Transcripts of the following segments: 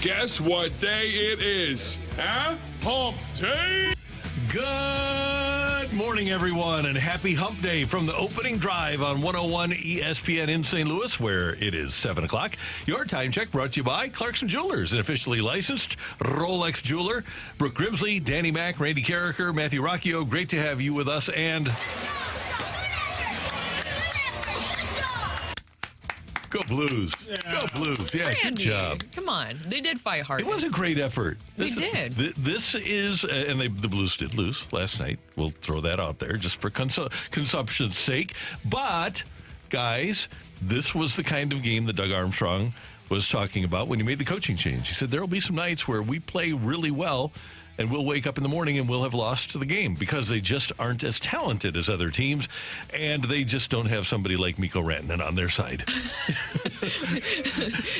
Guess what day it is? Huh? Hump Day? Good morning, everyone, and happy Hump Day from the opening drive on 101 ESPN in St. Louis, where it is 7 o'clock. Your time check brought to you by Clarkson Jewelers, an officially licensed Rolex jeweler. Brooke Grimsley, Danny Mack, Randy Carricker, Matthew Rocchio, great to have you with us. And go Blues. Yeah. Go Blues. Yeah, Randy, good job. Come on. They did fight hard. It was a great effort. They did. This is, and the Blues did lose last night. We'll throw that out there just for consumption's sake. But, guys, this was the kind of game that Doug Armstrong was talking about when he made the coaching change. He said there will be some nights where we play really well, and we'll wake up in the morning and we'll have lost the game because they just aren't as talented as other teams, and they just don't have somebody like Mikko Rantanen on their side.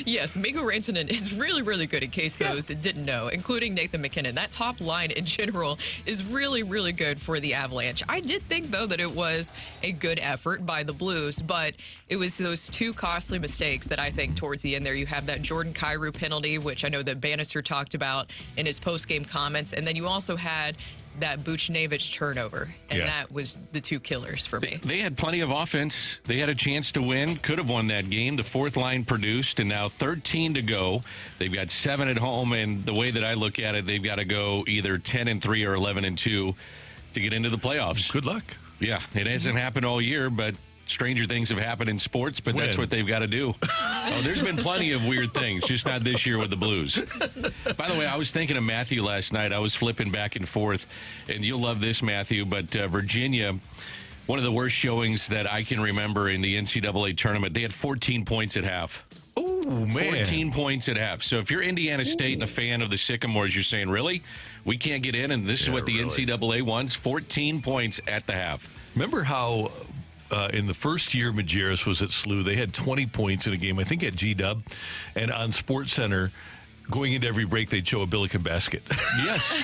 Yes, Mikko Rantanen is really, really good, in case those that didn't know, including Nathan MacKinnon. That top line in general is really, really good for the Avalanche. I did think, though, that it was a good effort by the Blues, but it was those two costly mistakes that I think towards the end there. You have that Rocc Kyrou penalty, which I know that Bannister talked about in his post-game comments, and then you also had that Buchy turnover, and that was the two killers for me. They had plenty of offense. They had a chance to win, could have won that game. The fourth line produced, and now 13 to go. They've got 7 at home, and the way that I look at it, they've got to go either 10-3 or 11-2 to get into the playoffs. Good luck. Yeah, it hasn't happened all year, but stranger things have happened in sports, but that's what they've got to do. Oh, there's been plenty of weird things, just not this year with the Blues. By the way, I was thinking of Matthew last night. I was flipping back and forth, and you'll love this, Matthew, but Virginia, one of the worst showings that I can remember in the NCAA tournament, they had 14 points at half. Oh, man. 14 points at half. So if you're Indiana State and a fan of the Sycamores, you're saying, really? We can't get in, and this is what the NCAA wants? 14 points at the half. Remember how in the first year Majerus was at SLU, they had 20 points in a game, I think at G-Dub, and on SportsCenter, going into every break, they'd show a Billiken basket. Yes.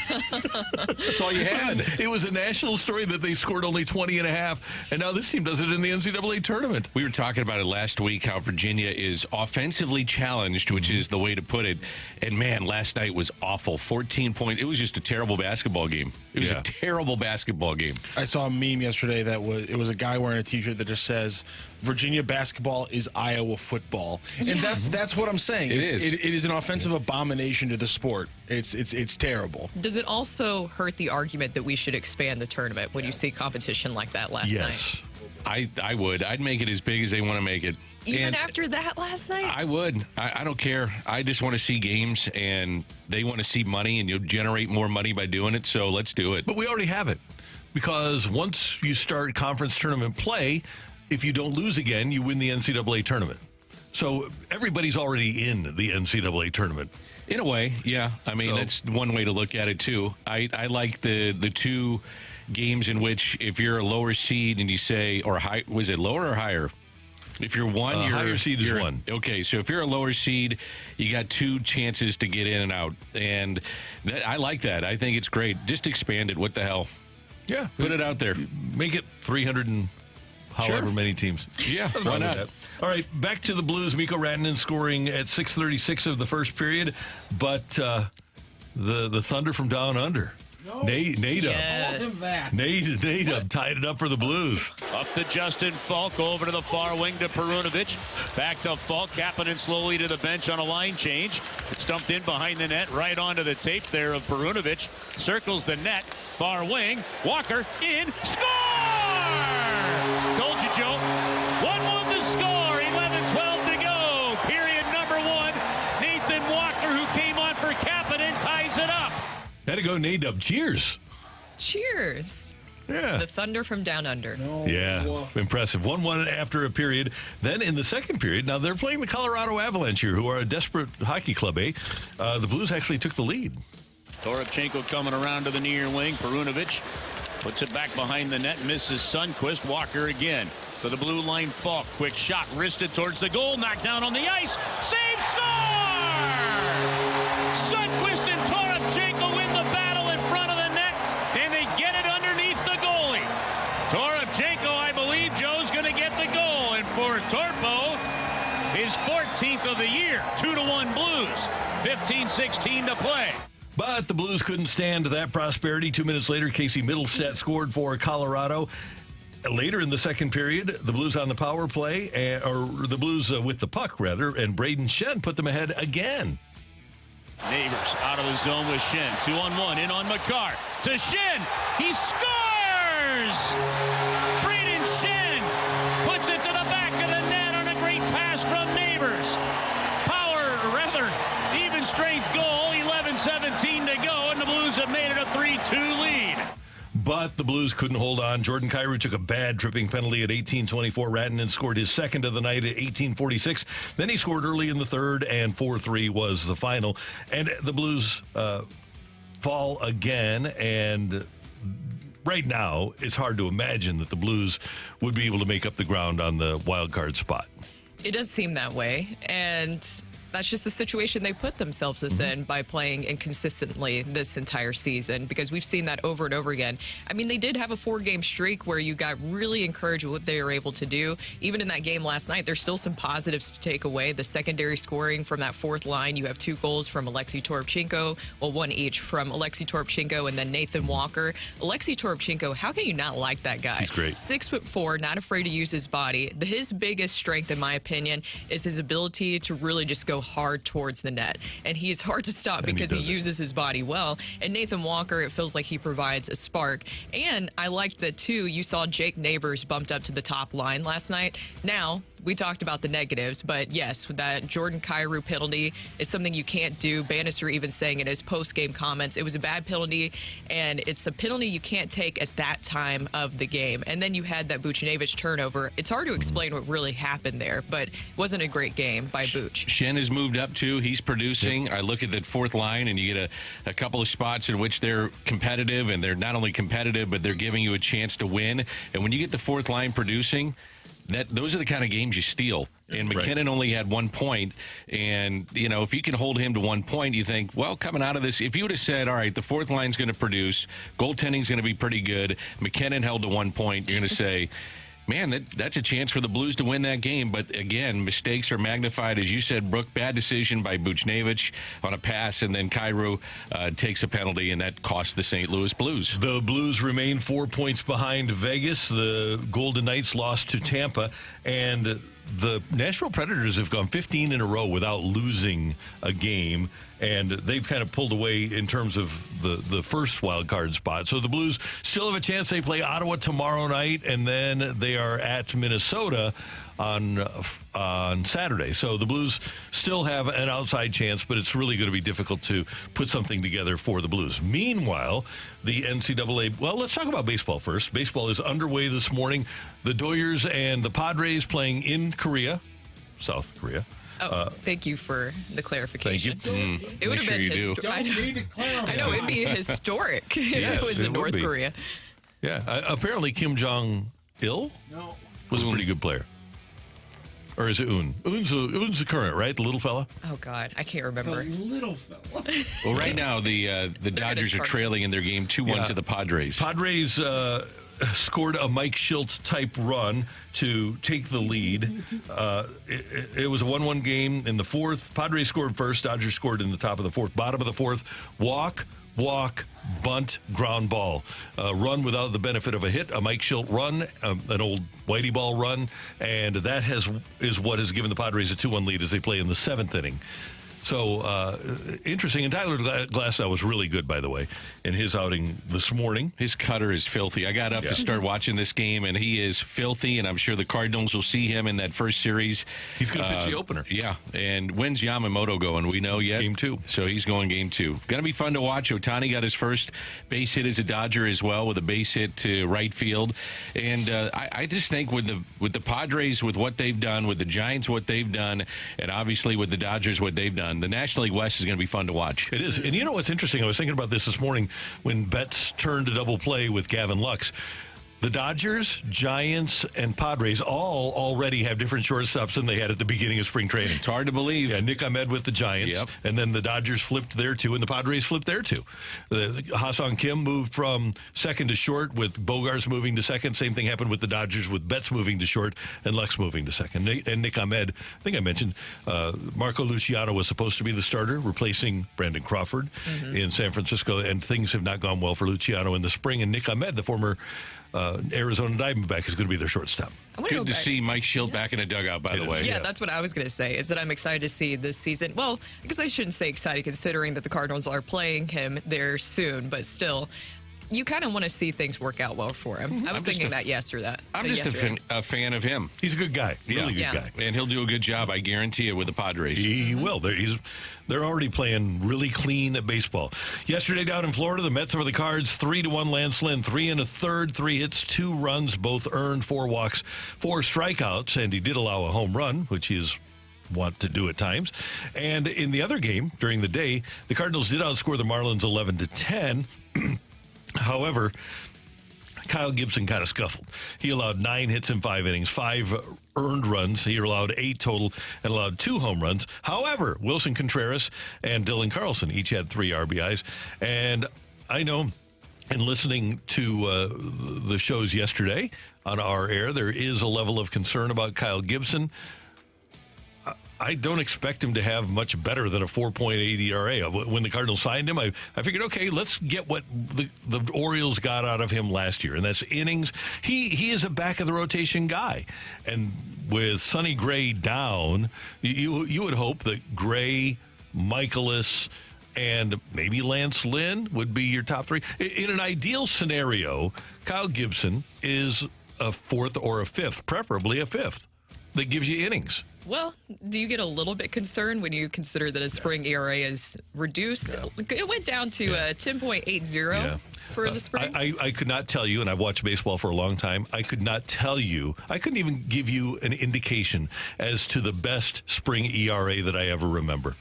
That's all you had. It was a national story that they scored only 20 and a half, and now this team does it in the NCAA tournament. We were talking about it last week, how Virginia is offensively challenged, which is the way to put it. And, man, last night was awful. 14 points. It was just a terrible basketball game. It was a terrible basketball game. I saw a meme yesterday that was a guy wearing a T-shirt that just says, Virginia basketball is Iowa football. And that's what I'm saying. It is an offensive abomination to the sport. It's terrible. Does it also hurt the argument that we should expand the tournament when you see competition like that last night? I would. I'd make it as big as they want to make it. Even after that last night? I would. I don't care. I just want to see games, and they want to see money, and you'll generate more money by doing it, so let's do it. But we already have it, because once you start conference tournament play, if you don't lose again, you win the NCAA tournament. So everybody's already in the NCAA tournament. In a way, yeah. I mean, that's one way to look at it, too. I like the two games in which if you're a lower seed and you say, or high, was it lower or higher? If you're one, you're higher seed is one. Okay, so if you're a lower seed, you got 2 chances to get in and out. And I like that. I think it's great. Just expand it. What the hell? Yeah. Put it out there. Make it 300 and however many teams. Yeah, why not? All right, back to the Blues. Mikko Rantanen scoring at 6:36 of the first period, but the Thunder from down under. Nada. Nada tied it up for the Blues. Up to Justin Falk, over to the far wing to Perunovic. Back to Falk, Kapanen slowly to the bench on a line change. It's dumped in behind the net, right onto the tape there of Perunovic. Circles the net, far wing. Walker in, score! Told you, Joe. 1-1 the score, 11-12 to go. Period number 1. Nathan Walker, who came on for Kapanen, ties it up. Had to go Nadub. Cheers. Cheers. Yeah. The Thunder from down under. Impressive. 1-1 after a period. Then in the second period, now they're playing the Colorado Avalanche here, who are a desperate hockey club, eh? The Blues actually took the lead. Toropchenko coming around to the near wing. Perunovic puts it back behind the net, misses Sundqvist. Walker again for the blue line. Falk, quick shot, wristed towards the goal, knocked down on the ice. Save, score! Sundqvist and Toropchenko win the battle in front of the net, and they get it underneath the goalie. Toropchenko, I believe, Joe's going to get the goal, and for Torpo, his 14th of the year. 2-1 Blues. 15-16 to play. But the Blues couldn't stand that prosperity. 2 minutes later, Casey Middlestat scored for Colorado. Later in the second period, the Blues on the power play, or the Blues with the puck, rather, and Braden Shen put them ahead again. Neighbors out of the zone with Shen. 2-on-1, in on McCarr. To Shen. He scores! Braden Shen puts it to the back of the net on a great pass from Neighbors. Even strength goal. 11-17 to go, and the Blues have made it a 3-2 lead. But the Blues couldn't hold on. Jordan Kyrou took a bad tripping penalty at 18:24. Radden scored his second of the night at 18:46. Then he scored early in the third, and 4-3 was the final. And the Blues fall again, and right now it's hard to imagine that the Blues would be able to make up the ground on the wild card spot. It does seem that way, and that's just the situation they put themselves in by playing inconsistently this entire season, because we've seen that over and over again. I mean, they did have a 4-game streak where you got really encouraged with what they were able to do. Even in that game last night, there's still some positives to take away. The secondary scoring from that fourth line, you have 2 goals from Alexei Toropchenko, well, 1 each from Alexei Toropchenko and then Nathan Walker. Alexei Toropchenko, how can you not like that guy? He's great. 6'4", not afraid to use his body. His biggest strength, in my opinion, is his ability to really just go hard towards the net, and he's hard to stop because he uses his body well. And Nathan Walker, it feels like he provides a spark. And I liked that too, you saw Jake Neighbors bumped up to the top line last night. Now, we talked about the negatives, but yes, that Jordan Kyrou penalty is something you can't do. Bannister even saying in his post-game comments, it was a bad penalty, and it's a penalty you can't take at that time of the game. And then you had that Buchnevich turnover. It's hard to explain what really happened there, but it wasn't a great game by Buch. Shen has moved up too. He's producing. I look at that fourth line, and you get a couple of spots in which they're competitive, and they're not only competitive, but they're giving you a chance to win. And when you get the fourth line producing, those are the kind of games you steal. And McKinnon only had 1 point. And, you know, if you can hold him to 1 point, you think, well, coming out of this, if you would have said, all right, the fourth line's going to produce, goaltending's going to be pretty good, McKinnon held to 1 point, you're going to say, man, that's a chance for the Blues to win that game. But, again, mistakes are magnified. As you said, Brooke, bad decision by Buchnevich on a pass, and then Kyrou takes a penalty, and that cost the St. Louis Blues. The Blues remain 4 points behind Vegas. The Golden Knights lost to Tampa, and the Nashville Predators have gone 15 in a row without losing a game, and they've kind of pulled away in terms of the first wild card spot. So the Blues still have a chance. They play Ottawa tomorrow night, and then they are at Minnesota on Saturday. So the Blues still have an outside chance, but it's really going to be difficult to put something together for the Blues. Meanwhile, the NCAA, well, let's talk about baseball first. Baseball is underway this morning. The Doyers and the Padres playing in Korea, South Korea. Oh, thank you for the clarification. Thank you. It would have been historic. I know it'd be historic if it was in North Korea. Yeah, apparently Kim Jong-il was a pretty good player. Or is it Un? Un's the current, right? The little fella? Oh, God. I can't remember. The little fella. Well, right now, the Dodgers are trailing in their game 2-1 to the Padres. Padres scored a Mike Shildt-type run to take the lead. It was a 1-1 game in the fourth. Padres scored first. Dodgers scored in the top of the fourth. Bottom of the fourth, walk, bunt, ground ball. Run without the benefit of a hit, a Mike Shildt run, an old Whitey ball run, and that is what has given the Padres a 2-1 lead as they play in the seventh inning. So, interesting. And Tyler Glasnow was really good, by the way, in his outing this morning. His cutter is filthy. I got up to start watching this game, and he is filthy, and I'm sure the Cardinals will see him in that first series. He's going to pitch the opener. Yeah, and when's Yamamoto going? We know yet? Game 2. So he's going game 2. Going to be fun to watch. Ohtani got his first base hit as a Dodger as well, with a base hit to right field. And I just think with the Padres, with what they've done, with the Giants, what they've done, and obviously with the Dodgers, what they've done, the National League West is going to be fun to watch. It is. And you know what's interesting? I was thinking about this morning when Betts turned to double play with Gavin Lux. The Dodgers, Giants, and Padres all already have different shortstops than they had at the beginning of spring training. It's hard to believe. Yeah, Nick Ahmed with the Giants, and then the Dodgers flipped their two, and the Padres flipped their two. Ha-Seong Kim moved from second to short, with Bogarts moving to second. Same thing happened with the Dodgers, with Betts moving to short and Lux moving to second. And Nick Ahmed, I think I mentioned, Marco Luciano was supposed to be the starter, replacing Brandon Crawford in San Francisco, and things have not gone well for Luciano in the spring. And Nick Ahmed, the former Arizona Diamondback, is going to be their shortstop. Good to see Mike Schilt back in a dugout, by the way. Yeah, that's what I was going to say, is that I'm excited to see this season. Well, I guess I shouldn't say excited, considering that the Cardinals are playing him there soon, but still, you kind of want to see things work out well for him. I was thinking that yesterday. I'm just a fan of him. He's a good guy. Really good guy. And he'll do a good job, I guarantee it, with the Padres. He will. They're already playing really clean at baseball. Yesterday down in Florida, the Mets over the Cards, 3-1 Lance Lynn, 3 1/3, 3 hits, 2 runs, both earned, 4 walks, 4 strikeouts, and he did allow a home run, which he is want to do at times. And in the other game during the day, the Cardinals did outscore the Marlins 11-10. However, Kyle Gibson kind of scuffled. He allowed 9 hits in 5 innings, 5 earned runs. He allowed 8 total and allowed 2 home runs. However, Wilson Contreras and Dylan Carlson each had 3 RBIs. And I know, in listening to the shows yesterday on our air, there is a level of concern about Kyle Gibson. I don't expect him to have much better than a 4.8 ERA. When the Cardinals signed him, I figured, okay, let's get what the Orioles got out of him last year, and that's innings. He is a back-of-the-rotation guy. And with Sonny Gray down, you would hope that Gray, Michaelis, and maybe Lance Lynn would be your top 3. In an ideal scenario, Kyle Gibson is a 4th or a 5th, preferably a 5th, that gives you innings. Well, do you get a little bit concerned when you consider that his spring ERA is reduced? Yeah. It went down to 10.80 for the spring. I could not tell you, and I've watched baseball for a long time, I could not tell you, I couldn't even give you an indication as to the best spring ERA that I ever remember.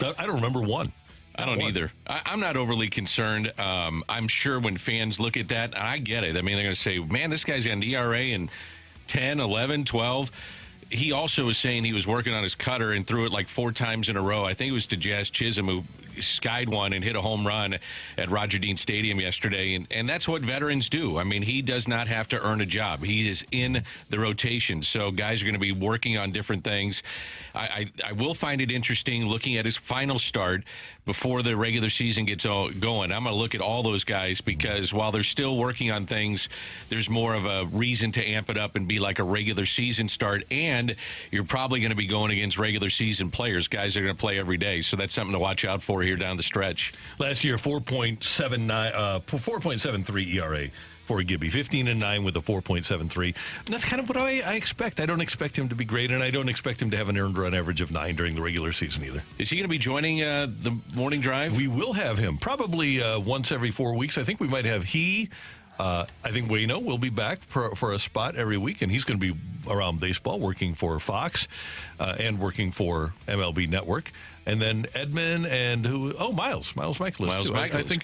I don't remember one. I don't either. I'm not overly concerned. I'm sure when fans look at that, I get it. I mean, they're going to say, man, this guy's got an ERA in 10, 11, 12. He also was saying he was working on his cutter and threw it like 4 times in a row. I think it was to Jazz Chisholm, who skied one and hit a home run at Roger Dean Stadium yesterday. And that's what veterans do. I mean, he does not have to earn a job. He is in the rotation. So guys are going to be working on different things. I will find it interesting looking at his final start before the regular season gets going. I'm going to look at all those guys, because while they're still working on things, there's more of a reason to amp it up and be like a regular season start. And you're probably going to be going against regular season players, guys that are going to play every day. So that's something to watch out for here down the stretch. Last year, 4.73 ERA for Gibby, 15-9 with a 4.73. That's kind of what I expect. I don't expect him to be great, and I don't expect him to have an earned run average of 9 during the regular season either. Is he going to be joining the morning drive? We will have him probably once every 4 weeks. I think we might have I think Wayno will be back for a spot every week, and he's going to be around baseball, working for Fox and working for MLB Network. And then Edmund and Miles Michaelis. I think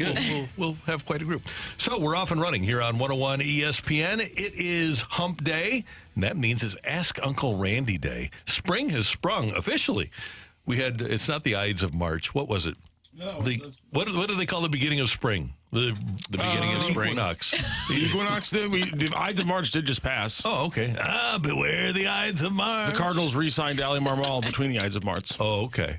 we'll have quite a group. So we're off and running here on 101 ESPN. It is Hump Day, and that means it's Ask Uncle Randy Day. Spring has sprung officially. It's not the Ides of March. What was it? No, what do they call the beginning of spring? The beginning of spring. Equinox. The equinox. The Ides of March did just pass. Oh, okay. Beware the Ides of March. The Cardinals re-signed Ali Marmol between the Ides of March. Oh, okay.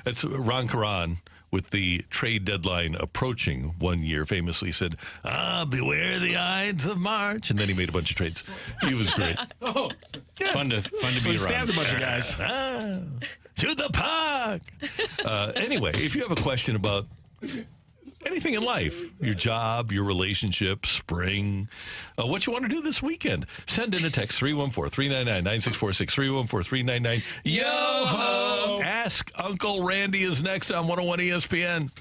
That's Ron Caron, with the trade deadline approaching 1 year, famously said, beware the Ides of March. And then he made a bunch of trades. He was great. Fun to so be he around. Stabbed a bunch of guys. To the park. Anyway, if you have a question about anything in life, your job, your relationship, spring, what you want to do this weekend, send in a text, 314-399-9646, 314-399. Yo-ho! Ask Uncle Randy is next on 101 ESPN.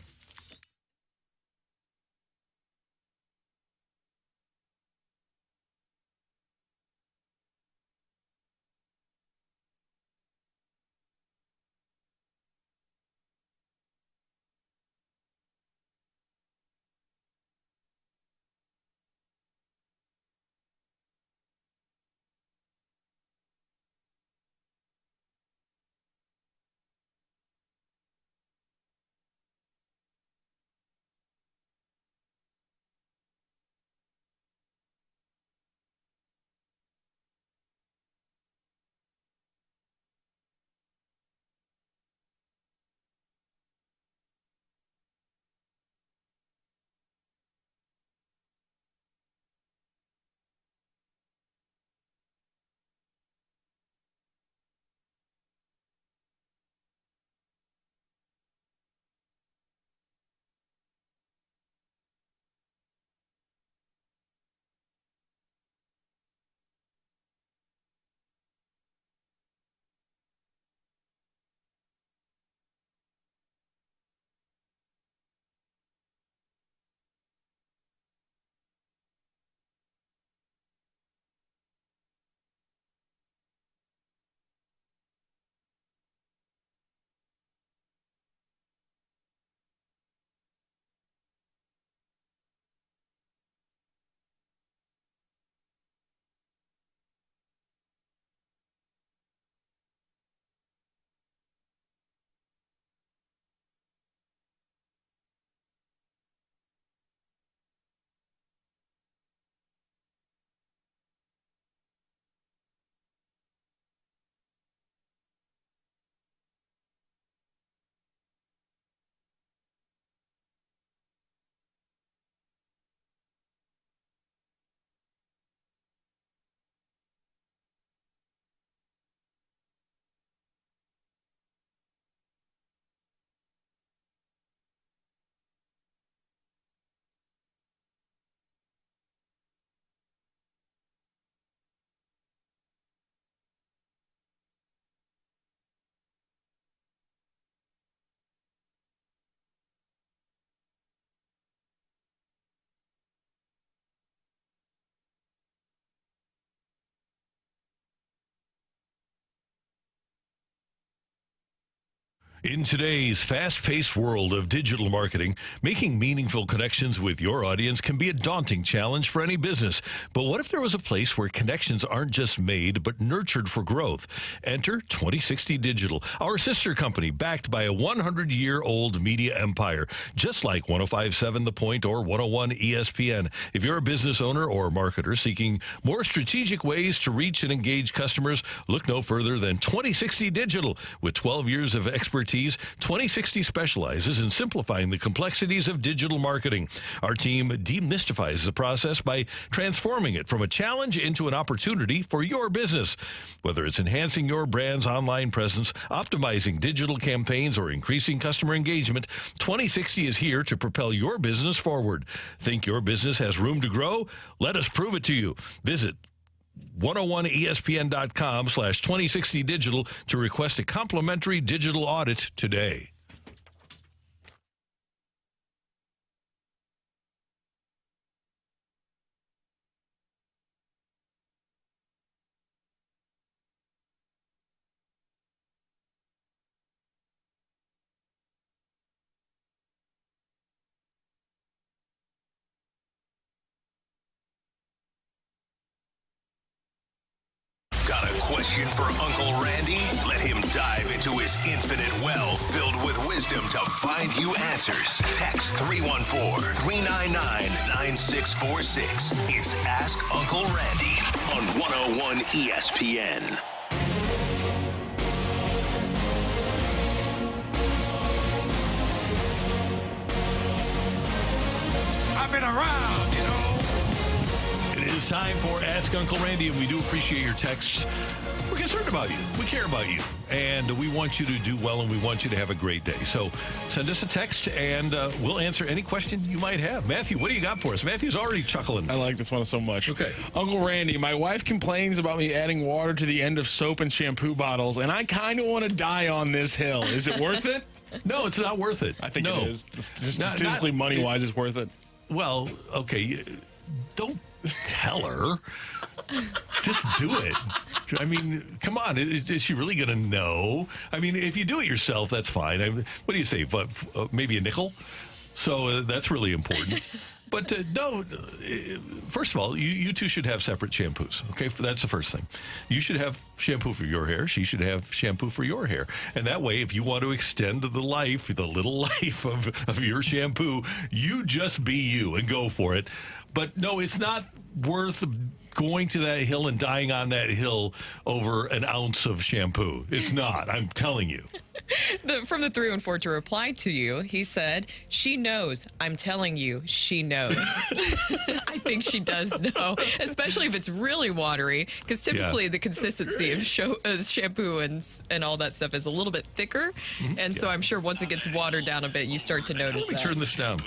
In today's fast-paced world of digital marketing, making meaningful connections with your audience can be a daunting challenge for any business. But what if there was a place where connections aren't just made, but nurtured for growth? Enter 2060 Digital, our sister company backed by a 100-year-old media empire, just like 105.7 The Point or 101 ESPN. If you're a business owner or marketer seeking more strategic ways to reach and engage customers, look no further than 2060 Digital. With 12 years of expertise, 2060 specializes in simplifying the complexities of digital marketing. Our team demystifies the process by transforming it from a challenge into an opportunity for your business. Whether it's enhancing your brand's online presence, optimizing digital campaigns, or increasing customer engagement, 2060 is here to propel your business forward. Think your business has room to grow? Let us prove it to you. Visit 101ESPN.com/2060digital to request a complimentary digital audit today. Got a question for Uncle Randy? Let him dive into his infinite well filled with wisdom to find you answers. Text 314-399-9646. It's Ask Uncle Randy on 101 ESPN. I've been around, you know. It is time for Ask Uncle Randy, and we do appreciate your texts. We're concerned about you. We care about you. And we want you to do well, and we want you to have a great day. So send us a text, and we'll answer any question you might have. Matthew, what do you got for us? Matthew's already chuckling. I like this one so much. Okay. Uncle Randy, my wife complains about me adding water to the end of soap and shampoo bottles, and I kind of want to die on this hill. Is it worth it? No, it's not worth it. I think no. it is. Statistically, money-wise, it's worth it. Well, okay. Don't tell her. Just do it. I mean, come on. Is she really going to know? I mean, if you do it yourself, that's fine. What do you say? Maybe a nickel? So that's really important. But no, first of all, you two should have separate shampoos. Okay, that's the first thing. You should have shampoo for your hair. She should have shampoo for your hair. And that way, if you want to extend the little life of your shampoo, you just be you and go for it. But no, it's not worth going to that hill and dying on that hill over an ounce of shampoo. It's not. I'm telling you. From the 314 to reply to you, he said, she knows. I'm telling you, she knows. I think she does know, especially if it's really watery, because typically the consistency of shampoo and all that stuff is a little bit thicker. Mm-hmm. And so I'm sure once it gets watered down a bit, you start to notice that. Let me turn this down.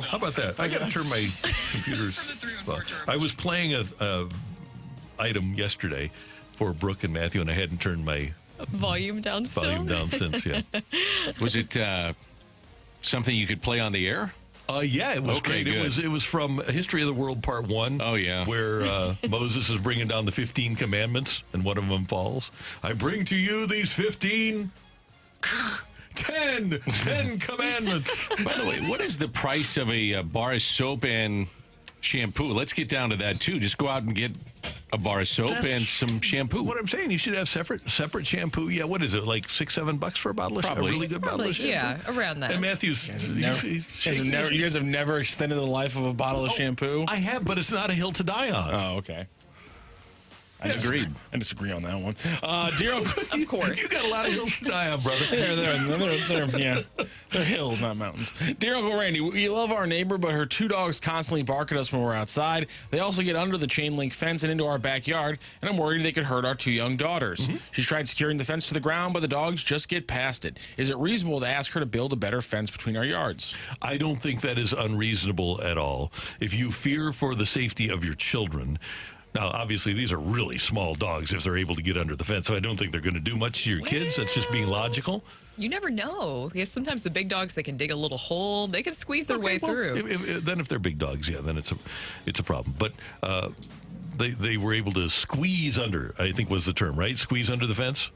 How about that? I got to turn my computer's. Well, I was playing a item yesterday for Brooke and Matthew, and I hadn't turned my volume down since. Yeah. Was it something you could play on the air? Yeah, it was great. Good. It was from History of the World Part 1. Oh, yeah. Where Moses is bringing down the 15 commandments, and one of them falls. I bring to you these 15... 10 commandments. By the way, what is the price of a bar of soap and shampoo? Let's get down to that, too. Just go out and get a bar of soap and some shampoo. What I'm saying, you should have separate shampoo. Yeah, what is it, like $6-7 for a bottle of shampoo? Probably. A really good bottle of shampoo? Yeah, around that. And Matthew's... You guys have never extended the life of a bottle of shampoo? I have, but it's not a hill to die on. Oh, okay. Agreed. I disagree on that one. Dear of course. You got a lot of hills to die on, brother. They're hills, not mountains. Dear Uncle Randy, we love our neighbor, but her two dogs constantly bark at us when we're outside. They also get under the chain link fence and into our backyard, and I'm worried they could hurt our two young daughters. Mm-hmm. She's tried securing the fence to the ground, but the dogs just get past it. Is it reasonable to ask her to build a better fence between our yards? I don't think that is unreasonable at all. If you fear for the safety of your children... Now, obviously, these are really small dogs if they're able to get under the fence, so I don't think they're going to do much to your kids. That's just being logical. You never know. Because sometimes the big dogs, they can dig a little hole. They can squeeze their way through. If they're big dogs, yeah, then it's a problem. But they were able to squeeze under, I think was the term, right? Squeeze under the fence?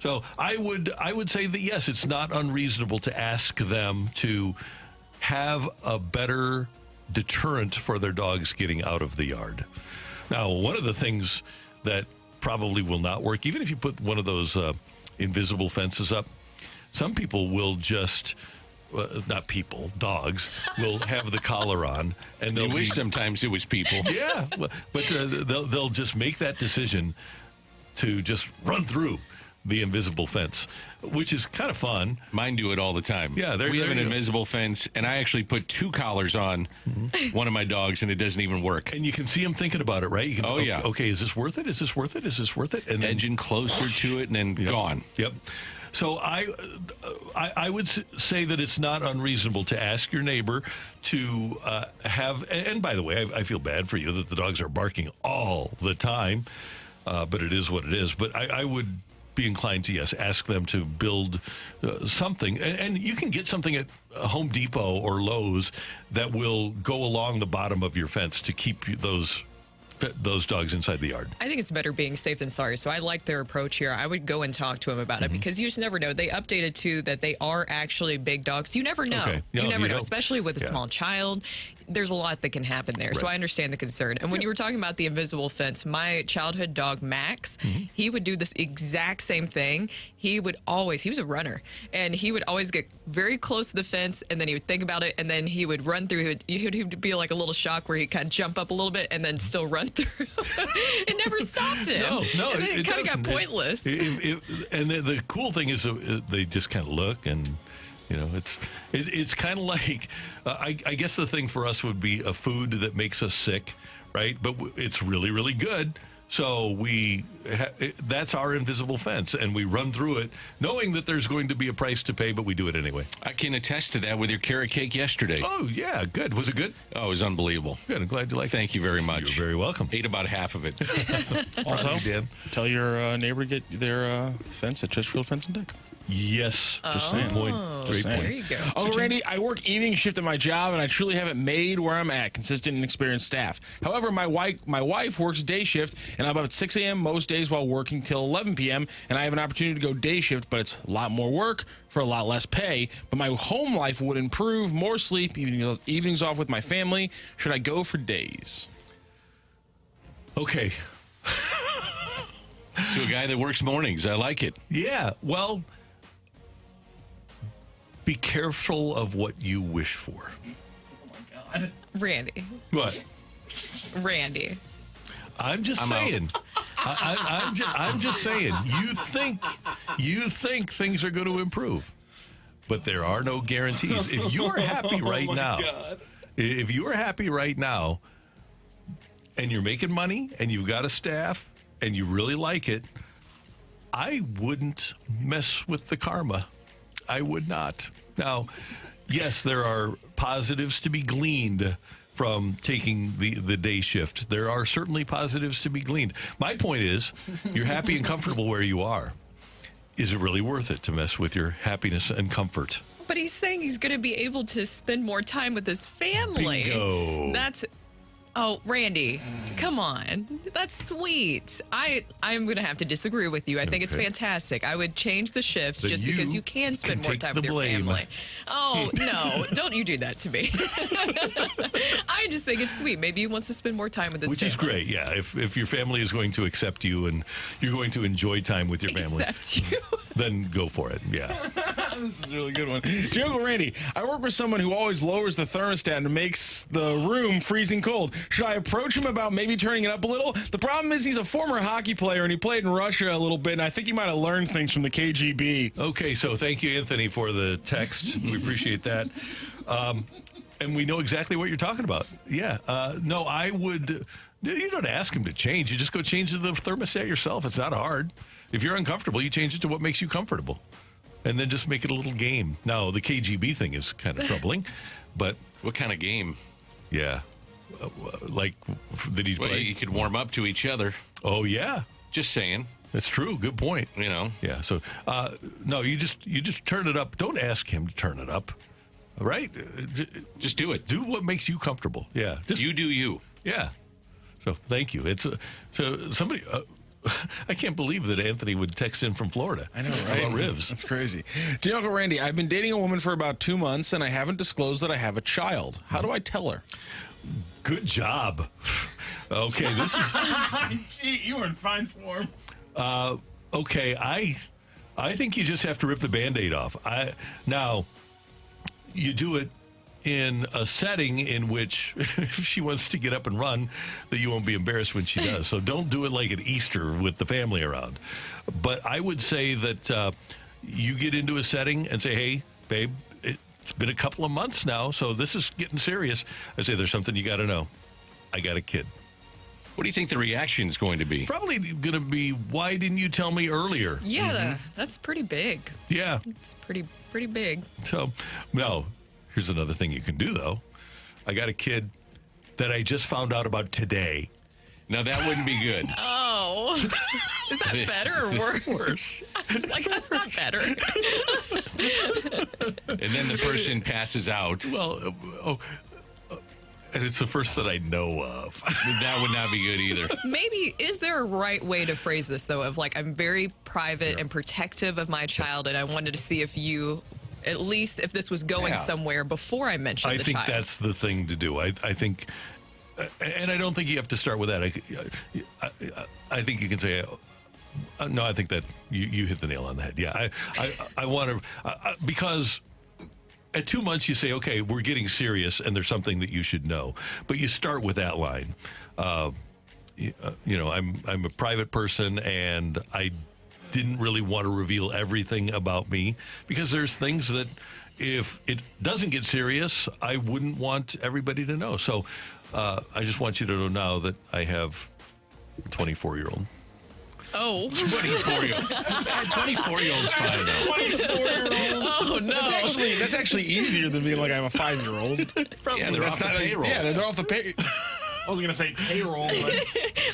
So I would say that, yes, it's not unreasonable to ask them to have a better deterrent for their dogs getting out of the yard. Now, one of the things that probably will not work, even if you put one of those invisible fences up, some people will just, not people, dogs, will have the collar on. And You wish sometimes it was people. Yeah, but they'll just make that decision to just run through the invisible fence, which is kind of fun. Mine do it all the time. Yeah, we have an you go. invisible fence, and I actually put 2 collars on one of my dogs, and it doesn't even work. And you can see them thinking about it, right? You can, yeah. Okay, is this worth it? Is this worth it? Is this worth it? And then, Edging closer to it, and then gone. Yep. So I would say that it's not unreasonable to ask your neighbor to have. And by the way, I feel bad for you that the dogs are barking all the time, but it is what it is. But I would be inclined to, yes, ask them to build something. And you can get something at Home Depot or Lowe's that will go along the bottom of your fence to keep those dogs inside the yard. I think it's better being safe than sorry. So I like their approach here. I would go and talk to him about it because you just never know. They updated too that they are actually big dogs. You never know. Okay. You never know, know, especially with a small child. There's a lot that can happen there. So I understand the concern. And when you were talking about the invisible fence, my childhood dog, Max, he would do this exact same thing. He was a runner, and he would always get very close to the fence, and then he would think about it, and then he would run through. He would be like a little shock where he'd kind of jump up a little bit and then still run through. It never stopped him. No, and then it kind of got pointless. And the cool thing is they just kind of look, and it's kind of like I guess the thing for us would be a food that makes us sick, right? But it's really, really good. So that's our invisible fence, and we run through it knowing that there's going to be a price to pay, but we do it anyway. I can attest to that with your carrot cake yesterday. Oh, yeah, good. Was it good? Oh, it was unbelievable. Good. I'm glad you liked it. Thank you very much. You're very welcome. Ate about half of it. Also, Dan. tell your neighbor to get their fence at Chesterfield Fence and Deck. Yes. Just saying. Great There point. you go. Oh, Randy, I work evening shift at my job, and I truly have it made where I'm at, consistent and experienced staff. However, my wife works day shift, and I'm up at 6 a.m. most days while working till 11 p.m., and I have an opportunity to go day shift, but it's a lot more work for a lot less pay. But my home life would improve, more sleep, evenings off with my family. Should I go for days? Okay. To a guy that works mornings. I like it. Yeah. Well, be careful of what you wish for. Randy. What? Randy. I'm just saying. I'm just saying. You think things are going to improve, but there are no guarantees. If you're happy right now, if you're happy right now, and you're making money, and you've got a staff, and you really like it, I wouldn't mess with the karma. I would not. Now, yes, there are positives to be gleaned from taking the day shift. There are certainly positives to be gleaned. My point is, you're happy and comfortable where you are. Is it really worth it to mess with your happiness and comfort? But he's saying he's going to be able to spend more time with his family. Bingo. Oh, Randy, come on. That's sweet. I'm going to have to disagree with you. I think it's fantastic. I would change the shifts Then just because you can spend more take time the with your blame. family. Oh, no. Don't you do that to me. I just think it's sweet. Maybe he wants to spend more time with his Which family. is great, yeah. If your family is going to accept you and you're going to enjoy time with your family, Accept you. then go for it, yeah. This is a really good one. Dear Uncle Randy, I work with someone who always lowers the thermostat and makes the room freezing cold. Should I approach him about maybe turning it up a little? The problem is he's a former hockey player and he played in Russia a little bit, and I think he might have learned things from the KGB. Okay, so thank you, Anthony, for the text. We appreciate that. And we know exactly what you're talking about. Yeah. No, I would... You don't ask him to change. You just go change the thermostat yourself. It's not hard. If you're uncomfortable, you change it to what makes you comfortable. And then just make it a little game. Now, the KGB thing is kind of troubling, but... What kind of game? Yeah. Like, did he Well, play? you could warm up to each other. Oh, yeah. Just saying. That's true. Good point. You know. Yeah. So, no, you just turn it up. Don't ask him to turn it up. All right? Just do it. Do what makes you comfortable. Yeah. Just You do you. Yeah. So thank you. It's so somebody I can't believe that Anthony would text in from Florida. I know, right? About ribs. That's crazy. Dear Uncle Randy, I've been dating a woman for about 2 months, and I haven't disclosed that I have a child. How do I tell her? Good job. Okay, this is... Gee, you were in fine form. Okay, I think you just have to rip the Band-Aid off. Now, you do it in a setting in which if she wants to get up and run, that you won't be embarrassed when she does. So don't do it like at Easter with the family around. But I would say that you get into a setting and say, hey, babe, it's been a couple of months now, so this is getting serious. I say, there's something you got to know. I got a kid. What do you think the reaction is going to be? Probably going to be, why didn't you tell me earlier? Yeah, that's pretty big. Yeah. It's pretty big. So, no. Here's another thing you can do, though. I got a kid that I just found out about today. Now, that wouldn't be good. Oh. Is that better or worse? Like, that's not better. And then the person passes out. Well, and it's the first that I know of. That would not be good either. Maybe, is there a right way to phrase this, though, of like, I'm very private and protective of my child, and I wanted to see if you... At least if this was going somewhere before I mentioned the child. I think that's the thing to do. I think, and I don't think you have to start with that. I think you can say, no, I think that you hit the nail on the head. Yeah, I want to, because at 2 months you say, okay, we're getting serious and there's something that you should know. But you start with that line. I'm a private person and I didn't really want to reveal everything about me because there's things that if it doesn't get serious, I wouldn't want everybody to know. So I just want you to know now that I have a 24-year-old. Oh. 24-year-old. 24-year-old's fine, though. 24-year-old. Oh, no. That's actually easier than being like, I have a 5-year-old. Yeah, they're off the payroll. Yeah, they're off the pay. I was going to say payroll, but...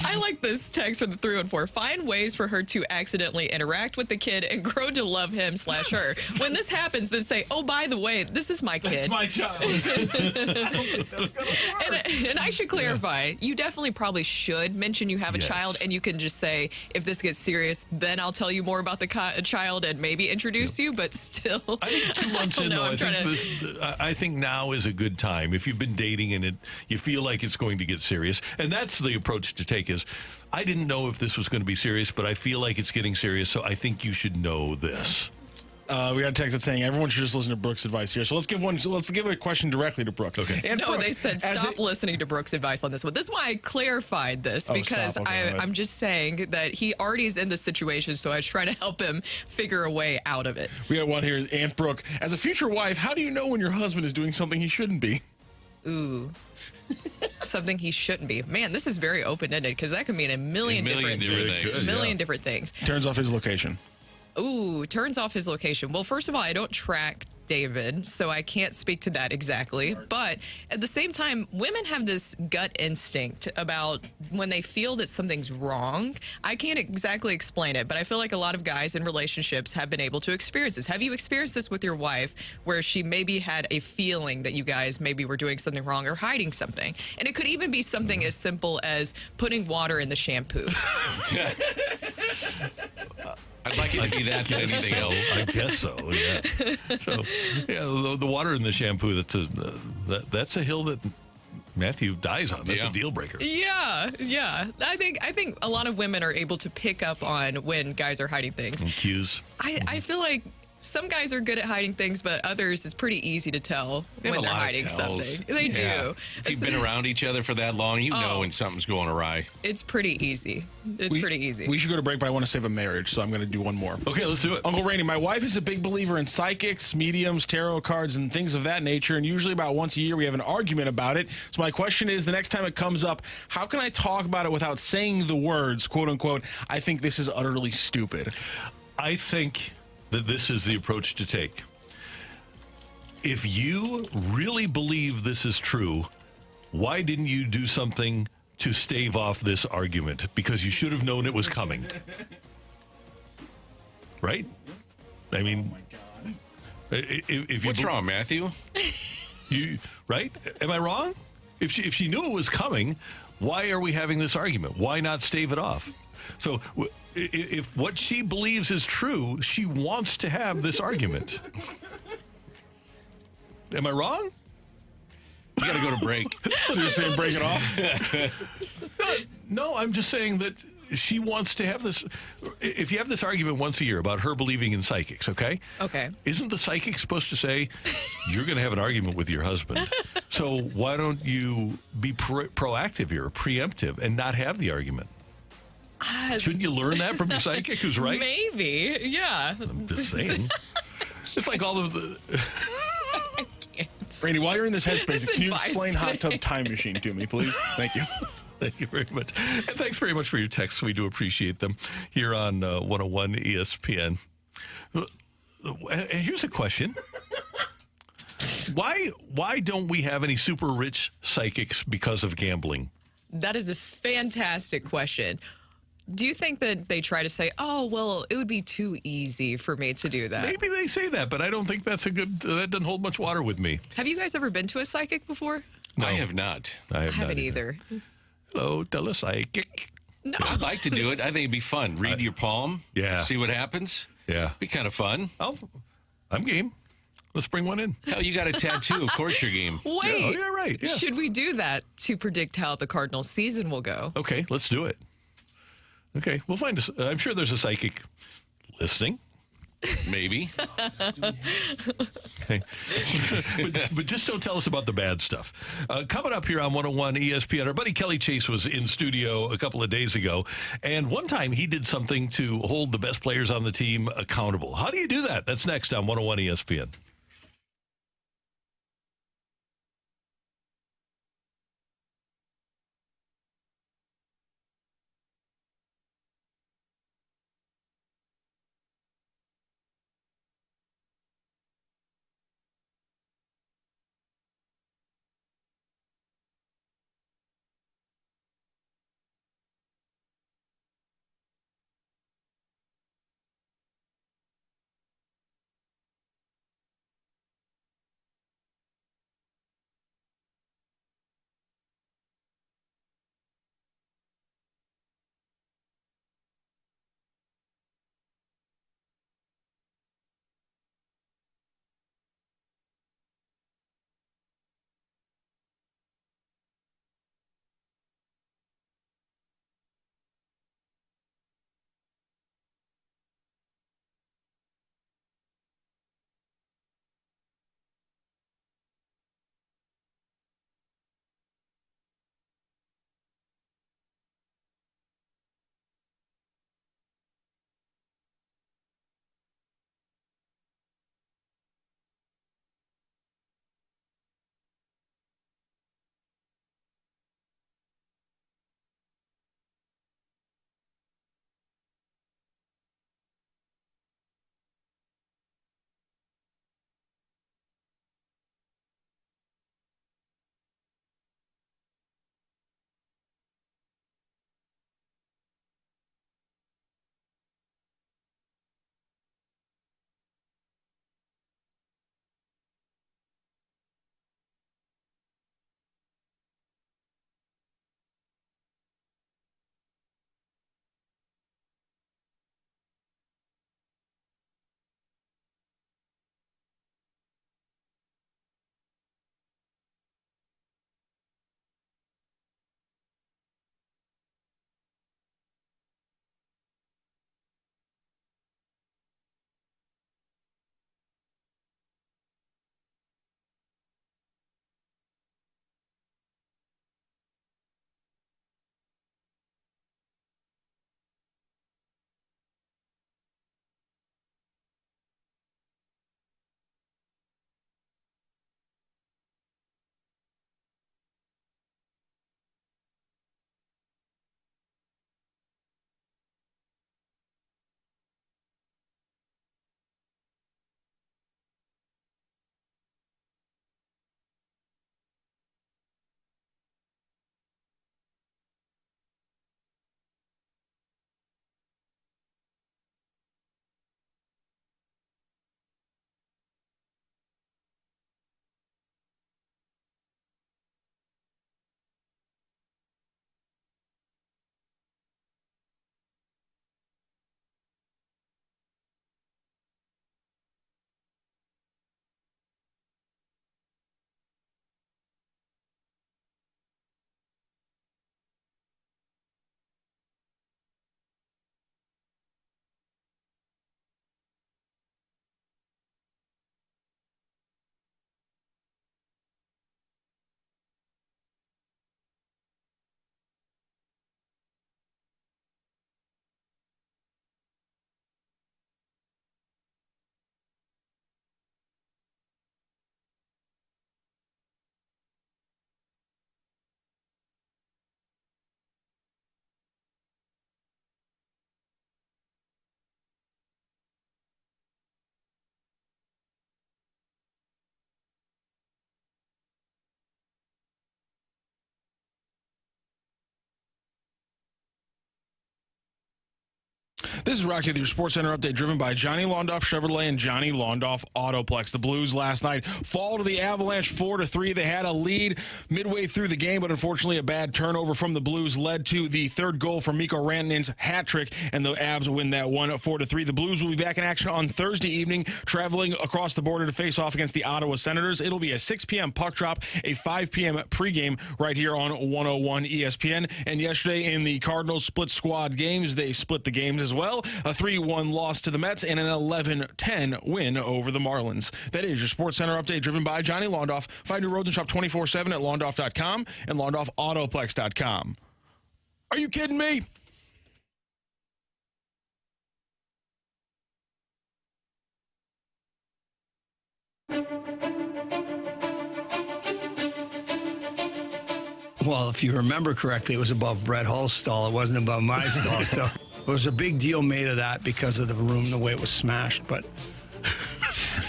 I like this text from the 314. Find ways for her to accidentally interact with the kid and grow to love him/her. When this happens, then say, oh, by the way, this is my kid. That's my child. I don't think that's going to work. And I should clarify, you definitely probably should mention you have a child, and you can just say, if this gets serious, then I'll tell you more about the child and maybe introduce you, but still. I think 2 months in, though, I think now is a good time. If you've been dating and you feel like it's going to get serious, and that's the approach to take is, I didn't know if this was going to be serious, but I feel like it's getting serious, so I think you should know this. We got a text that's saying everyone should just listen to Brooke's advice here. So let's give a question directly to Brooke. Okay. And no, Brooke, they said stop listening to Brooke's advice on this one. This is why I clarified this because I'm just saying that he already is in this situation, so I was trying to help him figure a way out of it. We got one here, Aunt Brooke. As a future wife, how do you know when your husband is doing something he shouldn't be? Ooh. Something he shouldn't be. Man, this is very open-ended because that could mean a million different things. Turns off his location. Ooh, turns off his location. Well, first of all, I don't track David, so I can't speak to that exactly. But at the same time, women have this gut instinct about when they feel that something's wrong. I can't exactly explain it, but I feel like a lot of guys in relationships have been able to experience this. Have you experienced this with your wife where she maybe had a feeling that you guys maybe were doing something wrong or hiding something? And it could even be something as simple as putting water in the shampoo. I'd like it to be that than anything else. I guess so, yeah. So, yeah, the water in the shampoo, that's a hill that Matthew dies on. That's a deal breaker. Yeah. I think a lot of women are able to pick up on when guys are hiding things. And cues. I feel like some guys are good at hiding things, but others, it's pretty easy to tell when they're hiding something. They do. If you've been around each other for that long, you know when something's going awry. It's pretty easy. Pretty easy. We should go to break, but I want to save a marriage, so I'm going to do one more. Okay, let's do it. Uncle Randy, my wife is a big believer in psychics, mediums, tarot cards, and things of that nature, and usually about once a year we have an argument about it. So my question is, the next time it comes up, how can I talk about it without saying the words, quote unquote, I think this is utterly stupid? I think that this is the approach to take. If you really believe this is true, why didn't you do something to stave off this argument? Because you should have known it was coming. Right? I mean, if what's wrong, Matthew? Right? Am I wrong? If she knew it was coming, why are we having this argument? Why not stave it off? So if what she believes is true, she wants to have this argument. Am I wrong? You got to go to break. So you're saying break it off? No, I'm just saying that she wants to have this. If you have this argument once a year about her believing in psychics, okay? Okay. Isn't the psychic supposed to say, you're going to have an argument with your husband? So why don't you be proactive here, preemptive, and not have the argument? Shouldn't you learn that from your psychic who's right? Maybe, yeah. I'm just saying. It's like all of the... Randy, while you're in this headspace, This can you advice explain Hot today. Tub Time Machine to me, please? Thank you. Thank you very much. And thanks very much for your texts. We do appreciate them here on 101 ESPN. Here's a question. Why don't we have any super rich psychics because of gambling? That is a fantastic question. Do you think that they try to say, oh, well, it would be too easy for me to do that? Maybe they say that, but I don't think that doesn't hold much water with me. Have you guys ever been to a psychic before? No. I have not. I I haven't either. Hello, tell a psychic. No. I'd like to do it. I think it'd be fun. Read your palm. Yeah. See what happens. Yeah. Be kind of fun. I'm game. Let's bring one in. Hell, you got a tattoo. Of course you're game. Wait. Yeah, right. Yeah. Should we do that to predict how the Cardinals season will go? Okay, let's do it. Okay, we'll find I'm sure there's a psychic listening. Maybe. Okay. but just don't tell us about the bad stuff. Coming up here on 101 ESPN, our buddy Kelly Chase was in studio a couple of days ago, and one time he did something to hold the best players on the team accountable. How do you do that? That's next on 101 ESPN. This is Rocky with your Sports Center update, driven by Johnny Londoff Chevrolet and Johnny Londoff Autoplex. The Blues last night fall to the Avalanche 4-3. They had a lead midway through the game, but unfortunately a bad turnover from the Blues led to the third goal from Mikko Rantanen's hat trick, and the Avs win that one 4-3. The Blues will be back in action on Thursday evening, traveling across the border to face off against the Ottawa Senators. It'll be a 6 p.m. puck drop, a 5 p.m. pregame right here on 101 ESPN. And yesterday in the Cardinals split squad games, they split the games as well. A 3-1 loss to the Mets and an 11-10 win over the Marlins. That is your Sports Center update, driven by Johnny Londoff. Find new roads and shop 24/7 at londoff.com and londoffautoplex.com. Are you kidding me? Well, if you remember correctly, it was above Brett Hull's stall. It wasn't above my stall. So it was a big deal made of that because of the room, the way it was smashed. But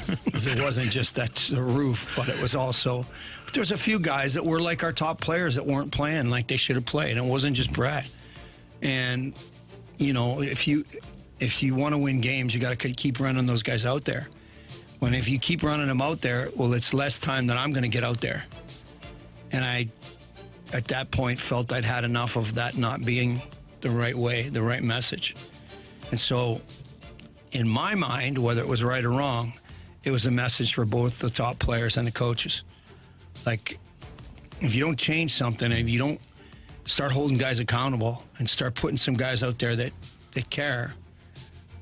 it wasn't just that the roof, but it was also, there's a few guys that were like our top players that weren't playing like they should have played. And it wasn't just Brett. And, you know, if you want to win games, you got to keep running those guys out there. When if you keep running them out there, well, it's less time that I'm going to get out there. And I, at that point, felt I'd had enough of that not being the right way, the right message. And so, in my mind, whether it was right or wrong, it was a message for both the top players and the coaches. Like, if you don't change something, and if you don't start holding guys accountable and start putting some guys out there that care,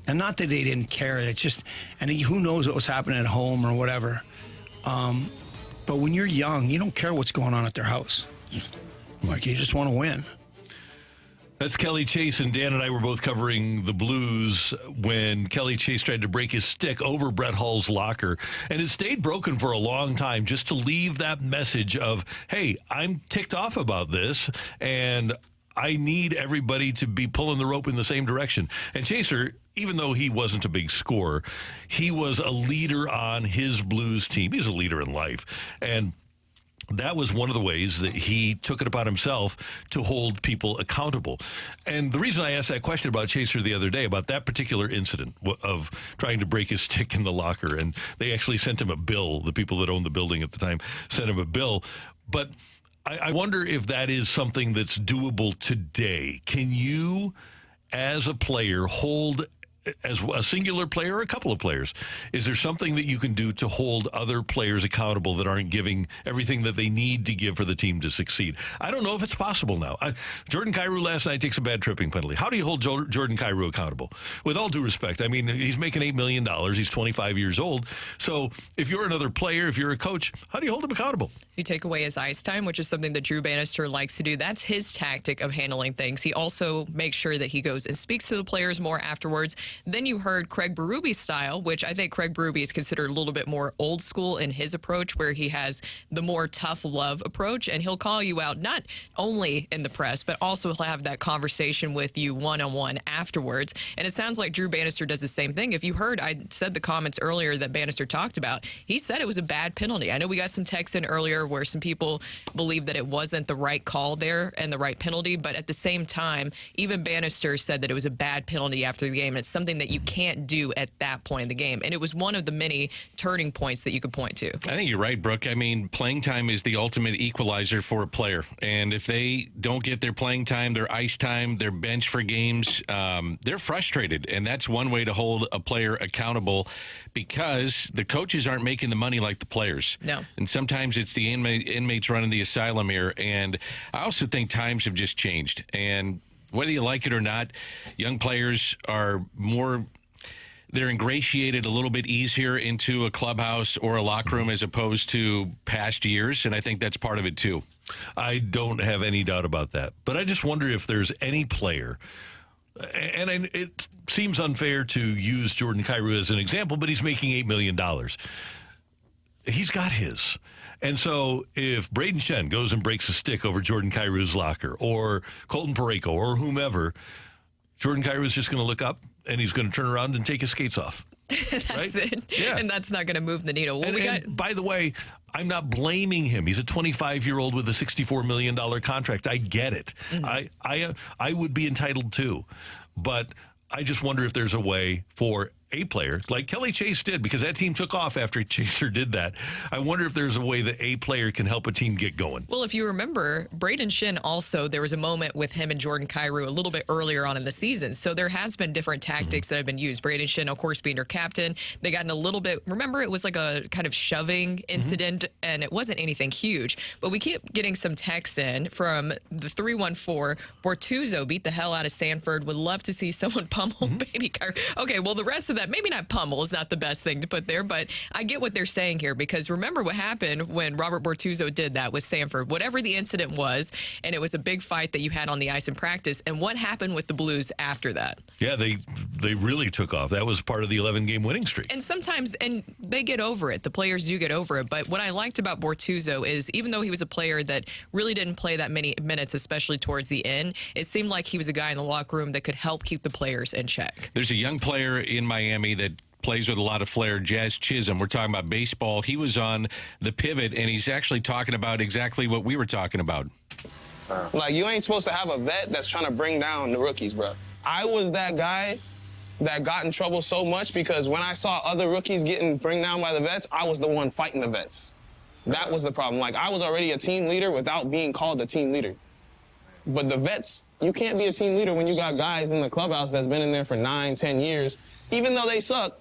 and not that they didn't care, it's just, and who knows what was happening at home or whatever. But when you're young, you don't care what's going on at their house. Like, you just want to win. That's Kelly Chase, and Dan and I were both covering the Blues when Kelly Chase tried to break his stick over Brett Hull's locker, and it stayed broken for a long time just to leave that message of, hey, I'm ticked off about this, and I need everybody to be pulling the rope in the same direction. And Chaser, even though he wasn't a big scorer, he was a leader on his Blues team. He's a leader in life, and that was one of the ways that he took it upon himself to hold people accountable. And the reason I asked that question about Chaser the other day, about that particular incident of trying to break his stick in the locker, and they actually sent him a bill, the people that owned the building at the time sent him a bill. But I wonder if that is something that's doable today. Can you, as a player, hold, as a singular player or a couple of players, is there something that you can do to hold other players accountable that aren't giving everything that they need to give for the team to succeed? I don't know if it's possible now. Jordan Kyrou last night takes a bad tripping penalty. How do you hold Jordan Kyrou accountable? With all due respect, I mean, he's making $8 million. He's 25 years old. So if you're another player, if you're a coach, how do you hold him accountable? You take away his ice time, which is something that Drew Bannister likes to do. That's his tactic of handling things. He also makes sure that he goes and speaks to the players more afterwards. Then you heard Craig Berube's style, which I think Craig Berube is considered a little bit more old school in his approach, where he has the more tough love approach, and he'll call you out not only in the press, but also he'll have that conversation with you one-on-one afterwards. And it sounds like Drew Bannister does the same thing. If you heard, I said the comments earlier that Bannister talked about, he said it was a bad penalty. I know we got some texts in earlier where some people believe that it wasn't the right call there and the right penalty, but at the same time, even Bannister said that it was a bad penalty after the game, and it's something that you can't do at that point in the game. And it was one of the many turning points that you could point to. I think you're right, Brooke. I mean, playing time is the ultimate equalizer for a player. And if they don't get their playing time, their ice time, their bench for games, they're frustrated. And that's one way to hold a player accountable, because the coaches aren't making the money like the players. No. And sometimes it's the inmates running the asylum here. And I also think times have just changed. And whether you like it or not, young players are more, they're ingratiated a little bit easier into a clubhouse or a locker room as opposed to past years, and I think that's part of it too. I don't have any doubt about that. But I just wonder if there's any player, and it seems unfair to use Jordan Kyrou as an example, but he's making $8 million. He's got his. And so if Braden Shen goes and breaks a stick over Jordan Kyrou's locker, or Colton Parayko, or whomever, Jordan Kyrou is just going to look up and he's going to turn around and take his skates off. That's right? it. Yeah. And that's not going to move the needle. Well, and by the way, I'm not blaming him. He's a 25-year-old with a $64 million contract. I get it. Mm-hmm. I would be entitled to. But I just wonder if there's a way for a player, like Kelly Chase did, because that team took off after Chaser did that. I wonder if there's a way that a player can help a team get going. Well, if you remember, Braden Shin also, there was a moment with him and Jordan Kyrou a little bit earlier on in the season. So there has been different tactics that have been used. Braden Shin, of course, being your captain. They got in a little bit, remember, it was like a kind of shoving incident, and it wasn't anything huge. But we keep getting some text in from the 314. Bortuzzo beat the hell out of Sanford. Would love to see someone pummel baby Kyrou. Okay, well, the rest of that, maybe not pummel is not the best thing to put there, but I get what they're saying here, because remember what happened when Robert Bortuzzo did that with Sanford, whatever the incident was, and it was a big fight that you had on the ice in practice, and what happened with the Blues after that? Yeah, they really took off. That was part of the 11-game winning streak. And sometimes, and they get over it. The players do get over it, but what I liked about Bortuzzo is even though he was a player that really didn't play that many minutes, especially towards the end, it seemed like he was a guy in the locker room that could help keep the players in check. There's a young player in Miami that plays with a lot of flair, Jazz Chisholm. We're talking about baseball. He was on the pivot, and he's actually talking about exactly what we were talking about. Like, you ain't supposed to have a vet that's trying to bring down the rookies, bro. I was that guy that got in trouble so much because when I saw other rookies getting bring down by the vets, I was the one fighting the vets. That was the problem. Like, I was already a team leader without being called a team leader. But the vets, you can't be a team leader when you got guys in the clubhouse that's been in there for 9, 10 years. Even though they suck,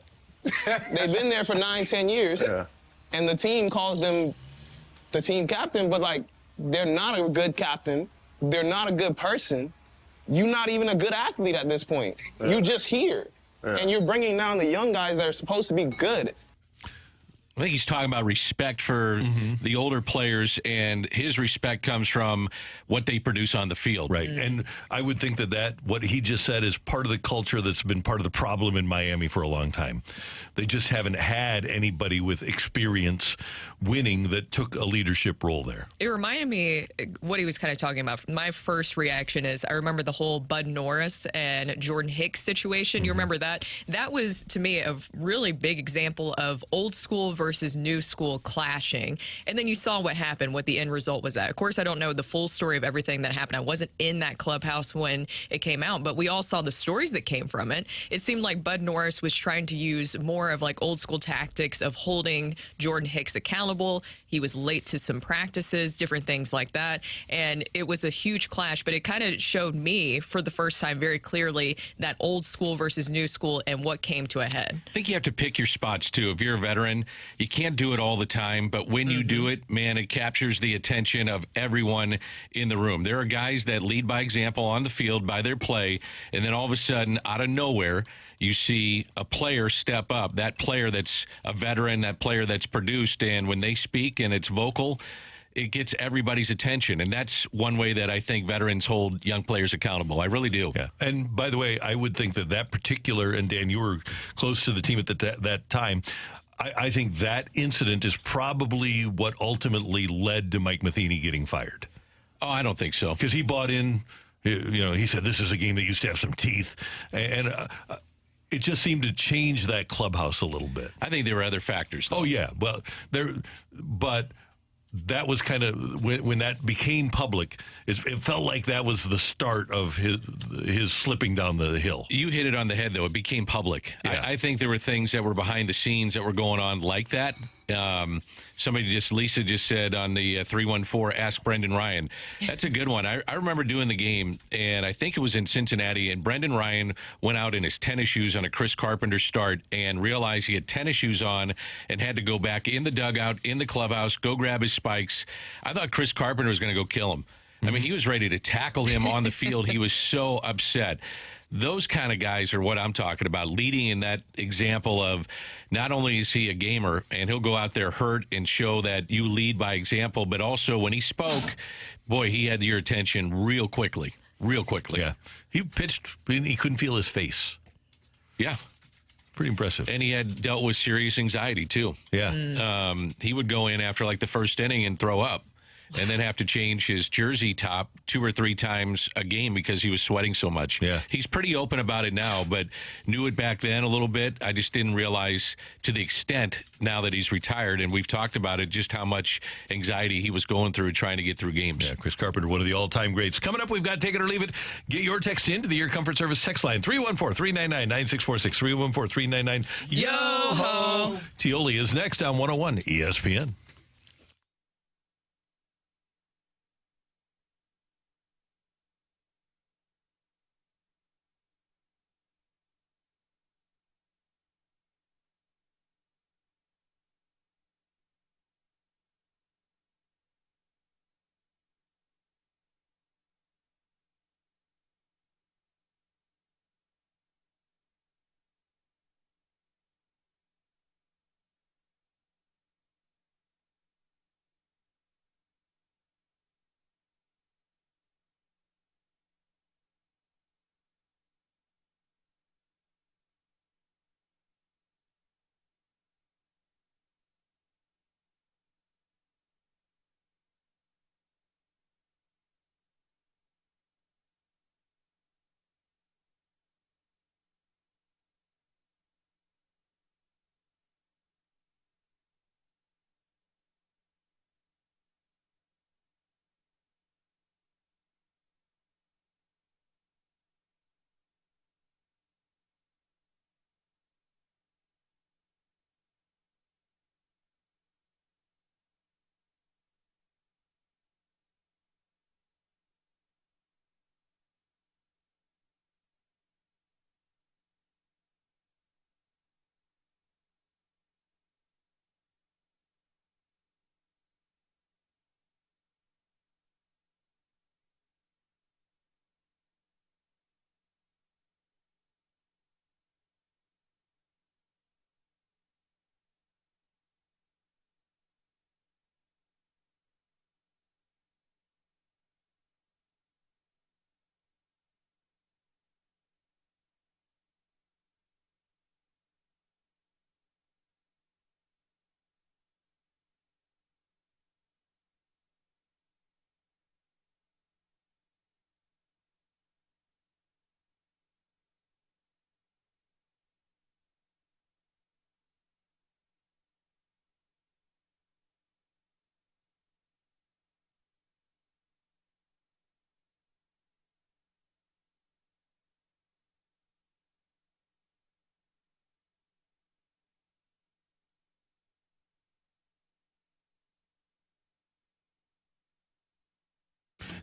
they've been there for 9, 10 years. Yeah. And the team calls them the team captain, but, like, they're not a good captain. They're not a good person. You're not even a good athlete at this point. Yeah. You're just here. Yeah. And you're bringing down the young guys that are supposed to be good. I think he's talking about respect for the older players, and his respect comes from what they produce on the field. Right. And I would think that what he just said is part of the culture that's been part of the problem in Miami for a long time. They just haven't had anybody with experience winning that took a leadership role there. It reminded me what he was kind of talking about. My first reaction is I remember the whole Bud Norris and Jordan Hicks situation. You remember that? That was, to me, a really big example of old school versus new school clashing. And then you saw what happened, what the end result was at. Of course, I don't know the full story of everything that happened. I wasn't in that clubhouse when it came out, but we all saw the stories that came from it. It seemed like Bud Norris was trying to use more of like old school tactics of holding Jordan Hicks accountable. He was late to some practices, different things like that. And it was a huge clash, but it kind of showed me for the first time very clearly that old school versus new school and what came to a head. I think you have to pick your spots, too. If you're a veteran, you can't do it all the time, but when you do it, man, it captures the attention of everyone in the room. There are guys that lead by example on the field by their play, and then all of a sudden, out of nowhere, you see a player step up, that player that's a veteran, that player that's produced, and when they speak and it's vocal, it gets everybody's attention. And that's one way that I think veterans hold young players accountable. I really do. Yeah. And by the way, I would think that particular, and Dan, you were close to the team at that time, I think that incident is probably what ultimately led to Mike Matheny getting fired. Oh, I don't think so. Because he bought in, he said this is a game that used to have some teeth. And it just seemed to change that clubhouse a little bit. I think there were other factors, though. Oh, yeah. Well, but that was kind of when that became public. It felt like that was the start of his slipping down the hill. You hit it on the head, though. It became public. Yeah. I think there were things that were behind the scenes that were going on like that. Lisa just said on the 314, ask Brendan Ryan. That's a good one. I remember doing the game, and I think it was in Cincinnati, and Brendan Ryan went out in his tennis shoes on a Chris Carpenter start and realized he had tennis shoes on and had to go back in the dugout, in the clubhouse, go grab his spikes. I thought Chris Carpenter was going to go kill him. I mean, he was ready to tackle him on the field. He was so upset. Those kind of guys are what I'm talking about, leading in that example of not only is he a gamer and he'll go out there hurt and show that you lead by example, but also when he spoke, boy, he had your attention real quickly. Yeah. He pitched and he couldn't feel his face. Yeah. Pretty impressive. And he had dealt with serious anxiety, too. Yeah. He would go in after like the first inning and throw up. and then have to change his jersey top 2 or 3 times a game because he was sweating so much. Yeah. He's pretty open about it now, but knew it back then a little bit. I just didn't realize to the extent now that he's retired, and we've talked about it, just how much anxiety he was going through trying to get through games. Yeah, Chris Carpenter, one of the all-time greats. Coming up, we've got Take It or Leave It. Get your text in to the Air Comfort Service text line, 314-399-9646, 314-399-YO-HO. Tioli is next on 101 ESPN.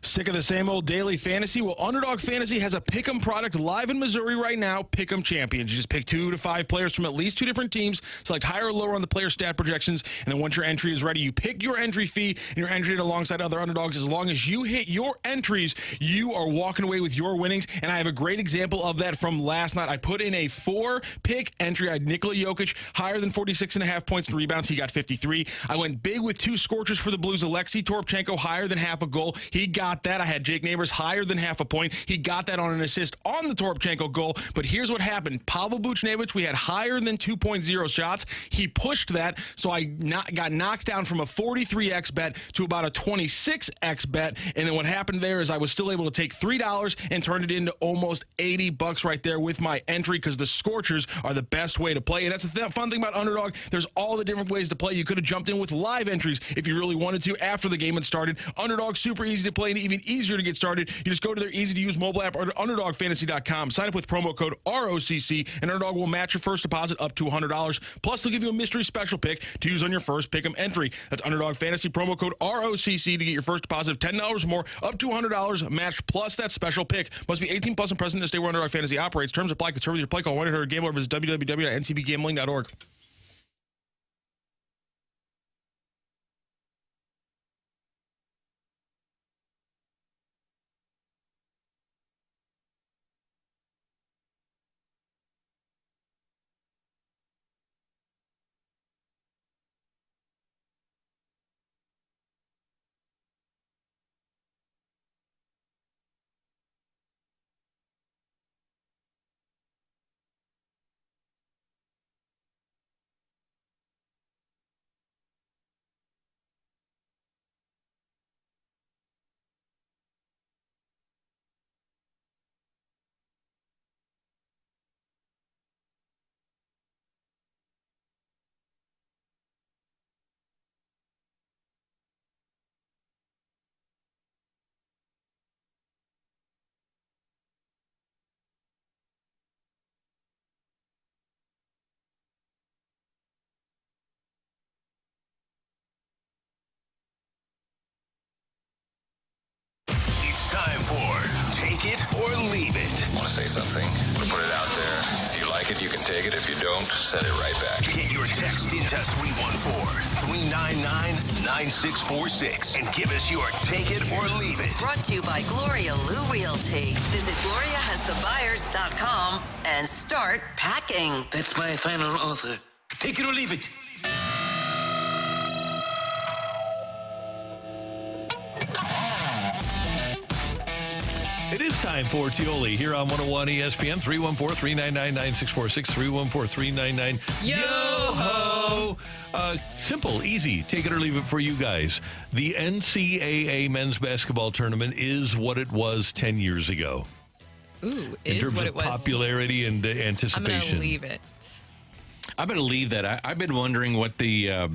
Sick of the same old daily fantasy? Well, Underdog Fantasy has a Pick'em product live in Missouri right now, Pick'em Champions. You just pick 2 to 5 players from at least 2 different teams, select higher or lower on the player stat projections, and then once your entry is ready, you pick your entry fee, and you're entered alongside other underdogs. As long as you hit your entries, you are walking away with your winnings, and I have a great example of that from last night. I put in a 4-pick entry. I had Nikola Jokic, higher than 46.5 points and rebounds. He got 53. I went big with 2 scorchers for the Blues. Alexei Toropchenko, higher than half a goal. He got that. I had Jake Neighbors higher than half a point. He got that on an assist on the Toropchenko goal. But here's what happened. Pavel Buchnevich, we had higher than 2.0 shots. He pushed that, so I got knocked down from a 43x bet to about a 26x bet. And then what happened there is I was still able to take $3 and turn it into almost $80 right there with my entry, because the Scorchers are the best way to play. And that's the fun thing about Underdog. There's all the different ways to play. You could have jumped in with live entries if you really wanted to after the game had started. Underdog, super easy to play and even easier to get started. You just go to their easy-to-use mobile app or to UnderdogFantasy.com. Sign up with promo code ROCC, and Underdog will match your first deposit up to $100. Plus, they'll give you a mystery special pick to use on your first Pick'em entry. That's Underdog Fantasy, promo code ROCC to get your first deposit of $10 or more, up to $100 matched, plus that special pick. Must be 18 plus and present in the state where Underdog Fantasy operates. Terms apply. Concern with your play. Call 1-800-GAMBLER. Visit www.ncbgambling.org. it, you can take it. If you don't, send it right back. Get your text into 314-399-9646 and give us your take it or leave it. Brought to you by Gloria Lou Realty. Visit GloriaHasTheBuyers.com and start packing. That's my final offer. Take it or leave it. It is time for Tioli here on 101 ESPN, 314-399-9646, 314-399. Yo-ho! Simple, easy, take it or leave it for you guys. The NCAA men's basketball tournament is what it was 10 years ago. Ooh, in is terms what of it was. popularity and anticipation. I'm going to leave it. I'm going to leave that. I've been wondering what the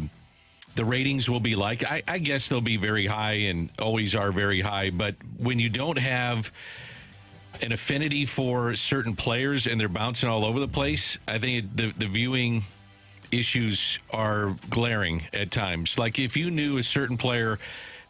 ratings will be like. I guess they'll be very high and always are very high. But when you don't have an affinity for certain players and they're bouncing all over the place, I think the viewing issues are glaring at times. Like if you knew a certain player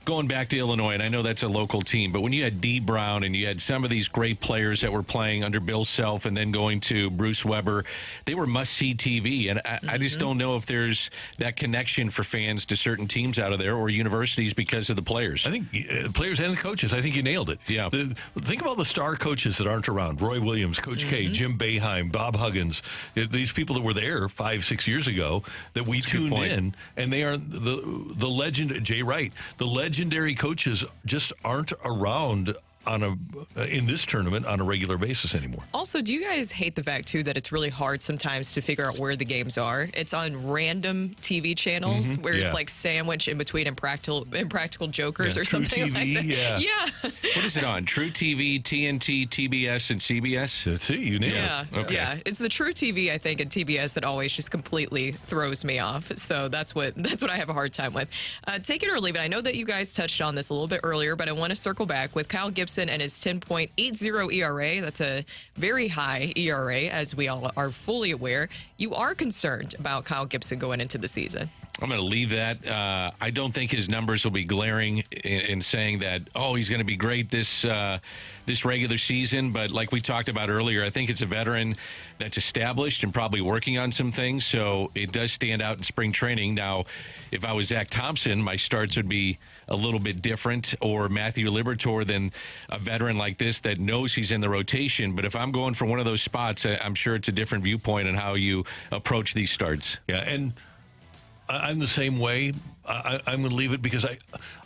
going back to Illinois, and I know that's a local team, but when you had D. Brown and you had some of these great players that were playing under Bill Self and then going to Bruce Weber, they were must-see TV. And I just don't know if there's that connection for fans to certain teams out of there or universities because of the players. I think players and the coaches, I think you nailed it. Yeah. Think of all the star coaches that aren't around. Roy Williams, Coach K, Jim Boeheim, Bob Huggins. These people that were there 5-6 years ago that we tuned in, and they are the legend, Jay Wright, the legendary coaches just aren't around in this tournament on a regular basis anymore. Also, do you guys hate the fact, too, that it's really hard sometimes to figure out where the games are? It's on random TV channels where it's like sandwiched in between Impractical Jokers or True something TV, like that. Yeah. What is it on? True TV, TNT, TBS, and CBS? That's it. You nailed it. Okay. Yeah. It's the True TV, I think, and TBS that always just completely throws me off. So that's what I have a hard time with. Take it or leave it. I know that you guys touched on this a little bit earlier, but I want to circle back with Kyle Gibson and his 10.80 ERA. That's a very high ERA, as we all are fully aware. You are concerned about Kyle Gibson going into the season. I'm going to leave that. I don't think his numbers will be glaring in saying that, he's going to be great this regular season. But like we talked about earlier, I think it's a veteran that's established and probably working on some things. So it does stand out in spring training. Now, if I was Zach Thompson, my starts would be a little bit different, or Matthew Liberatore than a veteran like this that knows he's in the rotation. But if I'm going for one of those spots, I'm sure it's a different viewpoint on how you approach these starts. Yeah, and I'm the same way. I'm going to leave it because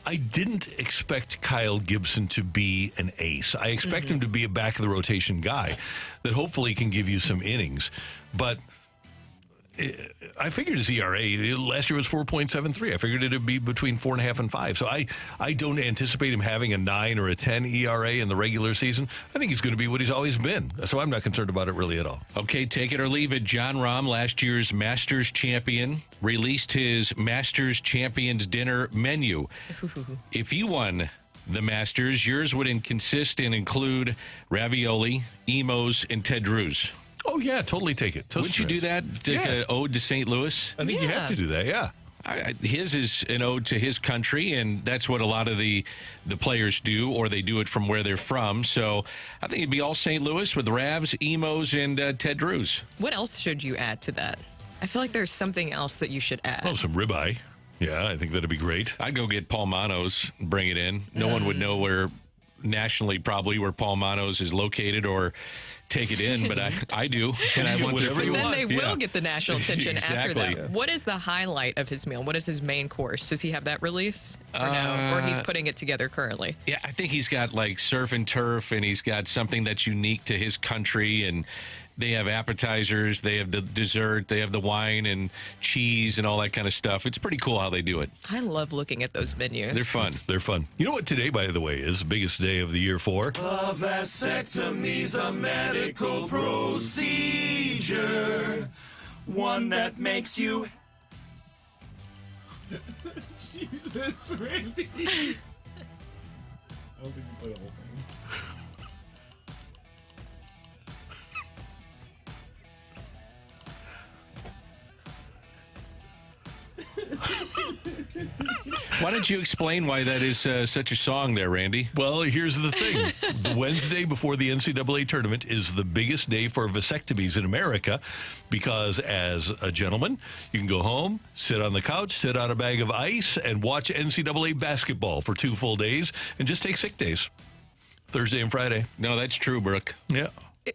I didn't expect Kyle Gibson to be an ace. I expect him to be a back of the rotation guy that hopefully can give you some innings. But I figured his ERA last year was 4.73. I figured it'd be between 4.5 and 5. So I don't anticipate him having a 9 or a 10 ERA in the regular season. I think he's going to be what he's always been. So I'm not concerned about it really at all. Okay, take it or leave it. John Rahm, last year's Masters champion, released his Masters Champions Dinner menu. If you won the Masters, yours would consist and include ravioli, emos, and Ted Drews. Oh, yeah, totally take it. Would you do that? Like an ode to St. Louis? I think you have to do that, yeah. His is an ode to his country, and that's what a lot of the players do, or they do it from where they're from. So I think it'd be all St. Louis with Ravs, emos, and Ted Drews. What else should you add to that? I feel like there's something else that you should add. Oh, some ribeye. Yeah, I think that'd be great. I'd go get Paul Manos, bring it in. No one would know nationally probably where Paul Manos is located or take it in, but I do. And I want whatever you want. Then they will get the national attention after Exactly. that. What is the highlight of his meal? What is his main course? Does he have that released? Or no? Or he's putting it together currently? Yeah, I think he's got like surf and turf, and he's got something that's unique to his country, and they have appetizers, they have the dessert, they have the wine and cheese and all that kind of stuff. It's pretty cool how they do it. I love looking at those menus. They're fun. They're fun. You know what today, by the way, is the biggest day of the year for? A vasectomy's a medical procedure, one that makes you... Jesus, Randy. I don't think you play the whole thing. Why don't you explain why that is such a song there, Randy? Well, here's the thing. The Wednesday before the NCAA tournament is the biggest day for vasectomies in America because as a gentleman, you can go home, sit on the couch, sit on a bag of ice, and watch NCAA basketball for 2 full days and just take sick days. Thursday and Friday. No, that's true, Brooke. Yeah.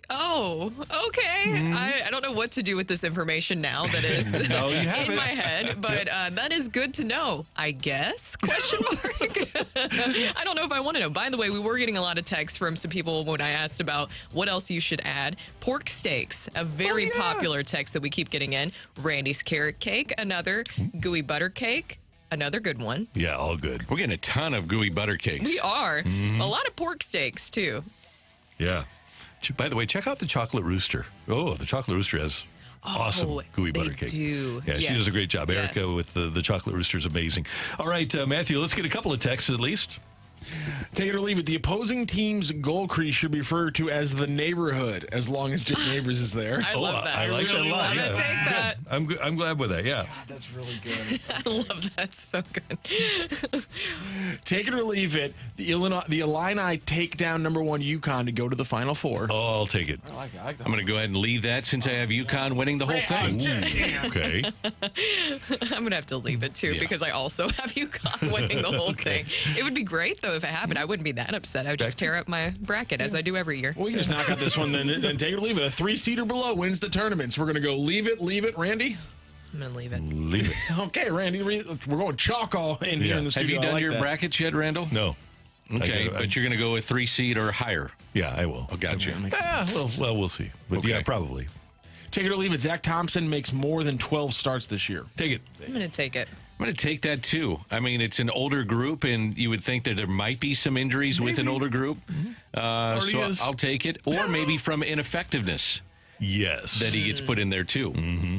Oh, okay. I don't know what to do with this information now that is No, you have in it. my head, but that is good to know, I guess, question mark. I don't know if I want to know. By the way, we were getting a lot of texts from some people when I asked about what else you should add. Pork steaks, a very popular text that we keep getting in. Randy's carrot cake, another. Gooey butter cake. Another good one. Yeah, all good. We're getting a ton of gooey butter cakes. We are. A lot of pork steaks, too. Yeah. By the way, check out the Chocolate Rooster. Oh, the Chocolate Rooster has awesome gooey butter cake. Do. Yeah, she does a great job. Erica Yes. with the Chocolate Rooster is amazing. All right, Matthew, let's get a couple of texts at least. Take it or leave it. The opposing team's goal crease should be referred to as the neighborhood, as long as Jake Neighbors is there. I love that. I like that a lot. I'm Yeah. gonna take that. I'm glad with that. Yeah. God, that's really good. I love that. So good. Take it or leave it. The Illini take down #1 UConn to go to the Final Four. Oh, I'll take it. I like that. I'm going to go ahead and leave that since I have UConn winning the whole thing. Okay. I'm gonna have to leave it too because I also have UConn winning the whole thing. It would be great though if it happened. I wouldn't be that upset. I would just tear up my bracket as I do every year. Well, you just knock out this one, then take it or leave it. A 3-seed or below wins the tournament. So we're going to go leave it, Randy. I'm gonna leave it. Leave it. Okay, Randy, we're going chalk all in here in the Have studio. you I done like your that. brackets yet, Randall? No. Okay, but you're going to go with 3 seed or higher. Yeah, I will. Oh, gotcha. Well, we'll see. But Okay. yeah, probably. Take it or leave it. Zach Thompson makes more than 12 starts this year. Take it. I'm gonna take it. I'm going to take that too. I mean, it's an older group, and you would think that there might be some injuries with an older group. So is. I'll take it. Or maybe from ineffectiveness Yes. that he gets put in there too.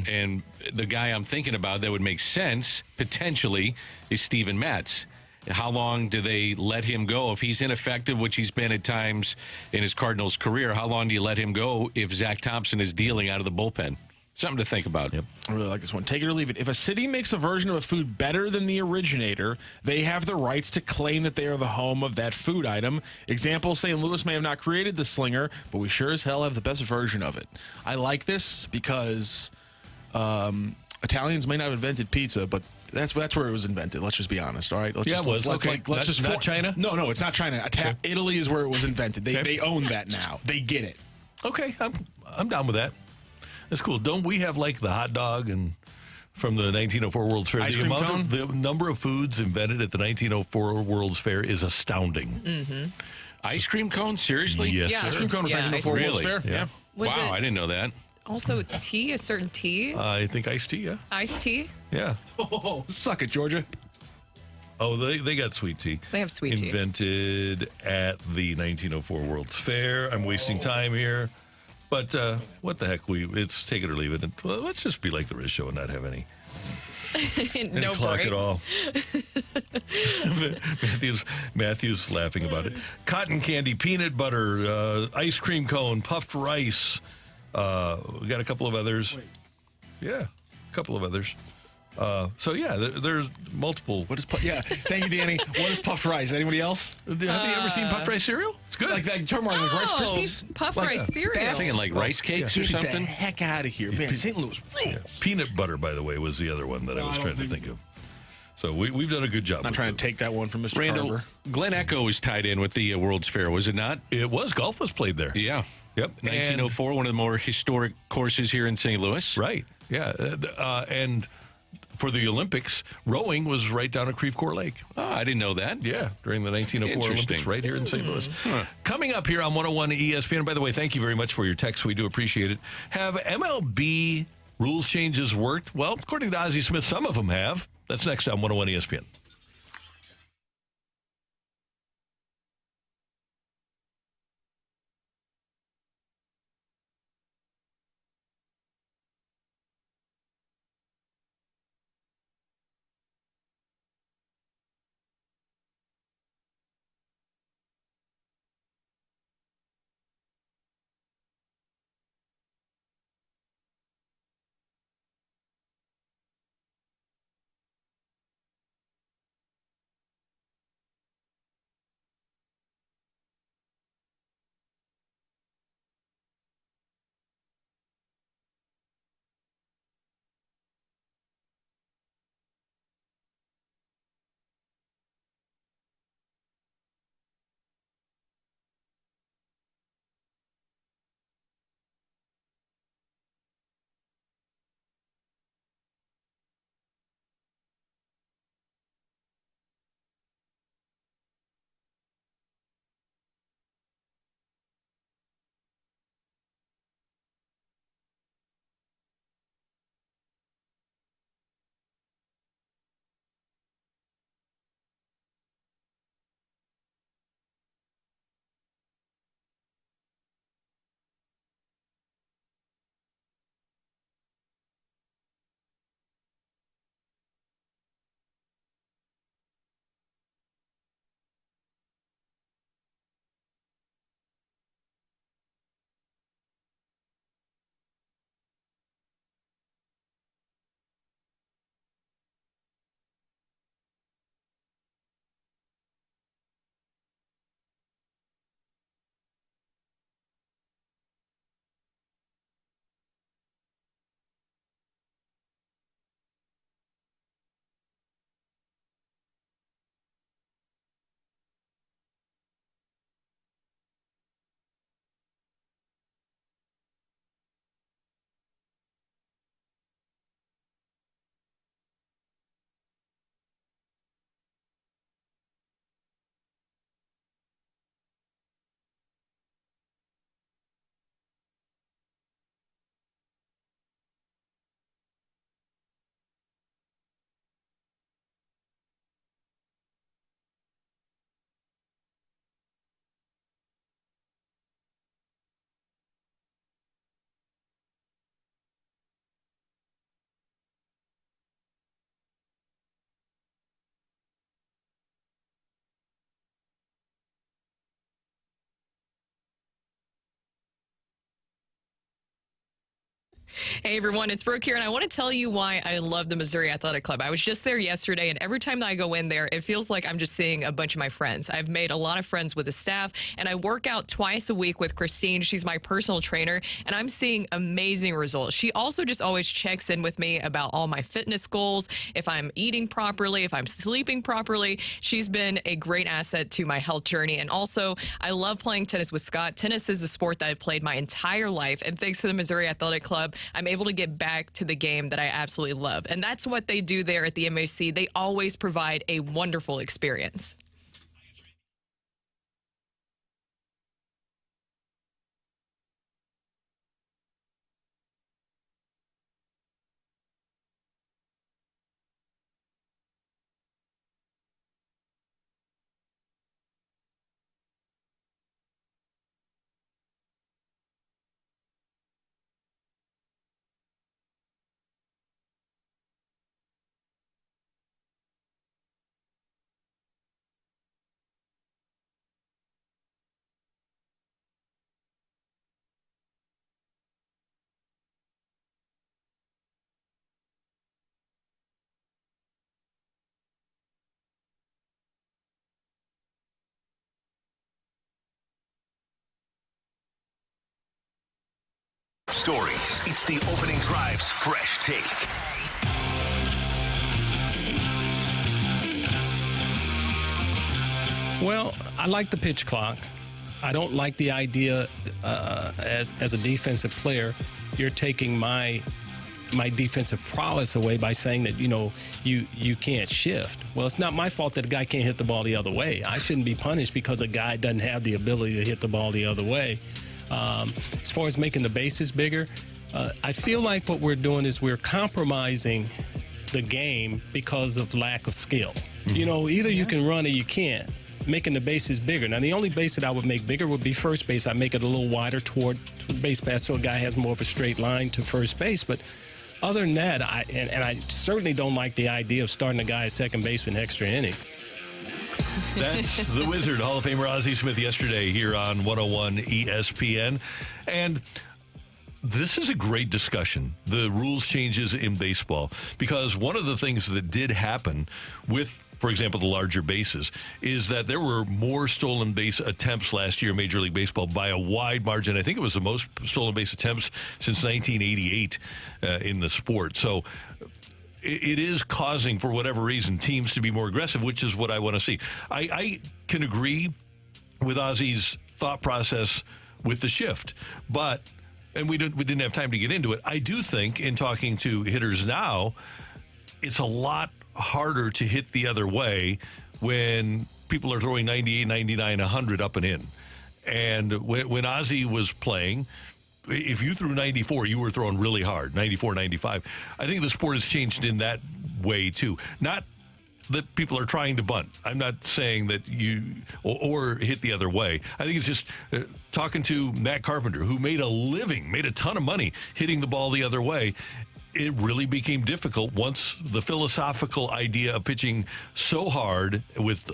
And the guy I'm thinking about that would make sense, potentially, is Steven Matz. How long do they let him go? If he's ineffective, which he's been at times in his Cardinals career, how long do you let him go if Zach Thompson is dealing out of the bullpen? Something to think about. Yep. I really like this one. Take it or leave it. If a city makes a version of a food better than the originator, they have the rights to claim that they are the home of that food item. Example, St. Louis may have not created the Slinger, but we sure as hell have the best version of it. I like this because Italians may not have invented pizza, but that's where it was invented. Let's just be honest, all right? Let's Yeah, just, it was. let's, Okay. let's Not China? No, it's not China. Italy is where it was invented. They Okay. own that now. They get it. Okay, I'm down with that. That's cool. Don't we have like the hot dog and from the 1904 World's Fair? Ice cream cone? The number of foods invented at the 1904 World's Fair is astounding. Ice cream cone? Seriously? Yes, Yeah. sir. Ice cream cone was Yeah, 1904 World's really? Fair. Yeah. Was Wow, it I didn't know that. also tea? A certain tea? I think iced tea. Yeah. Iced tea? Yeah. Oh, suck it, Georgia. Oh, they got sweet tea. They have sweet tea. Invented at the 1904 World's Fair. I'm wasting time here. But what the heck? It's take it or leave it. And, well, let's just be like the Riz Show and not have any No clock breaks. at all. Matthew's laughing about it. Cotton candy, peanut butter, ice cream cone, puffed rice. We got a couple of others. Yeah, a couple of others. So yeah, there's multiple. What is thank you, Danny. What is puffed rice? Anybody else? Have you ever seen puffed rice cereal? It's good. Like that turmeric like Rice Krispies? Puff Like rice a- cereal. Thinking like rice cakes or Get the something? heck out of here, man! St. Louis rules. Peanut butter, by the way, was the other one that I was trying to think of. So we've done a good job. Not with trying food. to take that one from Mr. Randall, Carver. Glen Echo was tied in with the World's Fair, was it not? It was golf was played there. Yeah. Yep. 1904, one of the more historic courses here in St. Louis. Right. Yeah. And for the Olympics, rowing was right down at Creve Coeur Lake. Oh, I didn't know that. Yeah, during the 1904 Interesting. Olympics right here in St. Louis. Coming up here on 101 ESPN, by the way, thank you very much for your text. We do appreciate it. Have MLB rules changes worked? Well, according to Ozzie Smith, some of them have. That's next on 101 ESPN. Hey everyone, it's Brooke here, and I want to tell you why I love the Missouri Athletic Club. I was just there yesterday, and every time that I go in there, it feels like I'm just seeing a bunch of my friends. I've made a lot of friends with the staff, and I work out twice a week with Christine. She's my personal trainer, and I'm seeing amazing results. She also just always checks in with me about all my fitness goals, if I'm eating properly, if I'm sleeping properly. She's been a great asset to my health journey, and also I love playing tennis with Scott. Tennis is the sport that I've played my entire life, and thanks to the Missouri Athletic Club, I'm able to get back to the game that I absolutely love. And that's what they do there at the MAC. They always provide a wonderful experience. Stories. It's the opening drive's fresh take. Well, I like the pitch clock. I don't like the idea as a defensive player, you're taking my defensive prowess away by saying that, you can't shift. Well, it's not my fault that a guy can't hit the ball the other way. I shouldn't be punished because a guy doesn't have the ability to hit the ball the other way. As far as making the bases bigger, I feel like what we're doing is we're compromising the game because of lack of skill. Either you can run or you can't, making the bases bigger. Now, the only base that I would make bigger would be first base. I make it a little wider toward base pass so a guy has more of a straight line to first base. But other than that, I certainly don't like the idea of starting a guy at second base with an extra inning. That's the Wizard, Hall of Famer Ozzie Smith yesterday here on 101 ESPN. And this is a great discussion, the rules changes in baseball, because one of the things that did happen with, for example, the larger bases, is that there were more stolen base attempts last year in Major League Baseball by a wide margin. I think it was the most stolen base attempts since 1988 in the sport. So it is causing, for whatever reason, teams to be more aggressive, which is what I want to see. I can agree with Ozzie's thought process with the shift, and we didn't have time to get into it. I do think, in talking to hitters now, it's a lot harder to hit the other way when people are throwing 98, 99, 100 up and in. And when Ozzie was playing, if you threw 94, you were throwing really hard, 94, 95. I think the sport has changed in that way, too. Not that people are trying to bunt. I'm not saying that or hit the other way. I think it's just talking to Matt Carpenter, who made a ton of money hitting the ball the other way. It really became difficult once the philosophical idea of pitching so hard with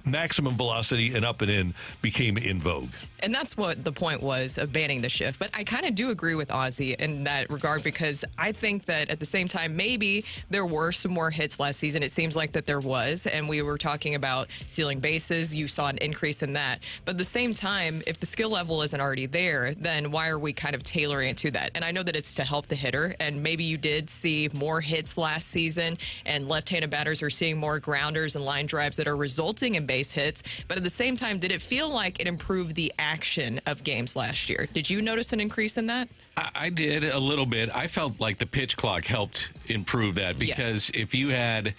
maximum velocity and up and in became in vogue. And that's what the point was of banning the shift. But I kind of do agree with Ozzie in that regard, because I think that at the same time, maybe there were some more hits last season. It seems like that there was. And we were talking about stealing bases. You saw an increase in that. But at the same time, if the skill level isn't already there, then why are we kind of tailoring it to that? And I know that it's to help the hitter. And maybe you did see more hits last season, and left-handed batters are seeing more grounders and line drives that are resulting in base hits. But at the same time, did it feel like it improved the action of games last year? Did you notice an increase in that? I did a little bit. I felt like the pitch clock helped improve that, because if you had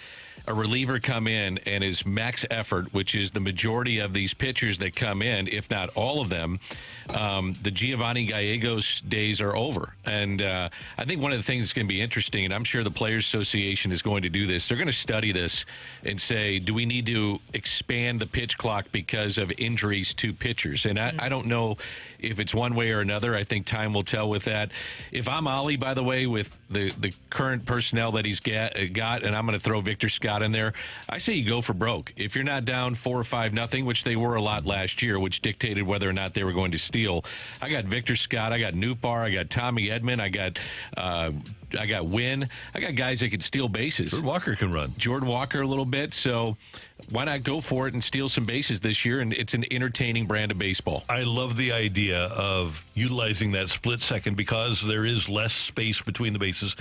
a reliever come in and his max effort, which is the majority of these pitchers that come in, if not all of them, the Giovanni Gallegos days are over. And I think one of the things that's going to be interesting, and I'm sure the Players Association is going to do this, they're going to study this and say, do we need to expand the pitch clock because of injuries to pitchers? And I don't know if it's one way or another. I think time will tell with that. If I'm Ollie, by the way, with the current personnel that he's got, and I'm going to throw Victor Scott in there, I say you go for broke. If you're not down 4 or 5-0, which they were a lot last year, which dictated whether or not they were going to steal. I got Victor Scott, I got Newbar, I got Tommy Edman, I got Wynn. I got guys that can steal bases. Jordan Walker can run. Jordan Walker a little bit. So why not go for it and steal some bases this year? And it's an entertaining brand of baseball. I love the idea of utilizing that split second because there is less space between the bases.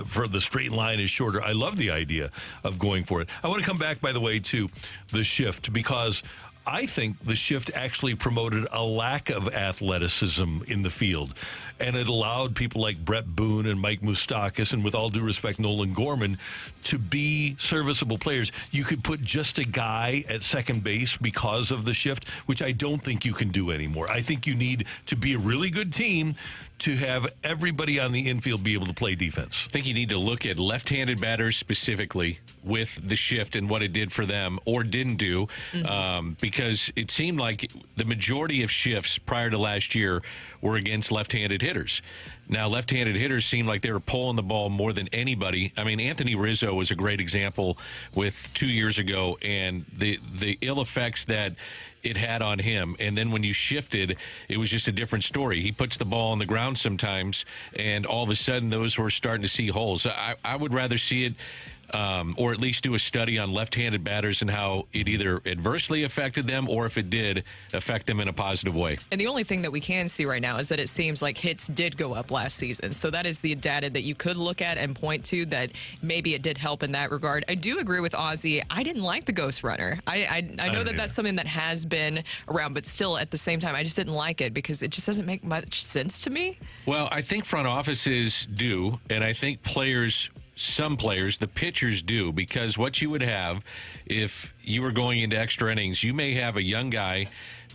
For the straight line is shorter. I love the idea of going for it. I want to come back, by the way, to the shift because I think the shift actually promoted a lack of athleticism in the field, and it allowed people like Brett Boone and Mike Moustakas, and with all due respect, Nolan Gorman, to be serviceable players. You could put just a guy at second base because of the shift, which I don't think you can do anymore. I think you need to be a really good team to have everybody on the infield be able to play defense. I think you need to look at left-handed batters specifically with the shift and what it did for them or didn't do, because it seemed like the majority of shifts prior to last year were against left-handed hitters. Now, left-handed hitters seemed like they were pulling the ball more than anybody. I mean, Anthony Rizzo was a great example with 2 years ago, and the ill effects that it had on him. And then when you shifted, it was just a different story. He puts the ball on the ground sometimes, and all of a sudden those were starting to see holes. I would rather see it, or at least do a study on left-handed batters and how it either adversely affected them or if it did affect them in a positive way. And the only thing that we can see right now is that it seems like hits did go up last season. So that is the data that you could look at and point to that maybe it did help in that regard. I do agree with Ozzie. I didn't like the Ghost Runner. I know that that's something that has been around, but still at the same time, I just didn't like it because it just doesn't make much sense to me. Well, I think front offices do, and I think some players, the pitchers do, because what you would have if you were going into extra innings, you may have a young guy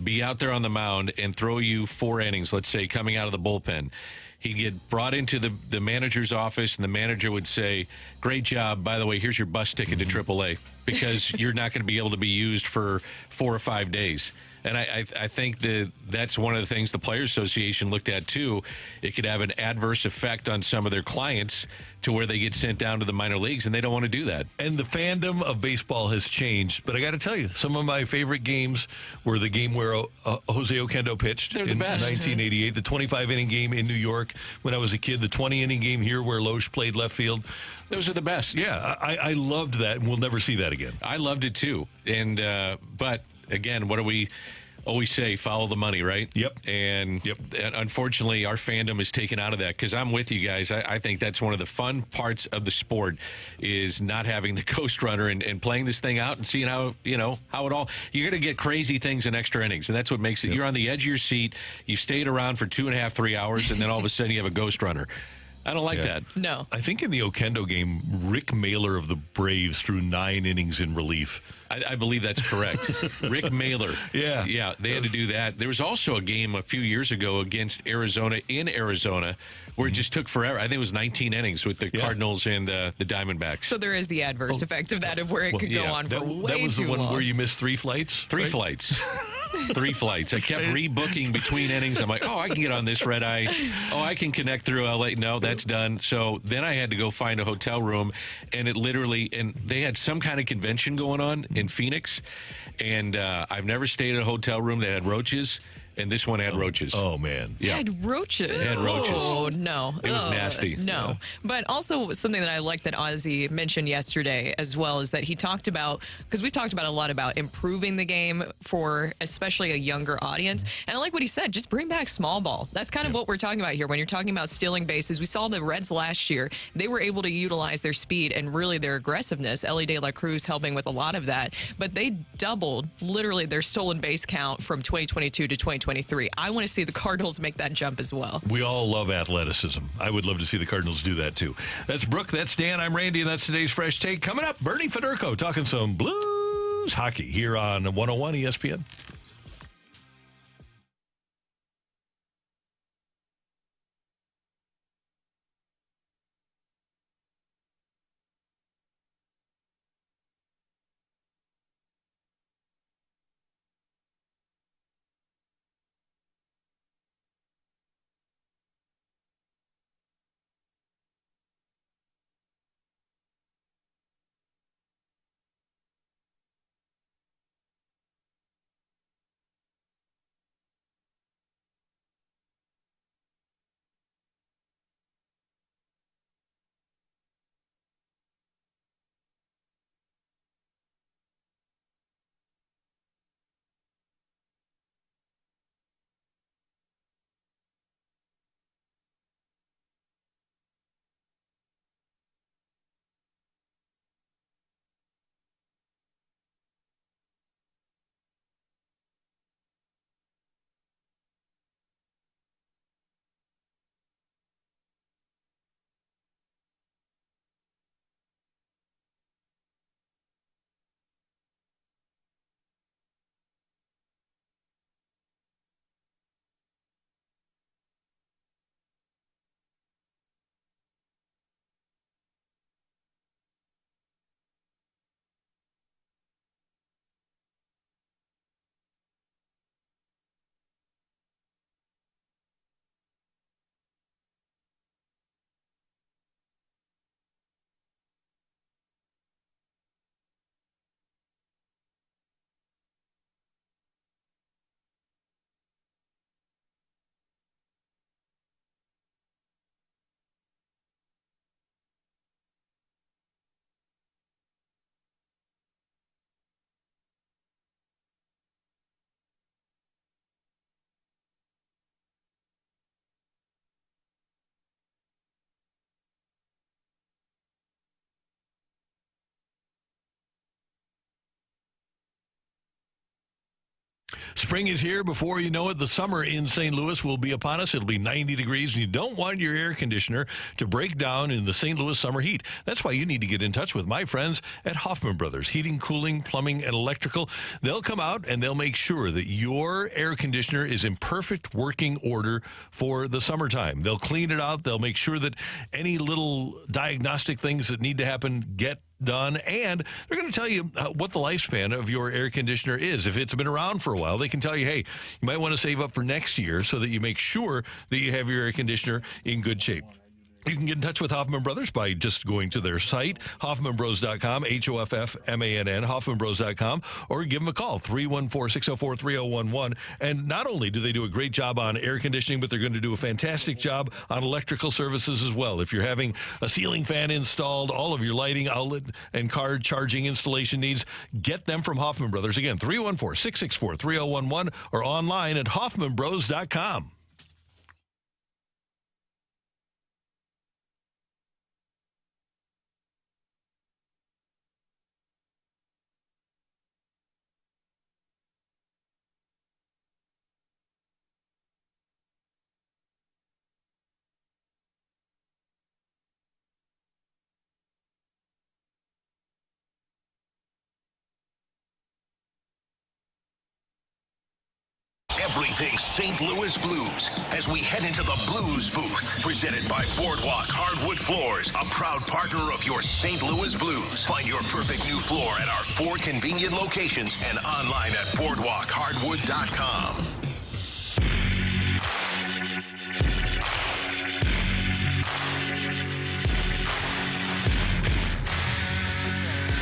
be out there on the mound and throw you 4 innings, let's say, coming out of the bullpen. He'd get brought into the manager's office, and the manager would say, great job, by the way, here's your bus ticket to AAA, because you're not going to be able to be used for 4 or 5 days. And I think that's one of the things the Players Association looked at, too. It could have an adverse effect on some of their clients to where they get sent down to the minor leagues, and they don't want to do that. And the fandom of baseball has changed. But I got to tell you, some of my favorite games were the game where Jose Oquendo pitched in 1988, the 25-inning game in New York when I was a kid, the 20-inning game here where Loesch played left field. Those are the best. Yeah, I loved that, and we'll never see that again. I loved it, too. And but again, what do we always say? Follow the money, right? Yep. And unfortunately, our fandom is taken out of that, because I'm with you guys. I think that's one of the fun parts of the sport is not having the Ghost Runner and playing this thing out and seeing how it all. You're going to get crazy things in extra innings, and that's what makes it. You're on the edge of your seat. You stayed around for 2.5, 3 hours, and then all of a sudden you have a Ghost Runner. I don't like that. No. I think in the Oquendo game, Rick Mailer of the Braves threw 9 innings in relief. I believe that's correct. Rick Mailer. Yeah, they had to do that. There was also a game a few years ago against Arizona in Arizona where it just took forever. I think it was 19 innings with the Cardinals and the Diamondbacks. So there is the adverse effect of that, of where it could go on for way too long. That was the one where you missed 3 flights? 3 flights. 3 flights. I kept rebooking between innings. I'm like, I can get on this red eye. I can connect through LA. No, that's done. So then I had to go find a hotel room, and they had some kind of convention going on in Phoenix, and I've never stayed at a hotel room that had roaches. And this one had roaches. Oh, man. Yeah. It had roaches. It had roaches. Oh, no. It was nasty. No. Yeah. But also something that I like that Ozzie mentioned yesterday as well is that he talked about, because we've talked about a lot about improving the game for especially a younger audience. And I like what he said, just bring back small ball. That's kind of what we're talking about here. When you're talking about stealing bases, we saw the Reds last year. They were able to utilize their speed and really their aggressiveness. Ellie De La Cruz helping with a lot of that. But they doubled literally their stolen base count from 2022 to 2023. I want to see the Cardinals make that jump as well. We all love athleticism. I would love to see the Cardinals do that, too. That's Brooke, that's Dan, I'm Randy, and that's today's Fresh Take. Coming up, Bernie Federko talking some Blues hockey here on 101 ESPN. Spring is here. Before you know it, the summer in St. Louis will be upon us. It'll be 90 degrees, and you don't want your air conditioner to break down in the St. Louis summer heat. That's why you need to get in touch with my friends at Hoffman Brothers Heating, Cooling, Plumbing, and Electrical. They'll come out and they'll make sure that your air conditioner is in perfect working order for the summertime. They'll clean it out. They'll make sure that any little diagnostic things that need to happen get done, and they're going to tell you what the lifespan of your air conditioner is. If it's been around for a while, they can tell you, hey, you might want to save up for next year so that you make sure that you have your air conditioner in good shape. You can get in touch with Hoffman Brothers by just going to their site, hoffmanbros.com, HOFFMANN, hoffmanbros.com, or give them a call, 314-604-3011. And not only do they do a great job on air conditioning, but they're going to do a fantastic job on electrical services as well. If you're having a ceiling fan installed, all of your lighting, outlet, and car charging installation needs, get them from Hoffman Brothers. Again, 314-664-3011 or online at hoffmanbros.com. Everything St. Louis Blues as we head into the Blues Booth. Presented by Boardwalk Hardwood Floors, a proud partner of your St. Louis Blues. Find your perfect new floor at our 4 convenient locations and online at boardwalkhardwood.com.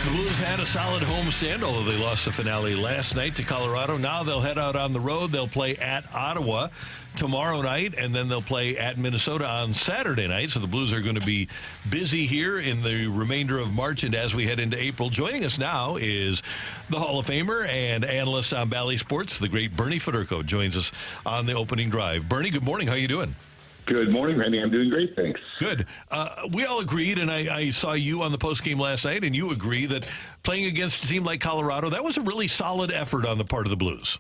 The Blues had a solid homestand, although they lost the finale last night to Colorado. Now they'll head out on the road. They'll play at Ottawa tomorrow night, and then they'll play at Minnesota on Saturday night. So the Blues are going to be busy here in the remainder of March and as we head into April. Joining us now is the Hall of Famer and analyst on Bally Sports, the great Bernie Federko, joins us on the opening drive. Bernie, good morning. How you doing? Good morning, Randy. I'm doing great, thanks. Good. We all agreed, and I saw you on the postgame last night, and you agree that playing against a team like Colorado, that was a really solid effort on the part of the Blues.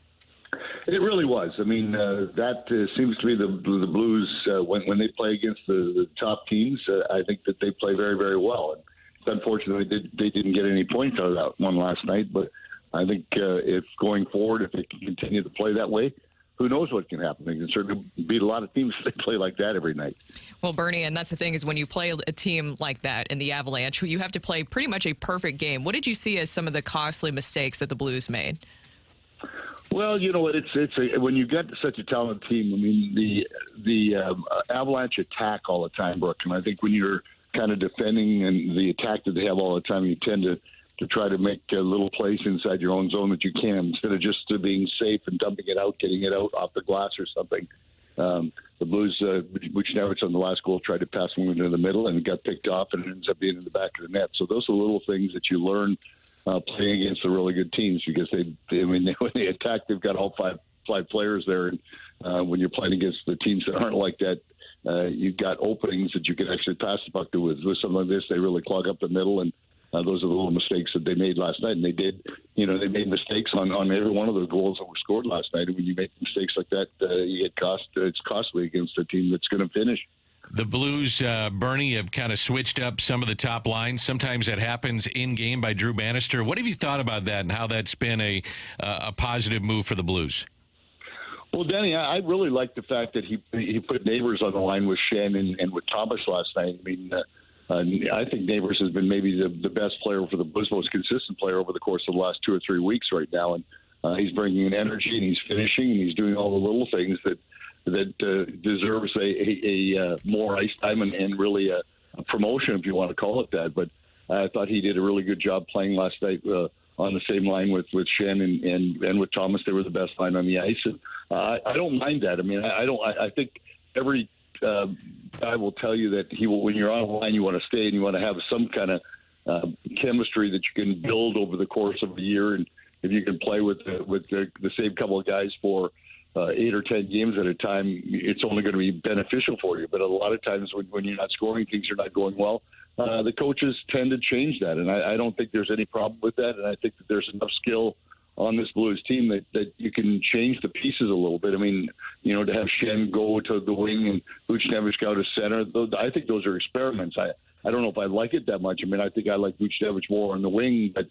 It really was. I mean, that seems to be the Blues, when they play against the top teams, I think that they play very, very well. And unfortunately, they didn't get any points out of that one last night, but I think if going forward, if they can continue to play that way, who knows what can happen. They can certainly beat a lot of teams if they play like that every night. Well, Bernie, and that's the thing is when you play a team like that in the Avalanche, you have to play pretty much a perfect game. What did you see as some of the costly mistakes that the Blues made? Well, you know what? When you get such a talented team, I mean, the Avalanche attack all the time, Brooke, and I think when you're kind of defending and the attack that they have all the time, you tend to try to make a little place inside your own zone that you can instead of just being safe and dumping it out, getting it out off the glass or something. The Blues, Buchy on the last goal, tried to pass one into the middle and it got picked off and it ends up being in the back of the net. So those are little things that you learn playing against the really good teams because when they attack, they've got all five players there. And when you're playing against the teams that aren't like that, you've got openings that you can actually pass the puck to. With something like this, they really clog up the middle and those are the little mistakes that they made last night, and they made mistakes on every one of the goals that were scored last night. And when you make mistakes like that, you get it's costly against a team that's going to finish. The Blues, Bernie, have kind of switched up some of the top lines. Sometimes that happens in game by Drew Bannister. What have you thought about that and how that's been a positive move for the Blues? Well, Danny, I really like the fact that he put Neighbors on the line with Shen and with Thomas last night. I mean. I think Neighbors has been maybe the best player for the Blues, most consistent player over the course of the last 2 or 3 weeks right now. And he's bringing in energy and he's finishing and he's doing all the little things that deserves a more ice time and really a promotion, if you want to call it that. But I thought he did a really good job playing last night on the same line with Shen and with Thomas. They were the best line on the ice. And I don't mind that. I mean, I think every guy will tell you that when you're on a line, you want to stay and you want to have some kind of chemistry that you can build over the course of a year. And if you can play with the same couple of guys for 8 or 10 games at a time, it's only going to be beneficial for you. But a lot of times when you're not scoring, things are not going well. The coaches tend to change that, and I don't think there's any problem with that. And I think that there's enough skill on this Blues team that you can change the pieces a little bit. I mean, to have Shen go to the wing and Buchnevich go to center, I think those are experiments. I don't know if I like it that much. I mean, I think I like Buchnevich more on the wing, but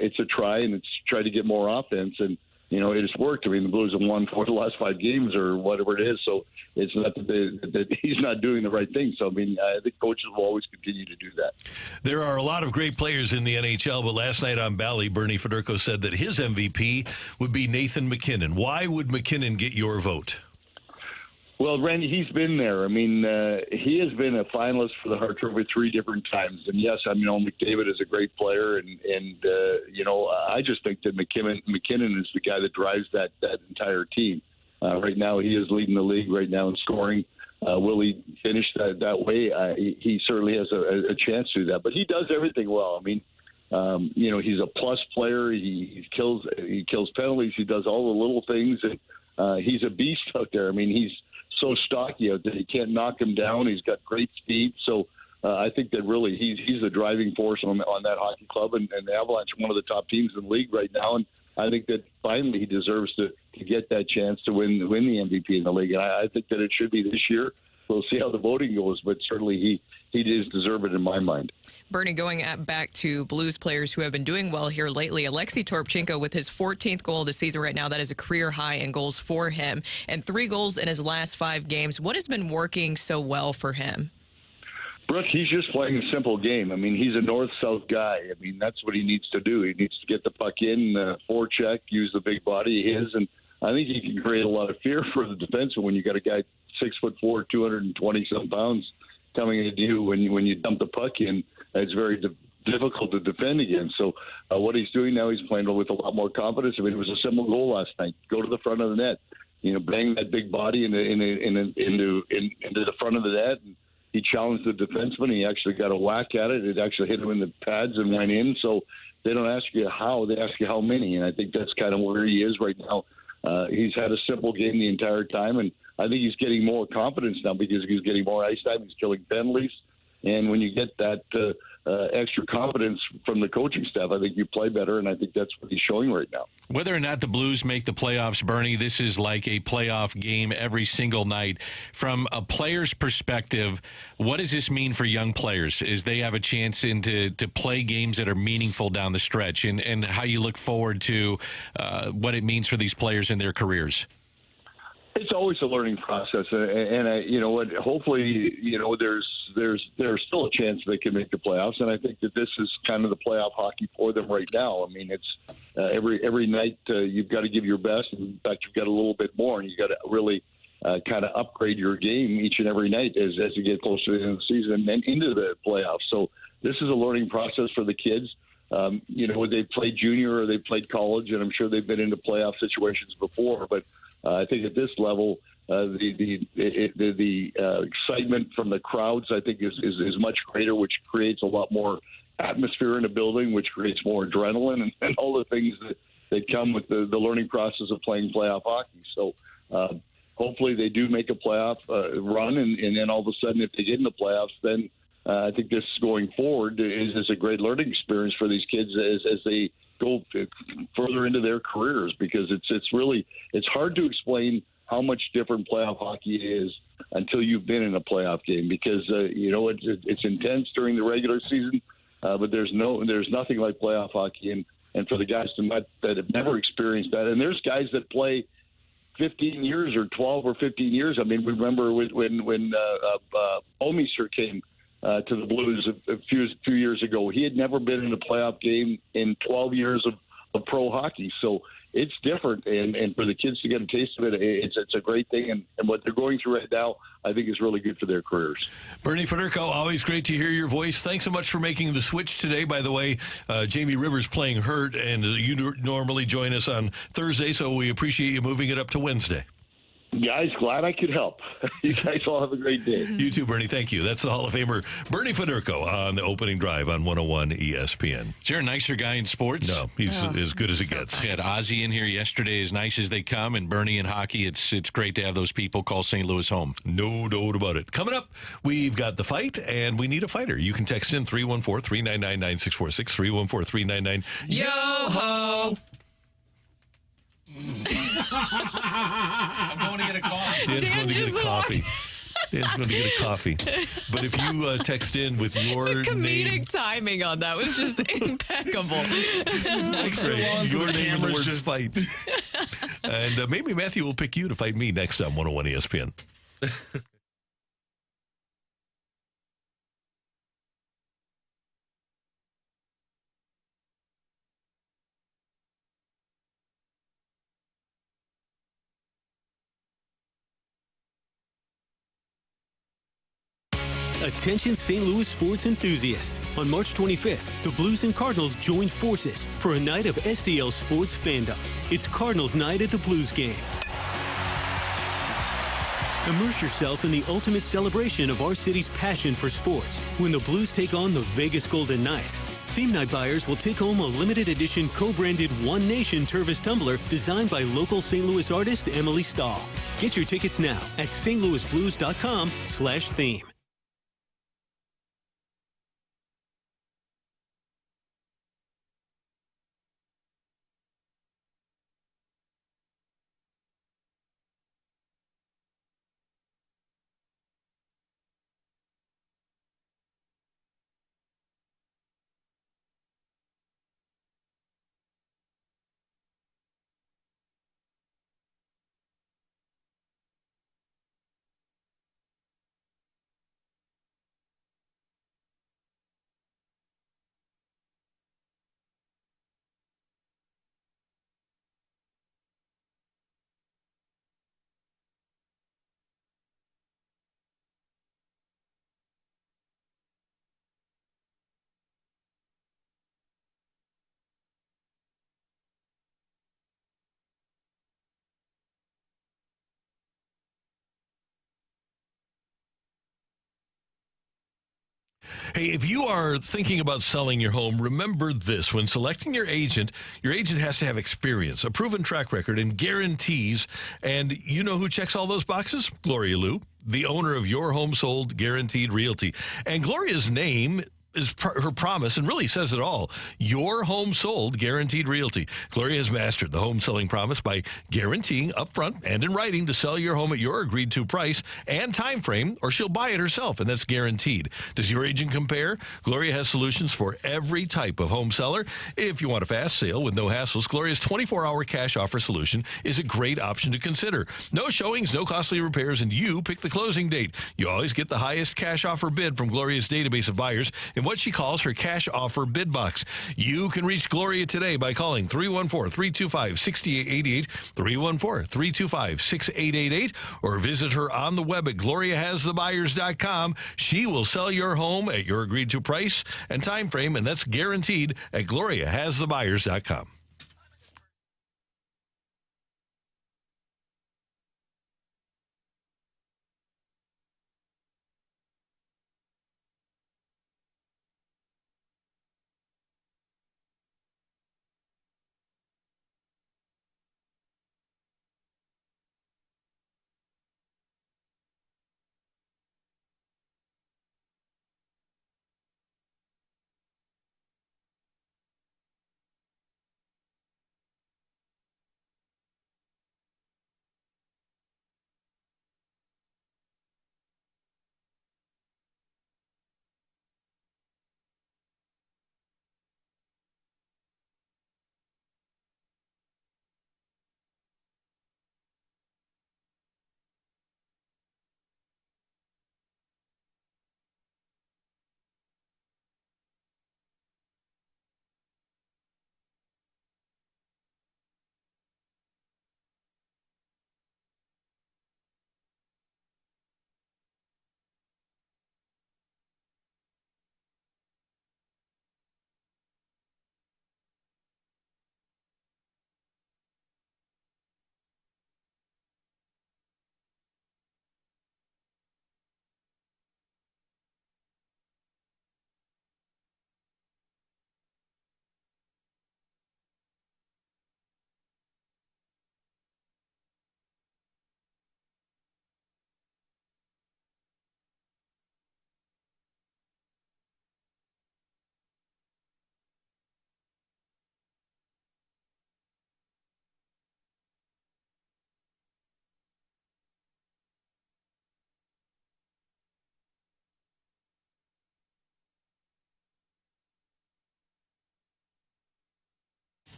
it's a try, and it's try to get more offense. And, it has worked. I mean, the Blues have won 4 of the last 5 games or whatever it is. So it's not that he's not doing the right thing. So, I mean, I think coaches will always continue to do that. There are a lot of great players in the NHL, but last night on Bally, Bernie Federko said that his MVP would be Nathan MacKinnon. Why would MacKinnon get your vote? Well, Randy, he's been there. I mean, he has been a finalist for the Hart Trophy 3 different times. And yes, I mean, McDavid is a great player, and I just think that MacKinnon is the guy that drives that entire team. Right now, he is leading the league right now in scoring. Will he finish that way? He certainly has a chance to do that. But he does everything well. I mean, he's a plus player. He kills penalties. He does all the little things, and he's a beast out there. I mean, he's so stocky out there. You can't knock him down. He's got great speed. So I think that really he's the driving force on that hockey club, and the Avalanche are one of the top teams in the league right now. And I think that finally he deserves to get that chance to win the MVP in the league. And I think that it should be this year. We'll see how the voting goes, but certainly he does deserve it in my mind. Bernie, going back to Blues players who have been doing well here lately, Alexei Toropchenko with his 14th goal of the season right now. That is a career high in goals for him, and 3 goals in his last 5 games. What has been working so well for him? Brooke, he's just playing a simple game. I mean, he's a north-south guy. I mean, that's what he needs to do. He needs to get the puck in, forecheck, use the big body he is, and I think he can create a lot of fear for the defenseman when you got a guy 6'4", 220-some pounds coming at you when you dump the puck in. It's very difficult to defend against. So what he's doing now, he's playing with a lot more confidence. I mean, it was a simple goal last night. Go to the front of the net, bang that big body into the front of the net. And he challenged the defenseman. He actually got a whack at it. It actually hit him in the pads and went in. So they don't ask you how, they ask you how many. And I think that's kind of where he is right now. He's had a simple game the entire time, and I think he's getting more confidence now because he's getting more ice time. He's killing penalties. And when you get that extra confidence from the coaching staff, I think you play better, and I think that's what he's showing right now. Whether or not the Blues make the playoffs, Bernie, this is like a playoff game every single night. From a player's perspective, what does this mean for young players as they have a chance to play games that are meaningful down the stretch, and how you look forward to what it means for these players in their careers? It's always a learning process, and you know what? Hopefully, there's still a chance they can make the playoffs, and I think that this is kind of the playoff hockey for them right now. I mean, it's every night you've got to give your best, and in fact, you've got a little bit more, and you got to really kind of upgrade your game each and every night as you get closer to the end of the season and into the playoffs. So this is a learning process for the kids. They played junior or they played college, and I'm sure they've been into playoff situations before, but I think at this level, the excitement from the crowds, I think, is much greater, which creates a lot more atmosphere in a building, which creates more adrenaline and all the things that come with the learning process of playing playoff hockey. So hopefully they do make a playoff run, and then all of a sudden, if they get in the playoffs, then I think this going forward is a great learning experience for these kids as they go further into their careers, because it's hard to explain how much different playoff hockey is until you've been in a playoff game, because it's intense during the regular season, but there's nothing like playoff hockey, and for the guys that have never experienced that, and there's guys that play 15 years or 12 or 15 years. I mean, we remember when Omister came to the Blues a few years ago. He had never been in a playoff game in 12 years of pro hockey. So it's different, and for the kids to get a taste of it, it's a great thing. And what they're going through right now, I think, is really good for their careers. Bernie Federko, always great to hear your voice. Thanks so much for making the switch today. By the way, Jamie Rivers playing hurt, and you normally join us on Thursday, so we appreciate you moving it up to Wednesday. Guys, glad I could help. You guys all have a great day. You too, Bernie. Thank you. That's the Hall of Famer, Bernie Federko, on the opening drive on 101 ESPN. Is there a nicer guy in sports? No, he's as good as it gets. We had Ozzie in here yesterday, as nice as they come, and Bernie in hockey. It's great to have those people call St. Louis home. No doubt about it. Coming up, we've got the fight, and we need a fighter. You can text in 314-399-9646, 314-399. Yo-ho! I'm going to get a coffee. Dan's Dan going to get just a coffee. Dan's going to get a coffee. But if you text in with your Comedic name, timing on that was just impeccable. your name and the word fight. And maybe Matthew will pick you to fight me next on 101 ESPN. Attention St. Louis sports enthusiasts. On March 25th, the Blues and Cardinals join forces for a night of STL sports fandom. It's Cardinals night at the Blues game. Immerse yourself in the ultimate celebration of our city's passion for sports when the Blues take on the Vegas Golden Knights. Theme night buyers will take home a limited edition co-branded One Nation Tervis tumbler designed by local St. Louis artist Emily Stahl. Get your tickets now at stlouisblues.com/theme. Hey, if you are thinking about selling your home, remember this. When selecting your agent has to have experience, a proven track record, and guarantees. And you know who checks all those boxes? Gloria Lou, the owner of Your Home Sold Guaranteed Realty. And Gloria's name is her promise and really says it all. Your Home Sold Guaranteed Realty. Gloria has mastered the home selling promise by guaranteeing upfront and in writing to sell your home at your agreed to price and time frame, or she'll buy it herself, and that's guaranteed. Does your agent compare? Gloria has solutions for every type of home seller. If you want a fast sale with no hassles, Gloria's 24-hour cash offer solution is a great option to consider. No showings, no costly repairs, and you pick the closing date. You always get the highest cash offer bid from Gloria's database of buyers in what she calls her cash offer bid box. You can reach Gloria today by calling 314-325-6888, 314-325-6888, or visit her on the web at gloriahasthebuyers.com. She will sell your home at your agreed to price and time frame, and that's guaranteed at gloriahasthebuyers.com.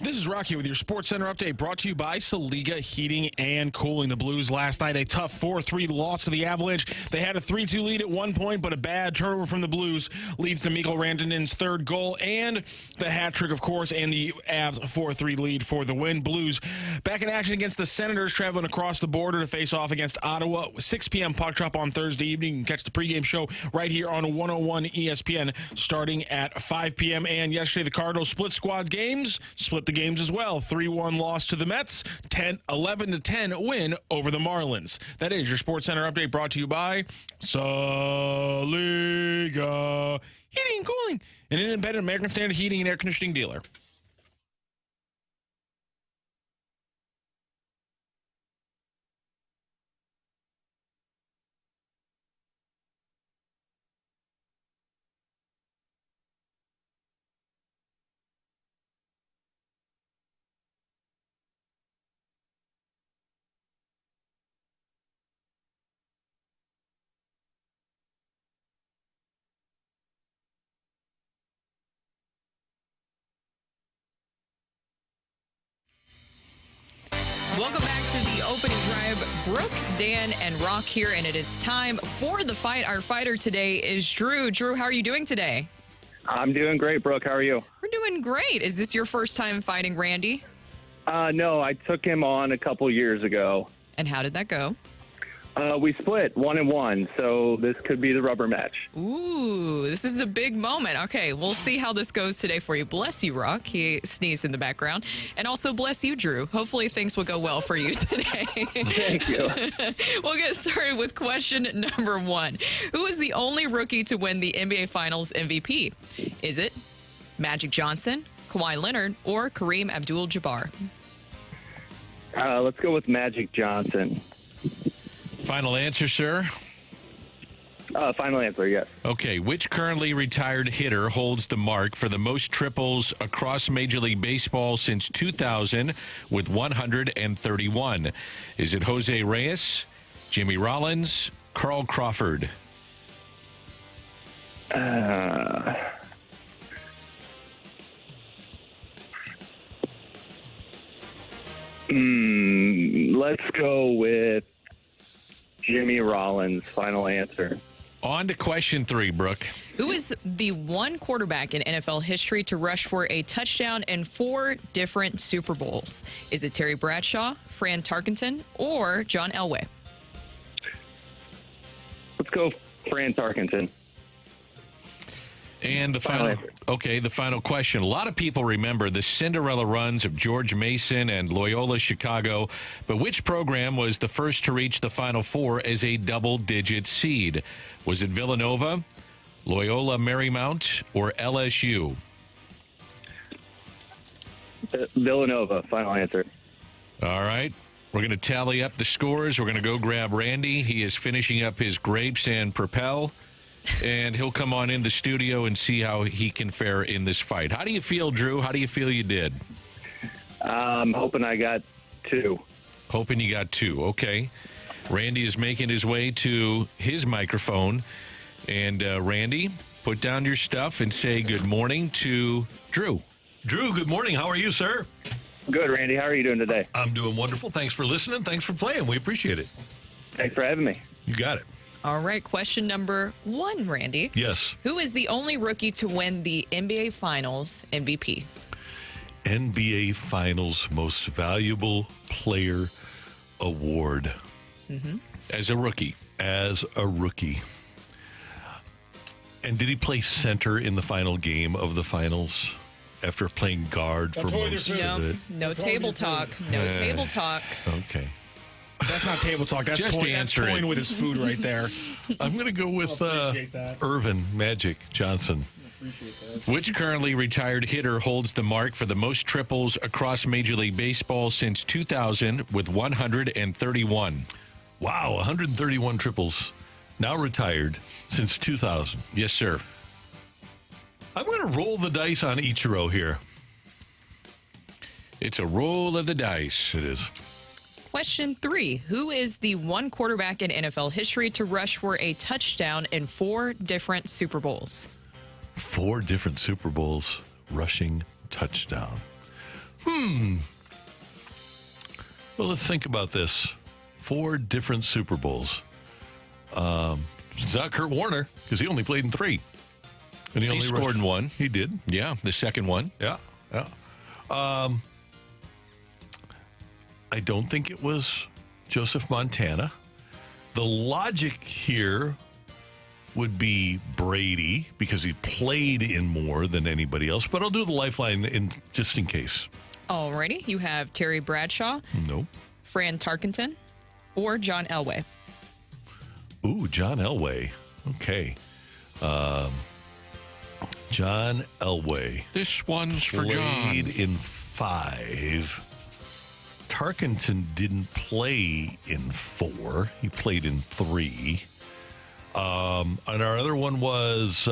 This is Rocky with your Sports Center update brought to you by Saliga Heating and Cooling. The Blues last night, a tough 4-3 loss to the Avalanche. They had a 3-2 lead at one point, but a bad turnover from the Blues leads to Mikko Rantanen's third goal and the hat trick, of course, and the Avs 4-3 lead for the win. Blues back in action against the Senators, traveling across the border to face off against Ottawa. 6 p.m. puck drop on Thursday evening. You can catch the pregame show right here on 101 ESPN starting at 5 p.m. And yesterday, the Cardinals split squad games, split the games as well. 3-1 loss to the Mets, 11-10 win over the Marlins. That is your Sports Center update brought to you by Saliga Heating and Cooling, an independent American Standard heating and air conditioning dealer. Welcome back to the opening drive. Brooke, Dan, and Rocc here, and it is time for the fight. Our fighter today is Drew. Drew, how are you doing today? I'm doing great, Brooke. How are you? We're doing great. Is this your first time fighting Randy? No, I took him on a couple years ago. And how did that go? We split 1-1, so this could be the rubber match. Ooh, this is a big moment. Okay, we'll see how this goes today for you. Bless you, Rocc. He sneezed in the background. And also bless you, Drew. Hopefully things will go well for you today. Thank you. We'll get started with question number 1. Who is the only rookie to win the NBA Finals MVP? Is it Magic Johnson, Kawhi Leonard, or Kareem Abdul-Jabbar? Let's go with Magic Johnson. Final answer, sir? Final answer, yes. Okay, which currently retired hitter holds the mark for the most triples across Major League Baseball since 2000 with 131? Is it Jose Reyes, Jimmy Rollins, Carl Crawford? Let's go with Jimmy Rollins. Final answer. On to question 3, Brooke. Who is the one quarterback in NFL history to rush for a touchdown in 4 different Super Bowls? Is it Terry Bradshaw, Fran Tarkenton, or John Elway? Let's go Fran Tarkenton. And the final question. A lot of people remember the Cinderella runs of George Mason and Loyola Chicago, but which program was the first to reach the Final Four as a double-digit seed? Was it Villanova, Loyola Marymount, or LSU? Villanova. Final answer. All right. We're going to tally up the scores. We're going to go grab Randy. He is finishing up his grapes and Propel. And he'll come on in the studio and see how he can fare in this fight. How do you feel, Drew? How do you feel you did? I'm hoping I got 2. Hoping you got 2. Okay. Randy is making his way to his microphone. And Randy, put down your stuff and say good morning to Drew. Drew, good morning. How are you, sir? Good, Randy. How are you doing today? I'm doing wonderful. Thanks for listening. Thanks for playing. We appreciate it. Thanks for having me. You got it. All right, question number 1, Randy. Yes. Who is the only rookie to win the NBA Finals MVP? NBA Finals Most Valuable Player Award. Mm-hmm. As a rookie. As a rookie. And did he play center in the final game of the finals after playing guard for most of it? No table talk. No table talk. Okay. That's not table talk. That's Just toying with his food right there. I'm going to go with Irvin Magic Johnson. Which currently retired hitter holds the mark for the most triples across Major League Baseball since 2000 with 131? Wow, 131 triples. Now retired since 2000. Yes, sir. I'm going to roll the dice on Ichiro here. It's a roll of the dice. It is. Question 3. Who is the one quarterback in NFL history to rush for a touchdown in 4 different Super Bowls? 4 different Super Bowls, rushing touchdown. Well, let's think about this. 4 different Super Bowls. It's not Kurt Warner, because he only played in 3. And he scored in 1. He did. Yeah, the second one. Yeah. I don't think it was Joseph Montana. The logic here would be Brady, because he played in more than anybody else. But I'll do the lifeline just in case. Alrighty. You have Terry Bradshaw. Nope. Fran Tarkenton. Or John Elway. Ooh, John Elway. Okay. John Elway. This one's for John. Played in 5. Tarkenton didn't play in 4. He played in 3. And our other one was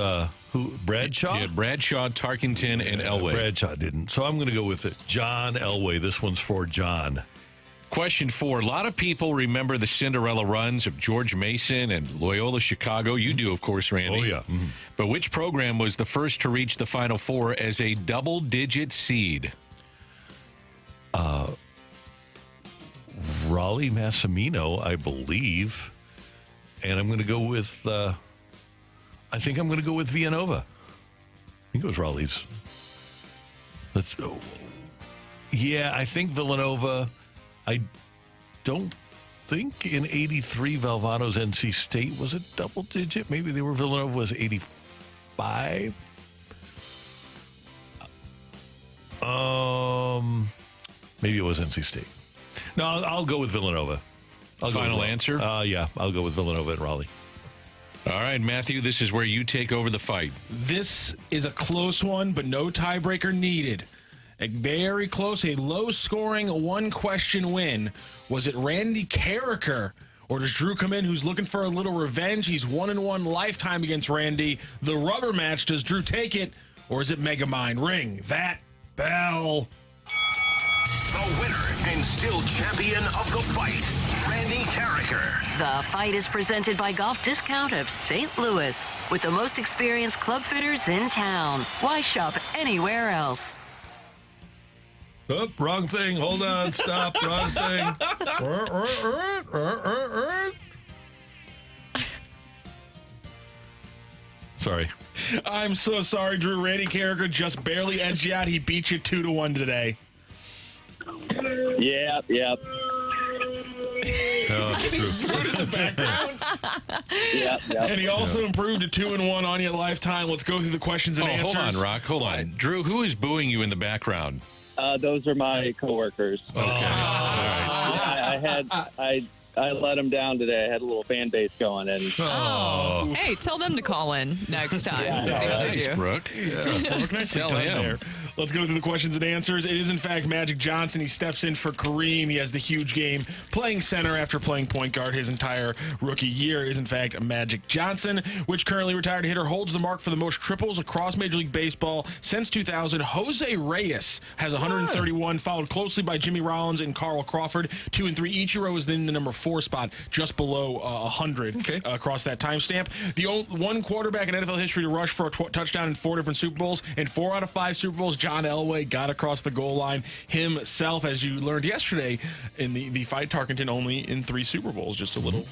who? Bradshaw? Yeah, Bradshaw, Tarkenton, and Elway. Bradshaw didn't. So I'm going to go with it. John Elway. This one's for John. Question 4. A lot of people remember the Cinderella runs of George Mason and Loyola Chicago. You do, of course, Randy. Oh, yeah. Mm-hmm. But which program was the first to reach the Final Four as a double-digit seed? Raleigh Massimino, I believe. And I'm going to go with, I think I'm going to go with Villanova. I think it was Raleigh's. Yeah, I think Villanova. I don't think in 83 Valvano's NC State was a double digit. Maybe Villanova was 85. Maybe it was NC State. No, I'll go with Villanova. Final answer? Yeah, I'll go with Villanova and Raleigh. All right, Matthew, this is where you take over the fight. This is a close one, but no tiebreaker needed. A very close, a low-scoring, one-question win. Was it Randy Carricker, or does Drew come in who's looking for a little revenge? He's 1-1 lifetime against Randy. The rubber match, does Drew take it, or is it Megamind? Ring that bell. The winner and still champion of the fight, Randy Carricker. The fight is presented by Golf Discount of St. Louis, with the most experienced club fitters in town. Why shop anywhere else? Oh, wrong thing. Hold on. Stop. Wrong thing. Sorry. I'm so sorry, Drew. Randy Carricker just barely edged you out. He beat you 2-1 today. Yep. Fruit in the background. Yep. And he also improved to 2-1 on you lifetime. Let's go through the questions and answers. Hold on, Rock. Hold on. Drew, who is booing you in the background? Those are my coworkers. Okay. All right. Yeah, I let them down today. I had a little fan base going, and Hey, tell them to call in next time. See how they do. Brooke. Brooke, nicely Tell done him. there. Let's go through the questions and answers. It is, in fact, Magic Johnson. He steps in for Kareem. He has the huge game playing center after playing point guard his entire rookie year. It is, in fact, Magic Johnson, which currently retired hitter holds the mark for the most triples across Major League Baseball since 2000. Jose Reyes has 131, followed closely by Jimmy Rollins and Carl Crawford. 2 and 3. Ichiro is in the number 4 spot, just below 100 across that timestamp. The only one quarterback in NFL history to rush for a touchdown in 4 different Super Bowls. In 4 out of 5 Super Bowls, John Elway got across the goal line himself, as you learned yesterday in the fight. Tarkenton only in 3 Super Bowls, just a little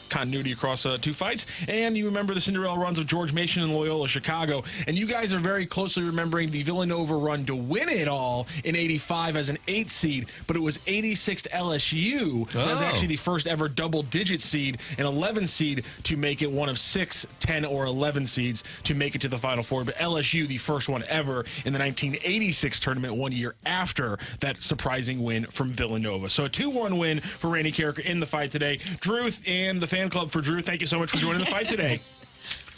continuity across 2 fights. And you remember the Cinderella runs of George Mason and Loyola Chicago. And you guys are very closely remembering the Villanova run to win it all in 85 as an 8 seed, but it was 86 to LSU. That was actually the first ever double-digit seed, an 11 seed to make it one of 6, 10, or 11 seeds to make it to the Final Four. But LSU, the first one ever in the 1986 tournament, 1 year after that surprising win from Villanova. So a 2-1 win for Randy Carricker in the fight today. Drew and the fan club for Drew, thank you so much for joining the fight today.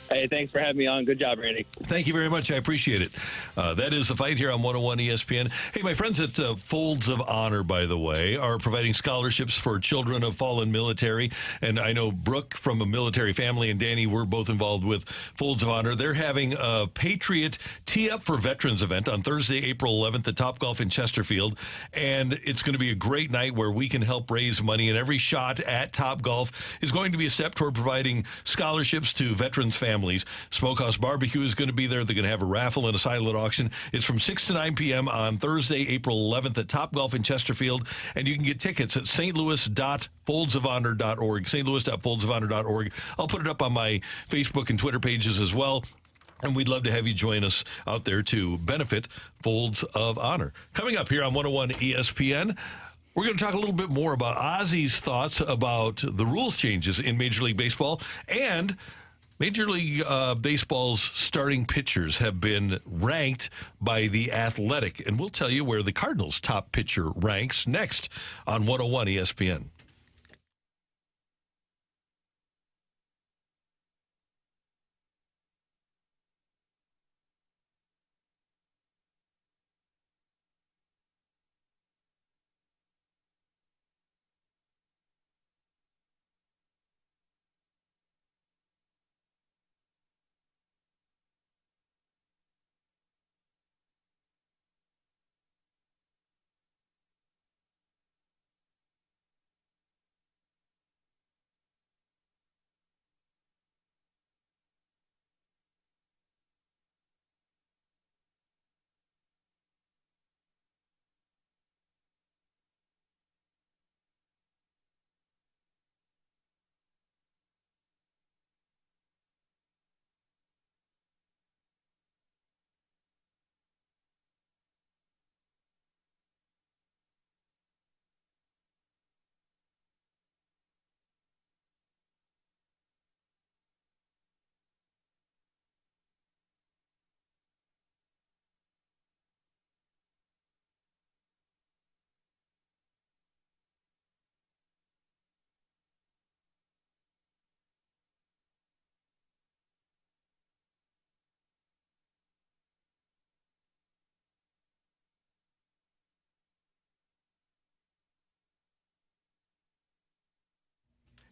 Hey, thanks for having me on. Good job, Randy. Thank you very much. I appreciate it. That is the fight here on 101 ESPN. Hey, my friends at Folds of Honor, by the way, are providing scholarships for children of fallen military. And I know Brooke from a military family and Danny were both involved with Folds of Honor. They're having a Patriot Tee Up for Veterans event on Thursday, April 11th at Topgolf in Chesterfield. And it's going to be a great night where we can help raise money. And every shot at Topgolf is going to be a step toward providing scholarships to veterans' families. families. Smokehouse Barbecue is going to be there. They're going to have a raffle and a silent auction. It's from 6 to 9 p.m. on Thursday, April 11th at Topgolf in Chesterfield. And you can get tickets at stlouis.foldsofhonor.org, stlouis.foldsofhonor.org. I'll put it up on my Facebook and Twitter pages as well. And we'd love to have you join us out there to benefit Folds of Honor. Coming up here on 101 ESPN, we're going to talk a little bit more about Ozzie's thoughts about the rules changes in Major League Baseball. And Major League Baseball's starting pitchers have been ranked by The Athletic. And we'll tell you where the Cardinals' top pitcher ranks next on 101 ESPN.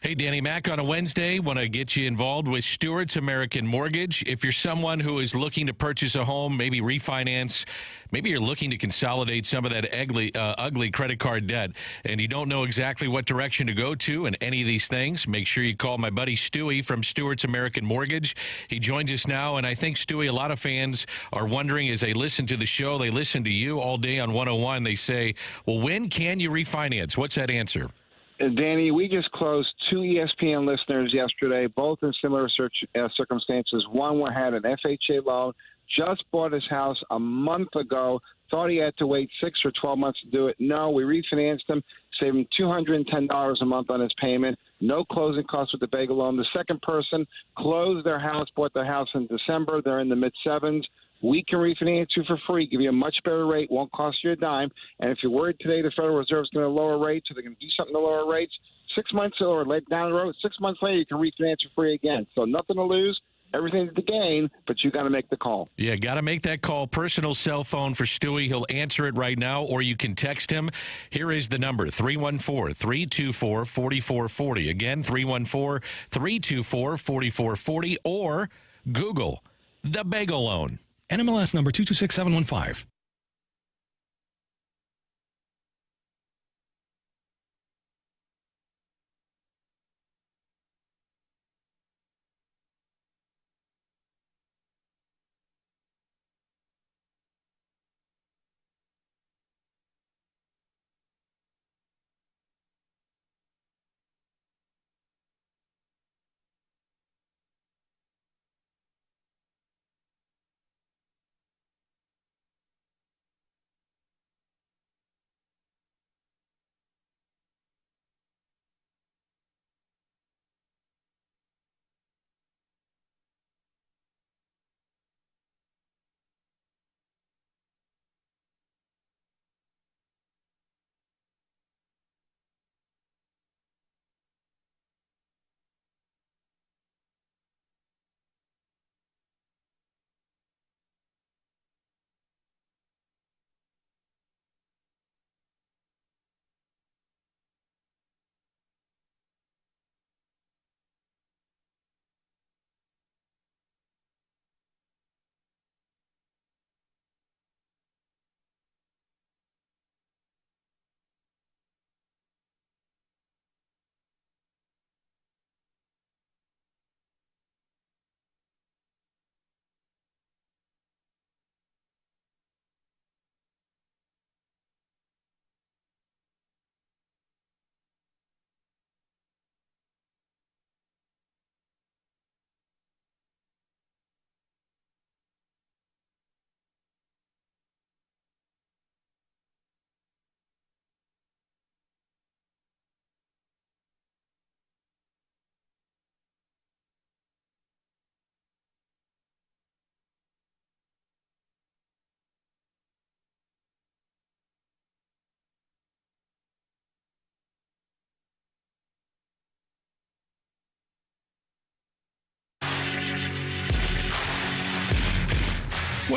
Hey, Danny Mac on a Wednesday. Want to get you involved with Stewart's American Mortgage. If you're someone who is looking to purchase a home, maybe refinance, maybe you're looking to consolidate some of that ugly credit card debt, and you don't know exactly what direction to go to in any of these things, make sure you call my buddy Stewie from Stewart's American Mortgage. He joins us now, and I think, Stewie, a lot of fans are wondering as they listen to the show, they listen to you all day on 101, they say, well, when can you refinance? What's that answer? Danny, we just closed 2 ESPN listeners yesterday, both in similar circumstances. One had an FHA loan, just bought his house a month ago, thought he had to wait 6 or 12 months to do it. No, we refinanced him, saved him $210 a month on his payment, no closing costs with the bagel loan. The second person closed their house, bought their house in December. They're in the mid-sevens. We can refinance you for free, give you a much better rate, won't cost you a dime. And if you're worried today the Federal Reserve is going to lower rates or they're going to do something to lower rates, 6 months or down the road, 6 months later, you can refinance for free again. So nothing to lose, everything to gain, but you got to make the call. Yeah, got to make that call. Personal cell phone for Stewie. He'll answer it right now, or you can text him. Here is the number, 314-324-4440. Again, 314-324-4440, or Google the Bagel Loan. NMLS number 226715.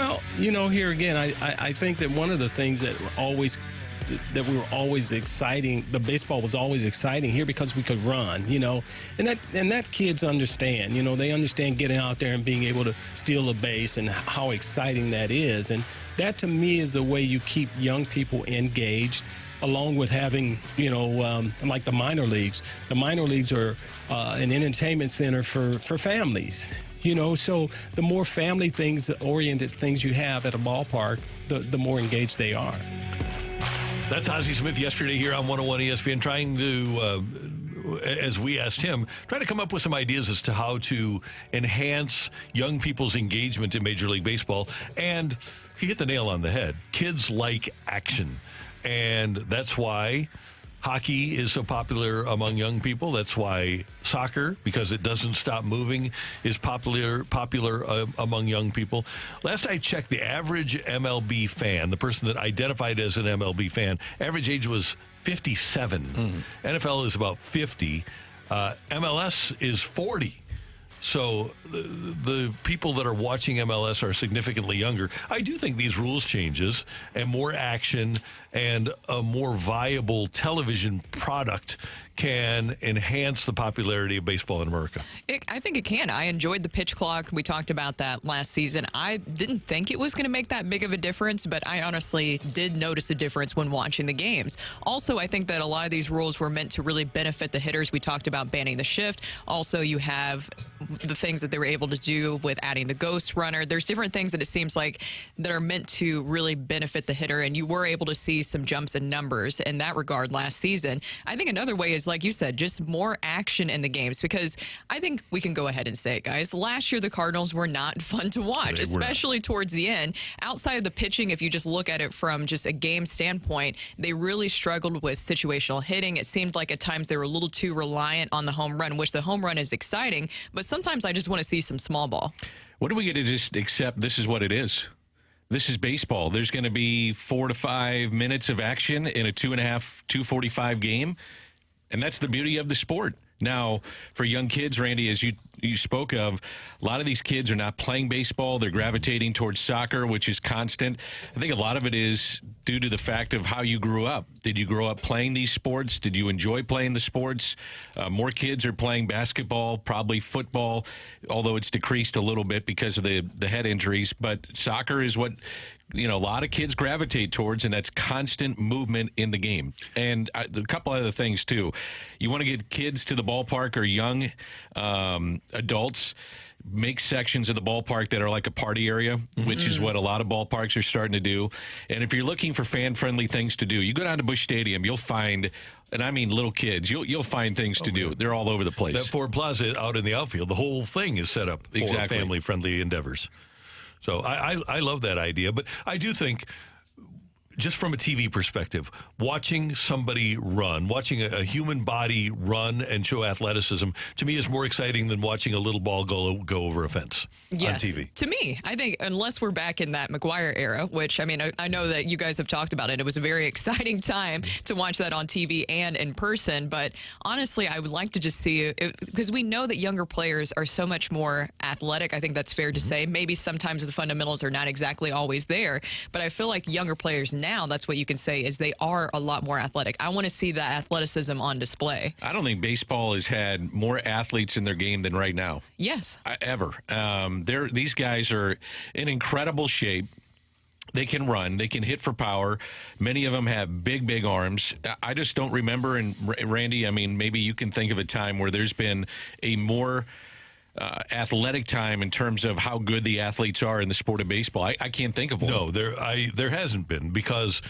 Well, here again, I think that one of the things that we were always exciting, the baseball was always exciting here because we could run, and that kids understand, they understand getting out there and being able to steal a base and how exciting that is. And that to me is the way you keep young people engaged, along with having, like the minor leagues. The minor leagues are an entertainment center for families. So the more family-oriented things you have at a ballpark, the more engaged they are. That's Ozzie Smith yesterday here on 101 ESPN, trying to, as we asked him, try to come up with some ideas as to how to enhance young people's engagement in Major League Baseball. And he hit the nail on the head. Kids like action. And that's why hockey is so popular among young people. That's why soccer, because it doesn't stop moving, is popular among young people. Last I checked, the average MLB fan, the person that identified as an MLB fan, average age was 57. NFL is about 50. MLS is 40. So the people that are watching MLS are significantly younger. I do think these rules changes and more action and a more viable television product can enhance the popularity of baseball in America. I think it can. I enjoyed the pitch clock. We talked about that last season. I didn't think it was going to make that big of a difference, but I honestly did notice a difference when watching the games. Also, I think that a lot of these rules were meant to really benefit the hitters. We talked about banning the shift. Also, you have the things that they were able to do with adding the ghost runner. There's different things that it seems like that are meant to really benefit the hitter, and you were able to see some jumps in numbers in that regard last season. I think another way is, like you said, just more action in the games, because I think we can go ahead and say it, guys. Last year, the Cardinals were not fun to watch, especially towards the end. Outside of the pitching, if you just look at it from just a game standpoint, they really struggled with situational hitting. It seemed like at times they were a little too reliant on the home run, which the home run is exciting, but sometimes I just want to see some small ball. What do we get to just accept this is what it is? This is baseball. There's going to be 4 to 5 minutes of action in a 2.5, 2:45 game. And that's the beauty of the sport. Now, for young kids, Randy, as you spoke of, a lot of these kids are not playing baseball. They're gravitating towards soccer, which is constant. I think a lot of it is due to the fact of how you grew up. Did you grow up playing these sports? Did you enjoy playing the sports? More kids are playing basketball, probably football, although it's decreased a little bit because of the head injuries. But soccer is what a lot of kids gravitate towards, and that's constant movement in the game. And a couple other things, too. You want to get kids to the ballpark or young adults, make sections of the ballpark that are like a party area, which is what a lot of ballparks are starting to do. And if you're looking for fan-friendly things to do, you go down to Busch Stadium, you'll find, and I mean little kids, you'll find things to do. They're all over the place. That Ford Plaza out in the outfield, the whole thing is set up for family-friendly endeavors. So I love that idea, but I do think, just from a TV perspective, watching somebody run, watching a human body run and show athleticism, to me is more exciting than watching a little ball go over a fence on TV. To me, I think unless we're back in that McGuire era, which, I mean, I know that you guys have talked about it. It was a very exciting time to watch that on TV and in person. But honestly, I would like to just see it, because we know that younger players are so much more athletic. I think that's fair to say. Maybe sometimes the fundamentals are not exactly always there, but I feel like younger players now, that's what you can say, is they are a lot more athletic. I want to see that athleticism on display. I don't think baseball has had more athletes in their game than right now. Yes. Ever. These guys are in incredible shape. They can run. They can hit for power. Many of them have big, big arms. I just don't remember, and Randy, I mean, maybe you can think of a time where there's been a more athletic time in terms of how good the athletes are in the sport of baseball. I can't think of one. No, there hasn't been, because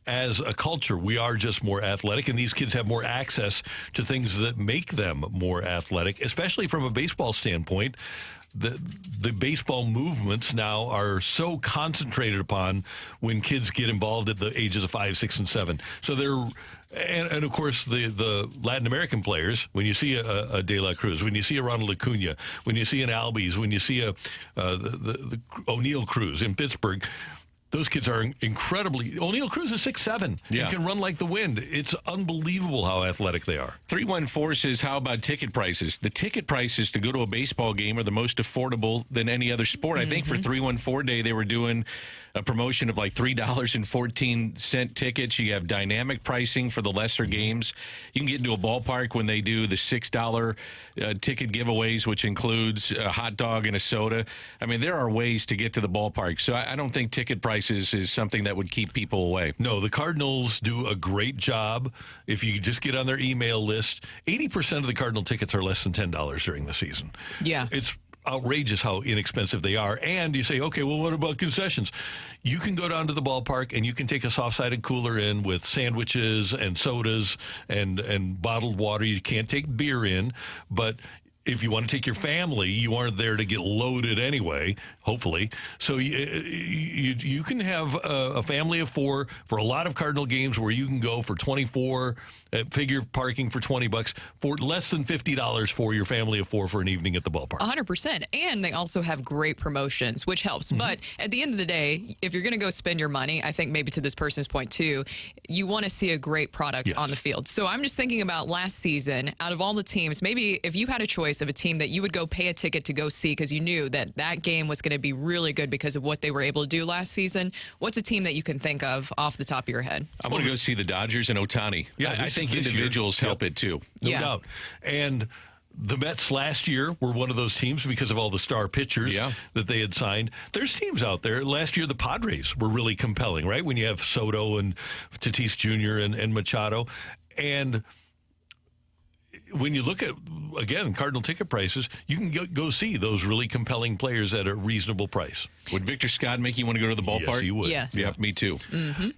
as a culture, we are just more athletic, and these kids have more access to things that make them more athletic, especially from a baseball standpoint. The baseball movements now are so concentrated upon when kids get involved at the ages of 5, 6, and 7. So they're, and of course the Latin American players. When you see a De La Cruz, when you see a Ronald Acuna, when you see an Albies, when you see the O'Neill Cruz in Pittsburgh, Those kids are incredibly. O'Neal Cruz is 6'7" and can run like the wind. It's unbelievable how athletic they are. 314 says, how about ticket prices? The ticket prices to go to a baseball game are the most affordable than any other sport. I think for 314 Day, they were doing a promotion of like $3.14 tickets. You have dynamic pricing for the lesser games. You can get into a ballpark when they do the $6 ticket giveaways, which includes a hot dog and a soda. I mean, there are ways to get to the ballpark. So I don't think ticket prices is something that would keep people away. No, the Cardinals do a great job. If you just get on their email list, 80% of the Cardinal tickets are less than $10 during the season. Yeah. It's outrageous how inexpensive they are. And you say, okay, well, what about concessions? You can go down to the ballpark and you can take a soft-sided cooler in with sandwiches and sodas and bottled water. You can't take beer in, but if you want to take your family, you aren't there to get loaded anyway, hopefully. So you can have a family of 4 for a lot of Cardinal games where you can go for 24, figure parking for $20, for less than $50 for your family of 4 for an evening at the ballpark. 100%. And they also have great promotions, which helps. But at the end of the day, if you're going to go spend your money, I think maybe to this person's point too, you want to see a great product on the field. So I'm just thinking about last season, out of all the teams, maybe if you had a choice of a team that you would go pay a ticket to go see because you knew that that game was going to be really good because of what they were able to do last season, what's a team that you can think of off the top of your head? I want to go see the Dodgers and Ohtani. Yeah, I think individuals help it too. No doubt. And the Mets last year were one of those teams because of all the star pitchers that they had signed. There's teams out there. Last year, the Padres were really compelling, right? When you have Soto and Tatis Jr. and Machado. And when you look at, again, Cardinal ticket prices, you can go see those really compelling players at a reasonable price. Would Victor Scott make you want to go to the ballpark? Yes, he would. Yes. Yep, me too.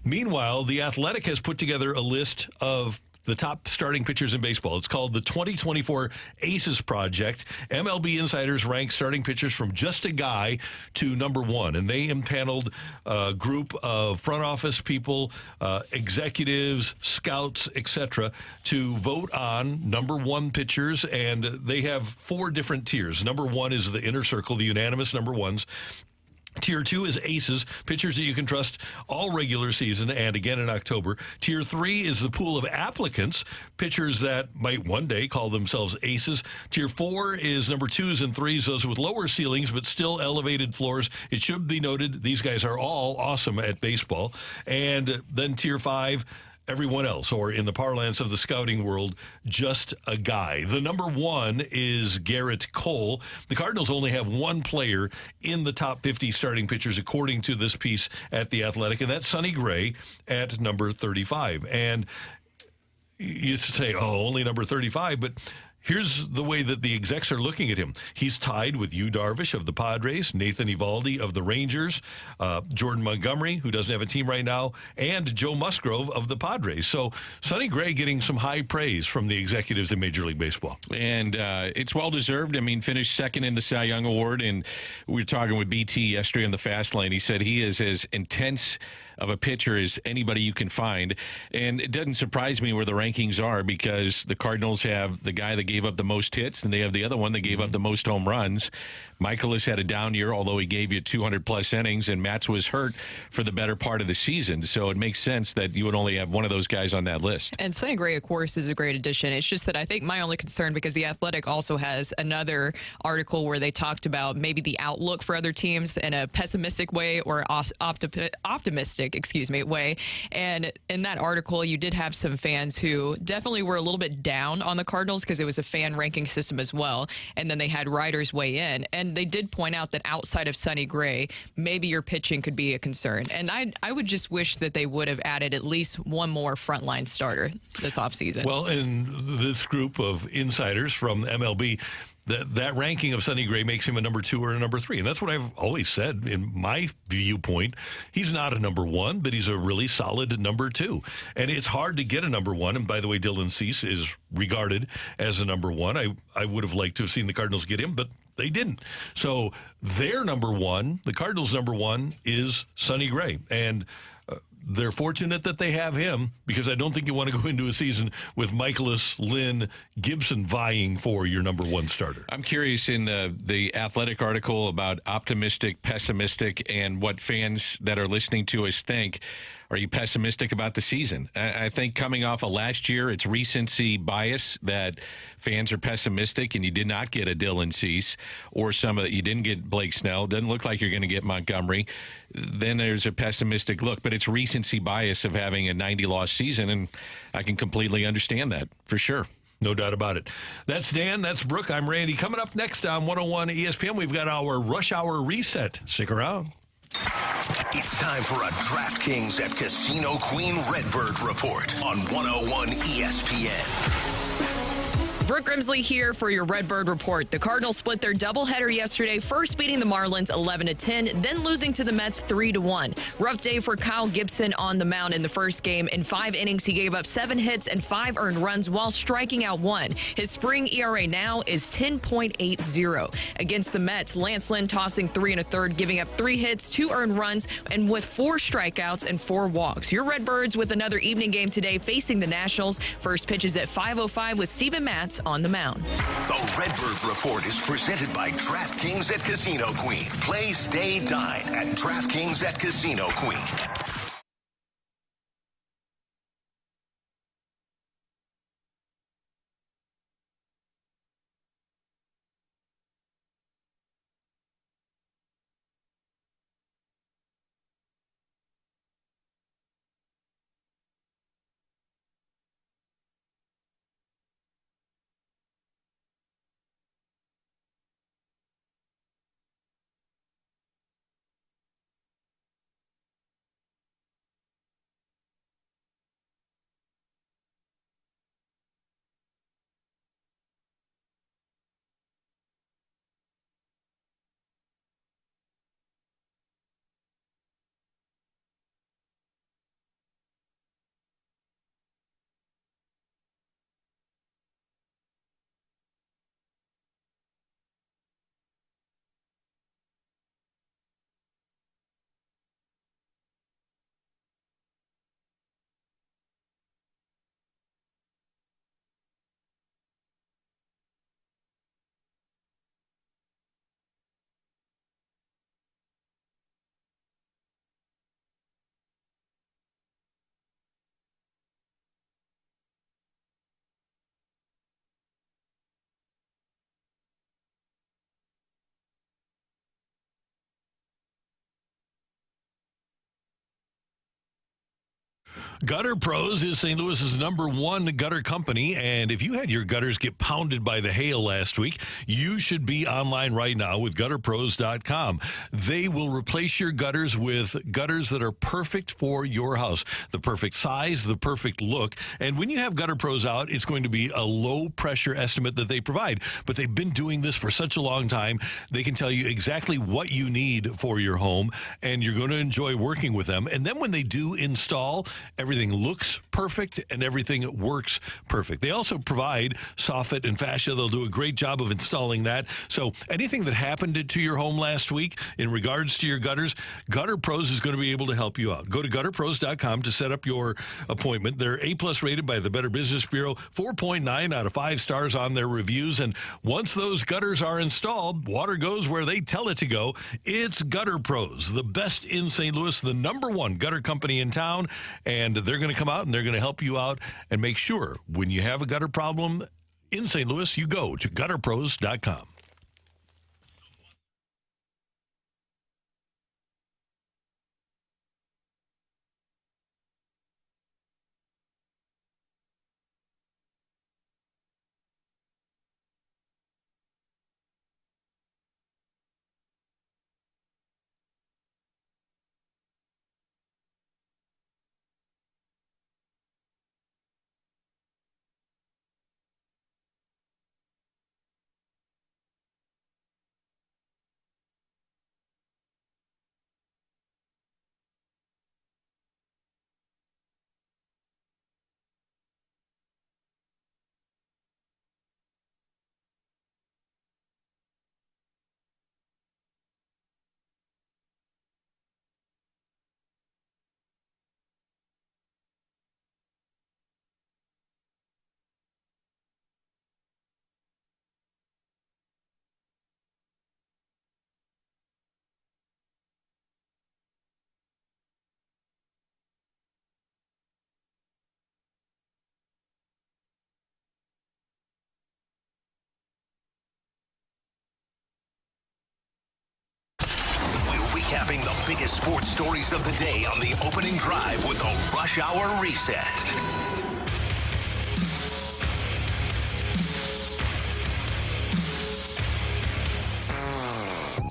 Meanwhile, The Athletic has put together a list of the top starting pitchers in baseball. It's called the 2024 Aces Project. MLB insiders rank starting pitchers from just a guy to number 1. And they impaneled a group of front office people, executives, scouts, etc., to vote on number 1 pitchers. And they have 4 different tiers. Number 1 is the inner circle, the unanimous number 1s. Tier 2 is aces, pitchers that you can trust all regular season and again in October. Tier 3 is the pool of applicants, pitchers that might one day call themselves aces. Tier 4 is number 2s and 3s, those with lower ceilings but still elevated floors. It should be noted these guys are all awesome at baseball. And then Tier 5, everyone else, or in the parlance of the scouting world, just a guy. The number 1 is Garrett Cole. The Cardinals only have 1 player in the top 50 starting pitchers, according to this piece at The Athletic, and that's Sonny Gray at number 35. And you say, oh, only number 35, but here's the way that the execs are looking at him. He's tied with Yu Darvish of the Padres, Nathan Eovaldi of the Rangers, Jordan Montgomery, who doesn't have a team right now, and Joe Musgrove of the Padres. So Sonny Gray getting some high praise from the executives in Major League Baseball. And it's well-deserved. I mean, finished second in the Cy Young Award, and we were talking with BT yesterday on the Fast Lane. He said he is as intense of a pitcher as anybody you can find. And it doesn't surprise me where the rankings are because the Cardinals have the guy that gave up the most hits, and they have the other one that gave up the most home runs. Michaelis had a down year, although he gave you 200-plus innings, and Matz was hurt for the better part of the season. So it makes sense that you would only have one of those guys on that list. And Sonny Gray, of course, is a great addition. It's just that I think my only concern, because The Athletic also has another article where they talked about maybe the outlook for other teams in a pessimistic way or optimistic way. And in that article, you did have some fans who definitely were a little bit down on the Cardinals because it was a fan ranking system as well. And then they had writers weigh in. And they did point out that outside of Sonny Gray, maybe your pitching could be a concern. And I would just wish that they would have added at least one more frontline starter this offseason. Well, and this group of insiders from MLB, that ranking of Sonny Gray makes him a number 2 or a number 3. And that's what I've always said in my viewpoint. He's not a number 1, but he's a really solid number 2. And it's hard to get a number 1. And by the way, Dylan Cease is regarded as a number 1. I would have liked to have seen the Cardinals get him, but they didn't. So their number 1, the Cardinals' number 1, is Sonny Gray. And they're fortunate that they have him, because I don't think you want to go into a season with Michaelis, Lynn, Gibson vying for your number one starter. I'm curious in the Athletic article about optimistic, pessimistic, and what fans that are listening to us think. Are you pessimistic about the season? I think coming off of last year, it's recency bias that fans are pessimistic, and you did not get a Dylan Cease or you didn't get Blake Snell. Doesn't look like you're going to get Montgomery. Then there's a pessimistic look, but it's recency bias of having a 90-loss season, and I can completely understand that for sure. No doubt about it. That's Dan. That's Brooke. I'm Randy. Coming up next on 101 ESPN, we've got our Rush Hour Reset. Stick around. It's time for a DraftKings at Casino Queen Redbird report on 101 ESPN. Brooke Grimsley here for your Redbird report. The Cardinals split their doubleheader yesterday, first beating the Marlins 11-10, then losing to the Mets 3-1. Rough day for Kyle Gibson on the mound in the first game. In 5 innings, he gave up 7 hits and 5 earned runs while striking out 1. His spring ERA now is 10.80. Against the Mets, Lance Lynn tossing 3 1/3, giving up 3 hits, 2 earned runs, and with 4 strikeouts and 4 walks. Your Redbirds with another evening game today facing the Nationals. First pitch is at 5:05 with Steven Matz on the mound. The Redbird Report is presented by DraftKings at Casino Queen. Play, stay, dine at DraftKings at Casino Queen. Gutter Pros is St. Louis's #1 gutter company, and if you had your gutters get pounded by the hail last week, you should be online right now with gutterpros.com. They will replace your gutters with gutters that are perfect for your house, the perfect size, the perfect look. And when you have Gutter Pros out, it's going to be a low pressure estimate that they provide. But they've been doing this for such a long time, they can tell you exactly what you need for your home, and you're going to enjoy working with them. And then when they do install, everything looks perfect and everything works perfect. They also provide soffit and fascia. They'll do a great job of installing that. So anything that happened to your home last week in regards to your gutters, Gutter Pros is going to be able to help you out. Go to gutterpros.com to set up your appointment. They're A+ rated by the Better Business Bureau, 4.9 out of 5 stars on their reviews. And once those gutters are installed, water goes where they tell it to go. It's Gutter Pros, the best in St. Louis, the #1 gutter company in town. And they're going to come out and they're going to help you out and make sure when you have a gutter problem in St. Louis, you go to gutterpros.com. recapping the biggest sports stories of the day on the opening drive with a Rush Hour Reset.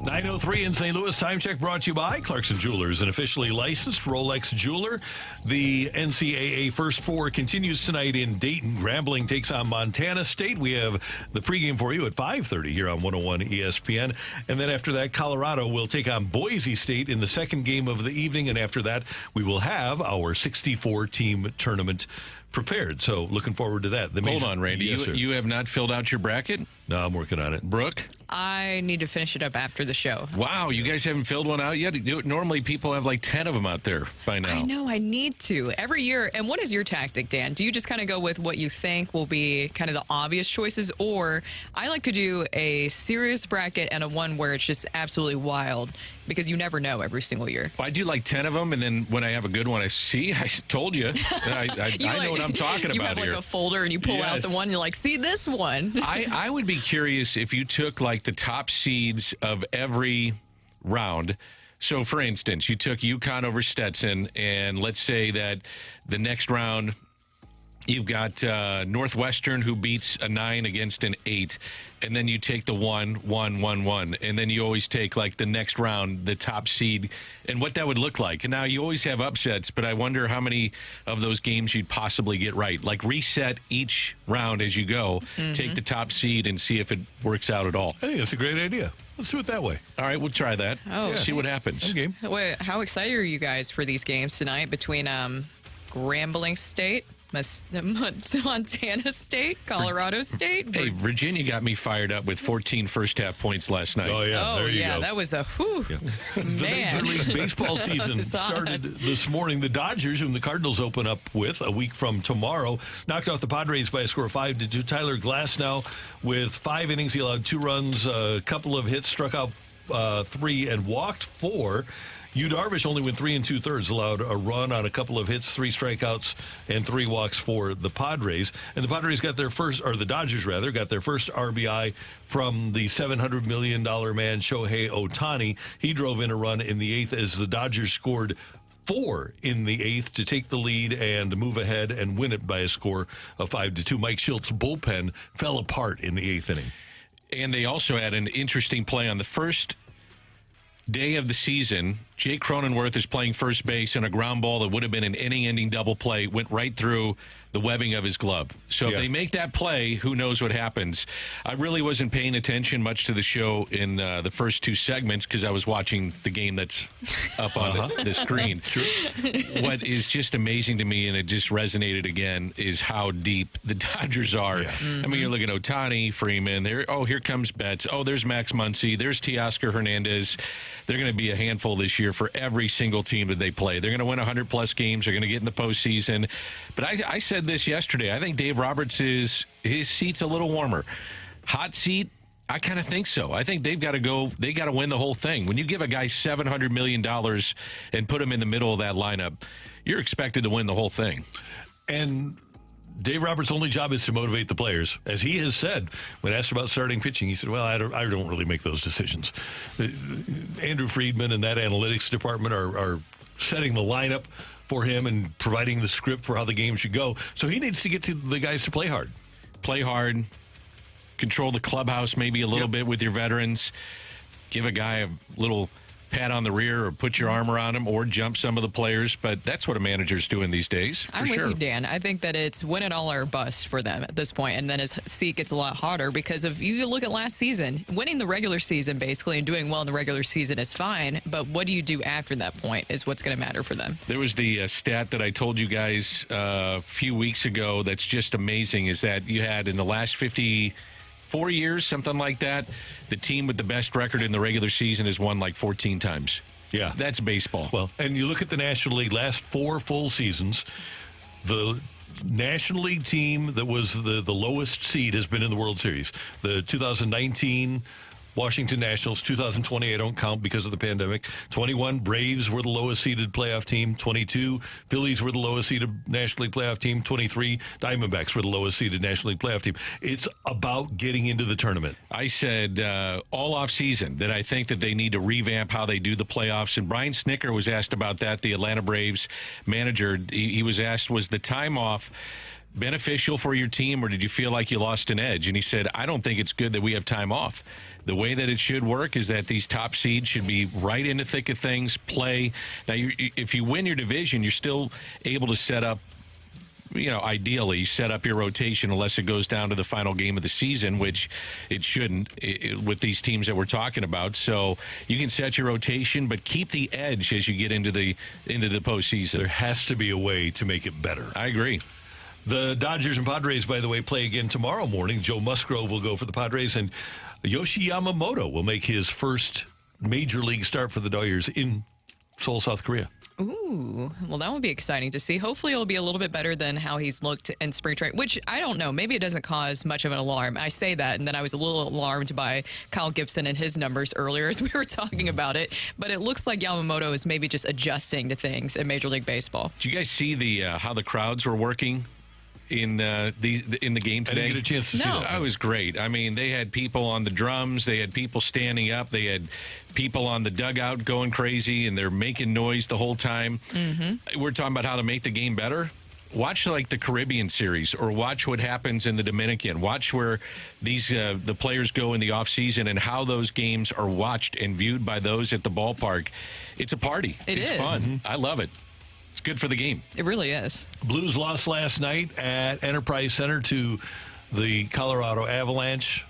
9:03 in St. Louis. Time check brought to you by Clarkson Jewelers, an officially licensed Rolex jeweler. The NCAA First Four continues tonight in Dayton. Grambling takes on Montana State. We have the pregame for you at 5:30 here on 101 ESPN. And then after that, Colorado will take on Boise State in the second game of the evening. And after that, we will have our 64-team tournament prepared. So looking forward to that. Hold on, Randy. Yes, you have not filled out your bracket? No, I'm working on it. Brooke? I need to finish it up after the show. Wow, you guys haven't filled one out yet? Normally people have like 10 of them out there by now. I know, I need to. Every year. And what is your tactic, Dan? Do you just kind of go with what you think will be kind of the obvious choices? Or I like to do a serious bracket and a one where it's just absolutely wild because you never know every single year. Well, I do like 10 of them, and then when I have a good one, I told you. I know what I'm talking about here. You have like a folder and you pull out the one, and you're like, see this one. I would be curious if you took like the top seeds of every round. So, for instance, you took UConn over Stetson, and let's say that the next round you've got Northwestern, who beats a 9 against an 8, and then you take the 1-1-1-1, and then you always take like the next round, the top seed, and what that would look like. And now you always have upsets, but I wonder how many of those games you'd possibly get right. Like reset each round as you go, take the top seed, and see if it works out at all. I think that's a great idea. Let's do it that way. All right, we'll try that. See what happens. Okay. Wait, how excited are you guys for these games tonight between Grambling State, Montana State, Colorado State? Hey, Virginia got me fired up with 14 first-half points last night. Oh, yeah. There you go. That was a whew. Yeah. The Major League Baseball season started this morning. The Dodgers, whom the Cardinals open up with a week from tomorrow, knocked off the Padres by a score of 5-2. Tyler Glasnow with 5 innings. He allowed 2 runs, a couple of hits, struck out 3, and walked 4. Yu Darvish only went 3 2/3, allowed a run on a couple of hits, 3 strikeouts, and 3 walks for the Padres. And the Padres got their first, or the Dodgers rather, got their first RBI from the $700 million man Shohei Ohtani. He drove in a run in the 8th as the Dodgers scored 4 in the 8th to take the lead and move ahead and win it by a score of 5-2. Mike Schilt's bullpen fell apart in the 8th inning. And they also had an interesting play on the first day of the season. Jake Cronenworth is playing first base, and a ground ball that would have been an inning-ending double play went right through the webbing of his glove. So if they make that play, who knows what happens. I really wasn't paying attention much to the show in the first 2 segments because I was watching the game that's up on the screen. Sure. What is just amazing to me, and it just resonated again, is how deep the Dodgers are. Yeah. I mean, you're looking at Ohtani, Freeman. Here comes Betts. Oh, there's Max Muncy. There's Teoscar Hernandez. They're going to be a handful this year for every single team that they play. They're going to win 100-plus games. They're going to get in the postseason. But I said this yesterday. I think Dave Roberts his seat's a little warmer. Hot seat, I kind of think so. I think they've got to go. They got to win the whole thing. When you give a guy $700 million and put him in the middle of that lineup, you're expected to win the whole thing. And Dave Roberts' only job is to motivate the players. As he has said, when asked about starting pitching, he said, well, I don't really make those decisions. Andrew Friedman and that analytics department are setting the lineup for him and providing the script for how the game should go. So he needs to get to the guys to play hard. Play hard. Control the clubhouse maybe a little bit with your veterans. Give a guy a little pat on the rear or put your arm around him or jump some of the players. But that's what a manager's doing these days. I'm with you, Dan. I think that it's win it all or bust for them at this point. And then his seat gets a lot harder because if you look at last season, winning the regular season basically and doing well in the regular season is fine. But what do you do after that point is what's going to matter for them. There was the stat that I told you guys a few weeks ago that's just amazing is that you had in the last 54 years, something like that, the team with the best record in the regular season has won like 14 times. Yeah. That's baseball. Well, and you look at the National League last 4 full seasons, the National League team that was the lowest seed has been in the World Series. The 2019 Washington Nationals. 2020, I don't count because of the pandemic. 21, Braves were the lowest seeded playoff team. 22, Phillies were the lowest seeded National League playoff team. 23, Diamondbacks were the lowest seeded National League playoff team. It's about getting into the tournament. I said all off season that I think that they need to revamp how they do the playoffs. And Brian Snitker was asked about that, the Atlanta Braves manager. He was asked, was the time off beneficial for your team, or did you feel like you lost an edge? And he said, I don't think it's good that we have time off. The way that it should work is that these top seeds should be right in the thick of things, play. Now, if you win your division, you're still able to set up, ideally set up your rotation unless it goes down to the final game of the season, which it shouldn't with these teams that we're talking about. So you can set your rotation, but keep the edge as you get into the postseason. There has to be a way to make it better. I agree. The Dodgers and Padres, by the way, play again tomorrow morning. Joe Musgrove will go for the Padres, and Yoshi Yamamoto will make his first major league start for the Dodgers in Seoul, South Korea. Ooh, well, that would be exciting to see. Hopefully it'll be a little bit better than how he's looked in spring training, which I don't know. Maybe it doesn't cause much of an alarm. I say that, and then I was a little alarmed by Kyle Gibson and his numbers earlier as we were talking about it. But it looks like Yamamoto is maybe just adjusting to things in Major League Baseball. Did you guys see the how the crowds were working in the game today? I didn't get a chance to see that. It was great. I mean, they had people on the drums, they had people standing up, they had people on the dugout going crazy, and they're making noise the whole time. Mm-hmm. We're talking about how to make the game better. Watch like the Caribbean series, or watch what happens in the Dominican. Watch where these the players go in the off season and how those games are watched and viewed by those at the ballpark. It's a party. It's fun. Mm-hmm. I love it. It's good for the game. It really is. Blues lost last night at Enterprise Center to the Colorado Avalanche.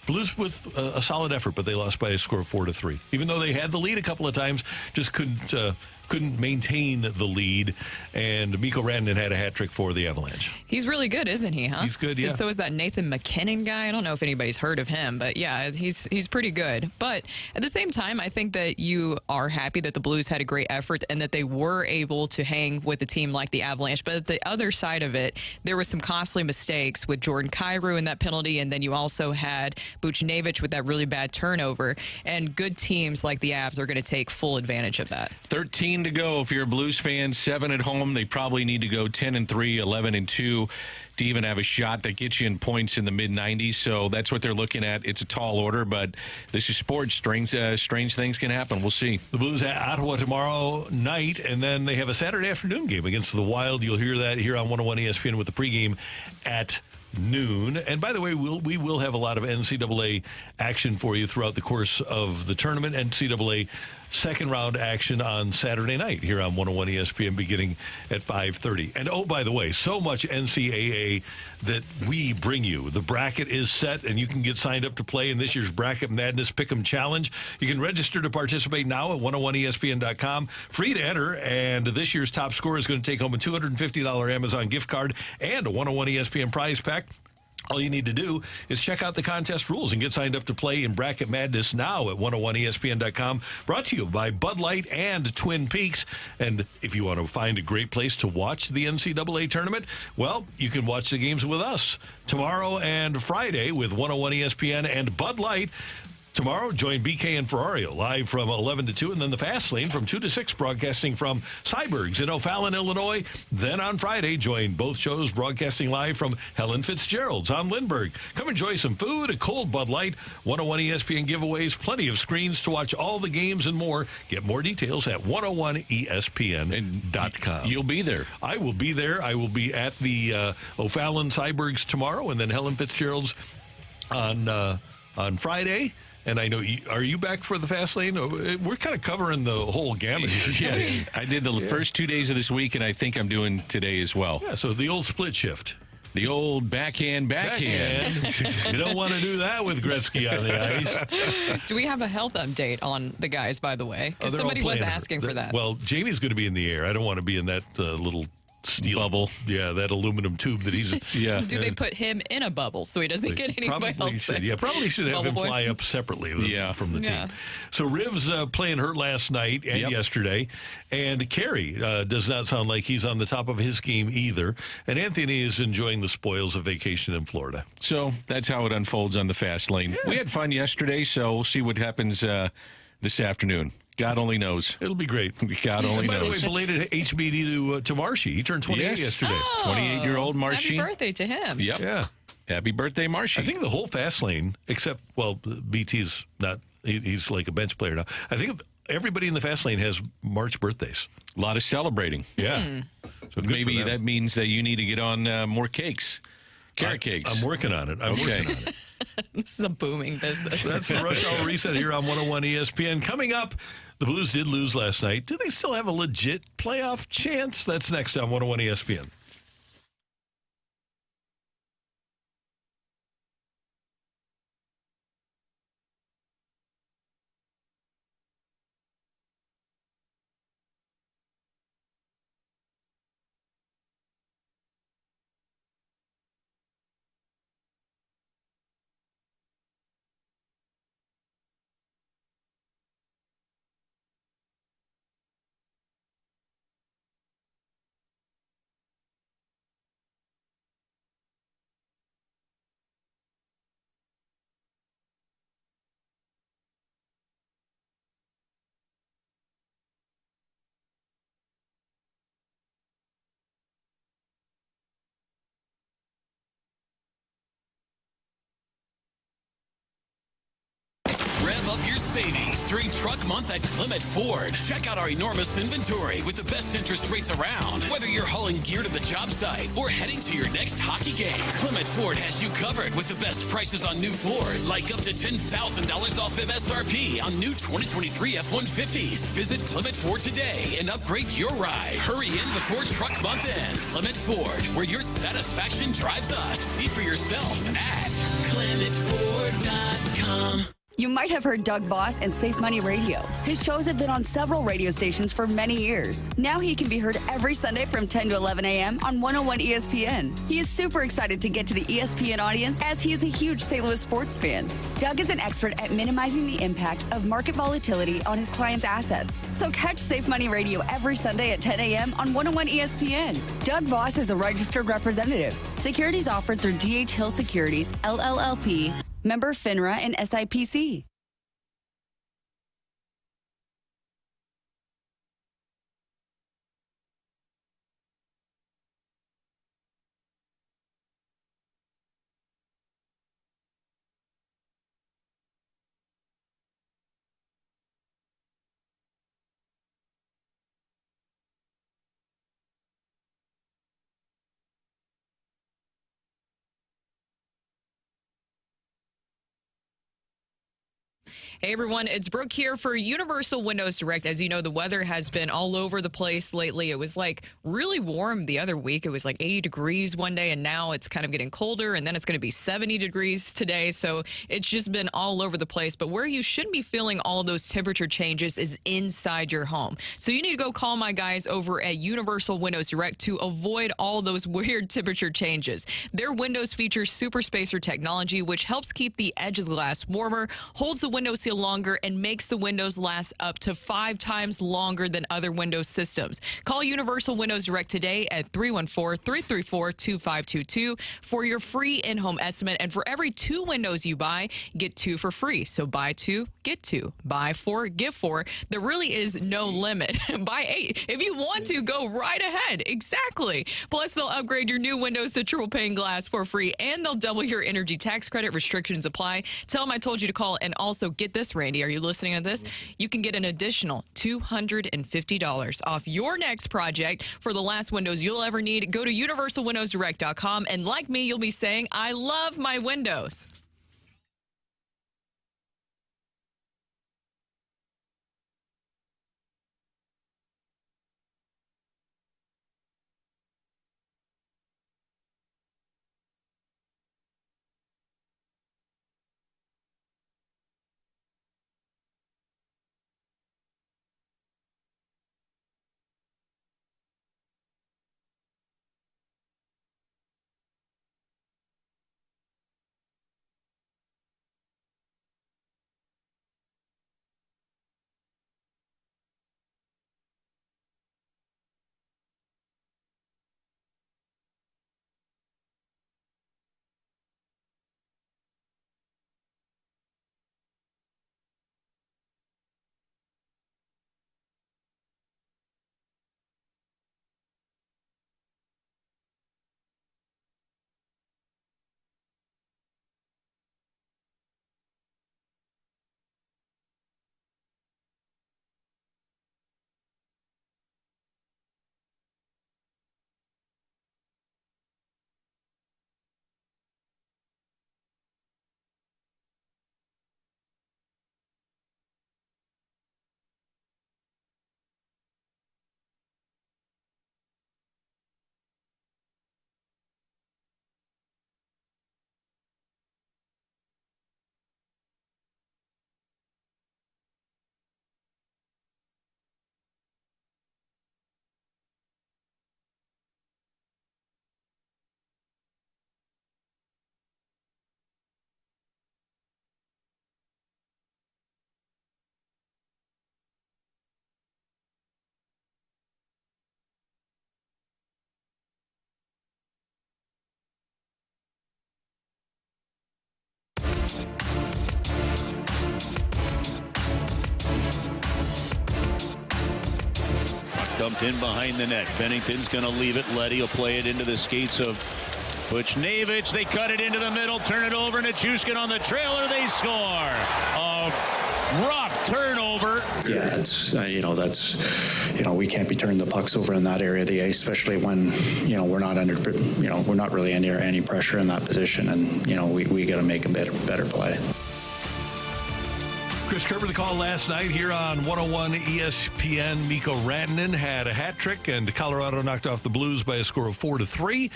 Blues with a solid effort, but they lost by a score of 4-3. Even though they had the lead a couple of times, just couldn't maintain the lead. And Mikko Rantanen had a hat trick for the Avalanche. He's really good, isn't he, huh? He's good, yeah. And so is that Nathan McKinnon guy. I don't know if anybody's heard of him, but yeah, he's pretty good. But at the same time, I think that you are happy that the Blues had a great effort and that they were able to hang with a team like the Avalanche. But at the other side of it, there was some costly mistakes with Rocc Kyrou in that penalty, and then you also had Buchy Kyrou with that really bad turnover. And good teams like the Avs are going to take full advantage of that. 13 to go if you're a Blues fan, 7 at home. They probably need to go 10-3, 11-2 to even have a shot that gets you in points in the mid-90s. So that's what they're looking at. It's a tall order, but this is sports. Strange things can happen. We'll see. The Blues at Ottawa tomorrow night, and then they have a Saturday afternoon game against the Wild. You'll hear that here on 101 ESPN with the pregame at noon. And by the way, we will have a lot of NCAA action for you throughout the course of the tournament. NCAA second round action on Saturday night here on 101 ESPN beginning at 5:30. And oh, by the way, so much NCAA that we bring you. The bracket is set, and you can get signed up to play in this year's Bracket Madness Pick'em Challenge. You can register to participate now at 101ESPN.com. Free to enter, and this year's top scorer is going to take home a $250 Amazon gift card and a 101 ESPN prize pack. All you need to do is check out the contest rules and get signed up to play in Bracket Madness now at 101ESPN.com. Brought to you by Bud Light and Twin Peaks. And if you want to find a great place to watch the NCAA tournament, well, you can watch the games with us tomorrow and Friday with 101 ESPN and Bud Light. Tomorrow, join BK and Ferrario live from 11 to 2, and then the Fast Lane from 2 to 6, broadcasting from Cyberg's in O'Fallon, Illinois. Then on Friday, join both shows broadcasting live from Helen Fitzgerald's on Lindbergh. Come enjoy some food, a cold Bud Light, 101 ESPN giveaways, plenty of screens to watch all the games and more. Get more details at 101ESPN.com. You'll be there. I will be there. I will be at the O'Fallon Cyberg's tomorrow, and then Helen Fitzgerald's on Friday. And I know, are you back for the Fast Lane? We're kind of covering the whole gamut here. Yes, I did the first 2 days of this week, and I think I'm doing today as well. Yeah, so the old split shift. The old backhand. You don't want to do that with Gretzky on the ice. Do we have a health update on the guys, by the way? Because somebody was asking for that. Well, Jamie's going to be in the air. I don't want to be in that little steel bubble. Yeah, that aluminum tube that he's. Yeah. Do they put him in a bubble so he doesn't get anybody Probably else? should. Yeah, probably should have him Bubble boy. fly up separately from the Yeah. team. So Riv's playing hurt last night and yesterday, and Carey does not sound like he's on the top of his game either. And Anthony is enjoying the spoils of vacation in Florida. So that's how it unfolds on the fast lane. Yeah. We had fun yesterday, so we'll see what happens this afternoon. God only knows. It'll be great. God only By knows. the way, belated HBD to Marshy. He turned 28 yesterday. Oh, 28-year-old Marshy. Happy birthday to him. Yep. Yeah. Happy birthday, Marshy. I think the whole fast lane, except, BT's not, he's like a bench player now. I think everybody in the fast lane has March birthdays. A lot of celebrating. Yeah. So good Maybe for them. that means that you need to get on more cakes. Carrot cakes. I'm working on it. Working on it. This is a booming business. That's the Rush Hour Reset here on 101 ESPN. Coming up, the Blues did lose last night. Do they still have a legit playoff chance? That's next on 101 ESPN. Rev up your savings during Truck Month at Clement Ford. Check out our enormous inventory with the best interest rates around. Whether you're hauling gear to the job site or heading to your next hockey game, Clement Ford has you covered with the best prices on new Fords, like up to $10,000 off MSRP on new 2023 F-150s. Visit Clement Ford today and upgrade your ride. Hurry in before Truck Month ends. Clement Ford, where your satisfaction drives us. See for yourself at ClementFord.com. You might have heard Doug Voss and Safe Money Radio. His shows have been on several radio stations for many years. Now he can be heard every Sunday from 10 to 11 a.m. on 101 ESPN. He is super excited to get to the ESPN audience as he is a huge St. Louis sports fan. Doug is an expert at minimizing the impact of market volatility on his clients' assets. So catch Safe Money Radio every Sunday at 10 a.m. on 101 ESPN. Doug Voss is a registered representative. Securities offered through GH Hill Securities, LLLP, member FINRA and SIPC. Hey, everyone. It's Brooke here for Universal Windows Direct. As you know, the weather has been all over the place lately. It was like really warm the other week. It was like 80 degrees one day, and now it's kind of getting colder, and then it's going to be 70 degrees today. So it's just been all over the place. But where you shouldn't be feeling all those temperature changes is inside your home. So you need to go call my guys over at Universal Windows Direct to avoid all those weird temperature changes. Their windows feature super spacer technology, which helps keep the edge of the glass warmer, holds the window seal longer, and makes the windows last up to 5 times longer than other Windows systems. Call Universal Windows Direct today at 314-334-2522 for your free in-home estimate. And for every 2 windows you buy, get 2 for free. So buy 2, get 2. Buy 4, give 4. There really is no limit. Buy 8. If you want to, go right ahead. Exactly. Plus, they'll upgrade your new windows to triple pane glass for free, and they'll double your energy tax credit. Restrictions apply. Tell them I told you to call, and also get this, Randy. Are you listening to this? You can get an additional $250 off your next project for the last windows you'll ever need. Go to universalwindowsdirect.com, and like me, you'll be saying, I love my windows. Dumped in behind the net. Bennington's going to leave it. Leddy will play it into the skates of Buchnevich. They cut it into the middle, turn it over, and Nichushkin on the trailer. They score. A rough turnover. Yeah, it's we can't be turning the pucks over in that area of the ice, especially when we're not under we're not really under any pressure in that position, and we got to make a better play. Chris Kerber, the call last night here on 101 ESPN. Mikko Rantanen had a hat trick, and Colorado knocked off the Blues by a score of 4-3.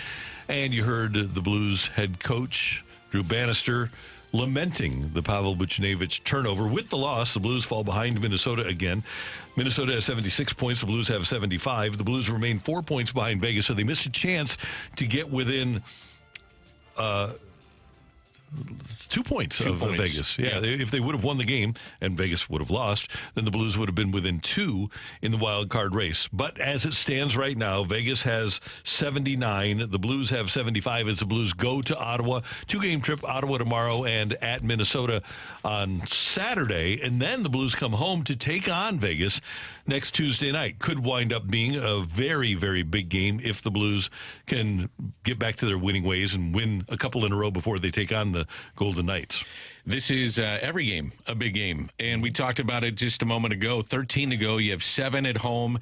And you heard the Blues head coach, Drew Bannister, lamenting the Pavel Buchnevich turnover. With the loss, the Blues fall behind Minnesota again. Minnesota has 76 points. The Blues have 75. The Blues remain 4 points behind Vegas, so they missed a chance to get within 2 points of Vegas. Yeah, if they would have won the game and Vegas would have lost, then the Blues would have been within 2 in the wild card race. But as it stands right now, Vegas has 79. The Blues have 75 as the Blues go to Ottawa. 2-game trip, Ottawa tomorrow and at Minnesota on Saturday. And then the Blues come home to take on Vegas next Tuesday night. Could wind up being a very, very big game if the Blues can get back to their winning ways and win a couple in a row before they take on the Golden Knights. This is every game a big game, and we talked about it just a moment ago. 13 to go. You have 7 at home.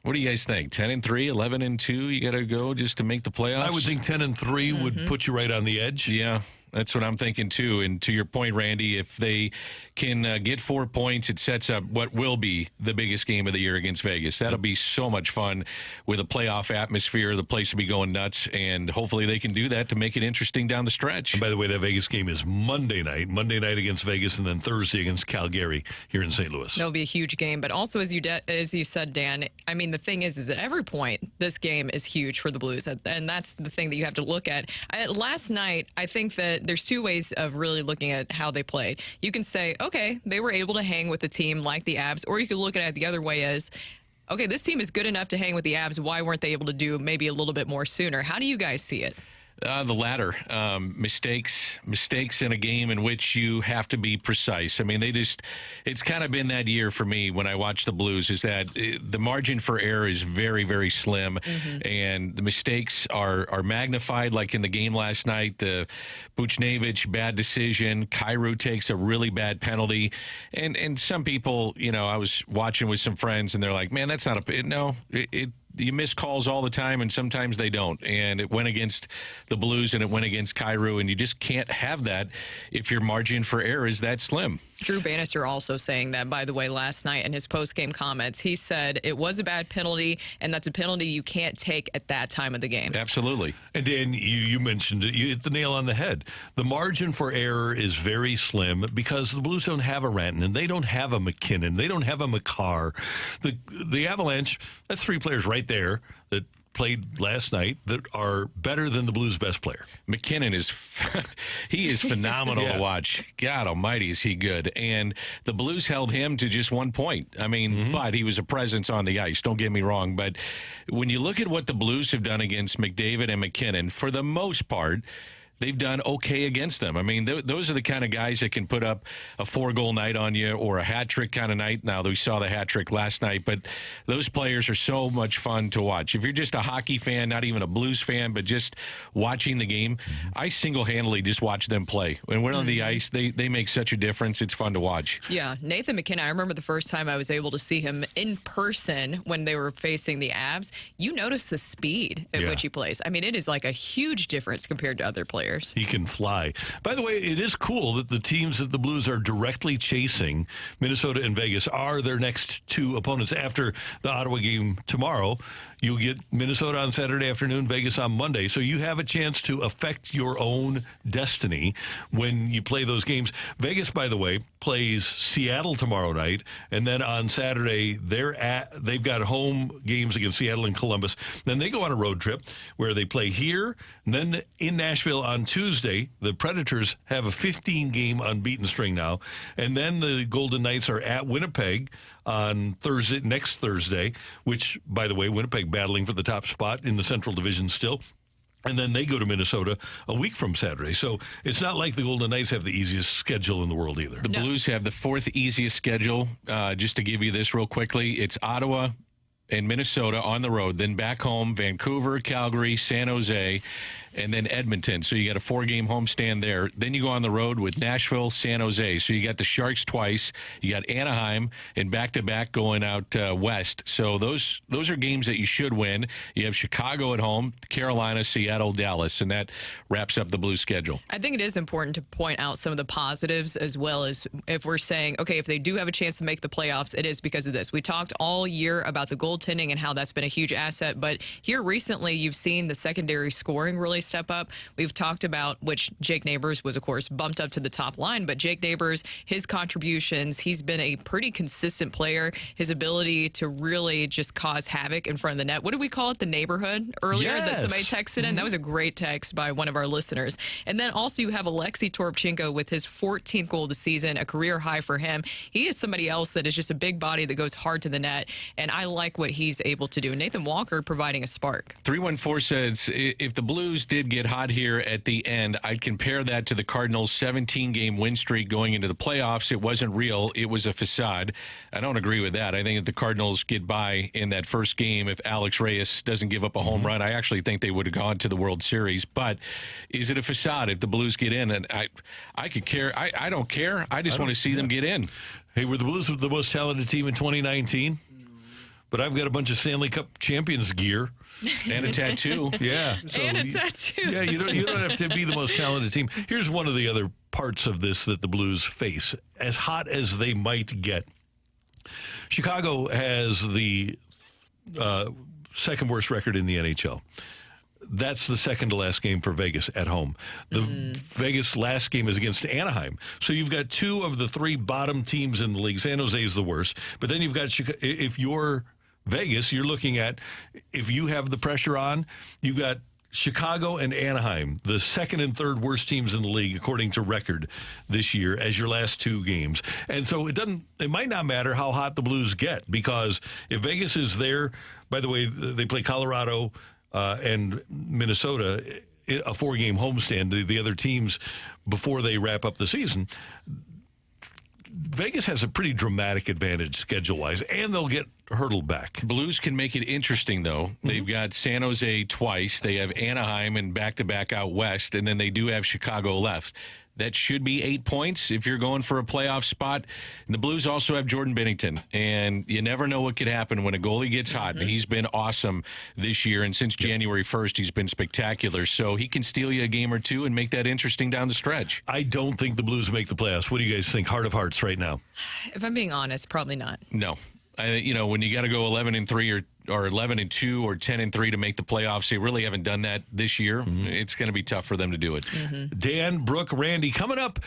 What do you guys think? 10-3, 11-2. You got to go just to make the playoffs. I would think 10-3 would put you right on the edge. Yeah. That's what I'm thinking, too. And to your point, Randy, if they can get 4 points, it sets up what will be the biggest game of the year against Vegas. That'll be so much fun with a playoff atmosphere. The place will be going nuts, and hopefully they can do that to make it interesting down the stretch. And by the way, that Vegas game is Monday night against Vegas, and then Thursday against Calgary here in St. Louis. That'll be a huge game. But also, as you said, Dan, I mean, the thing is at every point, this game is huge for the Blues. And that's the thing that you have to look at. Last night, I think that there's 2 ways of really looking at how they played. You can say, okay, they were able to hang with a team like the Avs, or you could look at it the other way as, okay, this team is good enough to hang with the Avs. Why weren't they able to do maybe a little bit more sooner? How do you guys see it? The latter. Mistakes in a game in which you have to be precise. I mean, it's kind of been that year for me when I watch the Blues, is that the margin for error is very, very slim, and the mistakes are magnified, like in the game last night. The Buchnevich, bad decision. Kyrou takes a really bad penalty. And some people, I was watching with some friends, and they're like, man, that's not you miss calls all the time, and sometimes they don't. And it went against the Blues, and it went against Kyrou, and you just can't have that if your margin for error is that slim. Drew Bannister also saying that, by the way, last night in his post-game comments. He said it was a bad penalty, and that's a penalty you can't take at that time of the game. Absolutely. And Dan, you mentioned it. You hit the nail on the head. The margin for error is very slim because the Blues don't have a Rantanen. They don't have a McKinnon. They don't have a Makar. The Avalanche, that's 3 players right there that played last night that are better than the Blues' best player. McKinnon is he is phenomenal to watch. God almighty, is he good. And the Blues held him to just 1 point. I mean, but he was a presence on the ice, don't get me wrong. But when you look at what the Blues have done against McDavid and McKinnon, for the most part, they've done okay against them. I mean, those are the kind of guys that can put up a 4-goal night on you or a hat trick kind of night. Now, we saw the hat trick last night, but those players are so much fun to watch. If you're just a hockey fan, not even a Blues fan, but just watching the game, I single-handedly just watch them play. When we're on the ice, they make such a difference. It's fun to watch. Yeah, Nathan McKinnon, I remember the first time I was able to see him in person when they were facing the Avs. You notice the speed at which he plays. I mean, it is like a huge difference compared to other players. He can fly. By the way, it is cool that the teams that the Blues are directly chasing, Minnesota and Vegas, are their next 2 opponents. After the Ottawa game tomorrow, you'll get Minnesota on Saturday afternoon, Vegas on Monday. So you have a chance to affect your own destiny when you play those games. Vegas, by the way, plays Seattle tomorrow night, and then on Saturday they've got home games against Seattle and Columbus. Then they go on a road trip where they play here, and then in Nashville on Tuesday. The Predators have a 15-game unbeaten string now, and then the Golden Knights are at Winnipeg on next Thursday, which, by the way, Winnipeg battling for the top spot in the Central Division still. And then they go to Minnesota a week from Saturday. So it's not like the Golden Knights have the easiest schedule in the world either. The Blues have the 4th easiest schedule. Just to give you this real quickly, it's Ottawa and Minnesota on the road. Then back home, Vancouver, Calgary, San Jose, and then Edmonton. So you got a 4-game homestand there. Then you go on the road with Nashville, San Jose. So you got the Sharks twice. You got Anaheim, and back-to-back going out west. So those are games that you should win. You have Chicago at home, Carolina, Seattle, Dallas, and that wraps up the Blues schedule. I think it is important to point out some of the positives, as well as if we're saying, okay, if they do have a chance to make the playoffs, it is because of this. We talked all year about the goaltending and how that's been a huge asset, but here recently you've seen the secondary scoring really step up. We've talked about, which Jake Neighbors was, of course, bumped up to the top line, but Jake Neighbors, his contributions, he's been a pretty consistent player. His ability to really just cause havoc in front of the net. What did we call it? The neighborhood earlier that somebody texted in? That was a great text by one of our listeners. And then also you have Alexei Toropchenko with his 14th goal of the season, a career high for him. He is somebody else that is just a big body that goes hard to the net, and I like what he's able to do. Nathan Walker providing a spark. 314 says, if the Blues did get hot here at the end, I'd compare that to the Cardinals' 17-game win streak going into the playoffs. It wasn't real. It was a facade. I don't agree with that. I think if the Cardinals get by in that first game, if Alex Reyes doesn't give up a home run, I actually think they would have gone to the World Series. But is it a facade if the Blues get in? And I could care. I don't care. I just want to see them get in. Hey, were the Blues the most talented team in 2019? But I've got a bunch of Stanley Cup champions gear. And a tattoo. Yeah. So and a tattoo. Yeah, you don't have to be the most talented team. Here's one of the other parts of this that the Blues face. As hot as they might get, Chicago has the second worst record in the NHL. That's the second to last game for Vegas at home. The Vegas last game is against Anaheim. So you've got two of the three bottom teams in the league. San Jose is the worst. But then you've got if you're Vegas, you're looking at, if you have the pressure on, you've got Chicago and Anaheim, the second and third worst teams in the league, according to record this year, as your last two games. And so it might not matter how hot the Blues get, because if Vegas is there, by the way, they play Colorado and Minnesota, a 4-game homestand, the other teams before they wrap up the season. Vegas has a pretty dramatic advantage schedule-wise, and they'll get hurdled back. Blues can make it interesting, though. They've got San Jose twice. They have Anaheim and back-to-back out west, and then they do have Chicago left. That should be 8 points if you're going for a playoff spot. And the Blues also have Jordan Binnington, and you never know what could happen when a goalie gets hot. And he's been awesome this year, and since January 1st, he's been spectacular. So he can steal you a game or two and make that interesting down the stretch. I don't think the Blues make the playoffs. What do you guys think? Heart of hearts right now? If I'm being honest, probably not. No. When you got to go 11-3 or 11-2 or 10-3 to make the playoffs, they really haven't done that this year. It's going to be tough for them to do it. Dan, Brooke, Randy, coming up.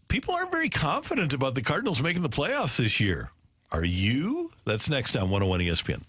People aren't very confident about the Cardinals making the playoffs this year. Are you? That's next on 101 ESPN.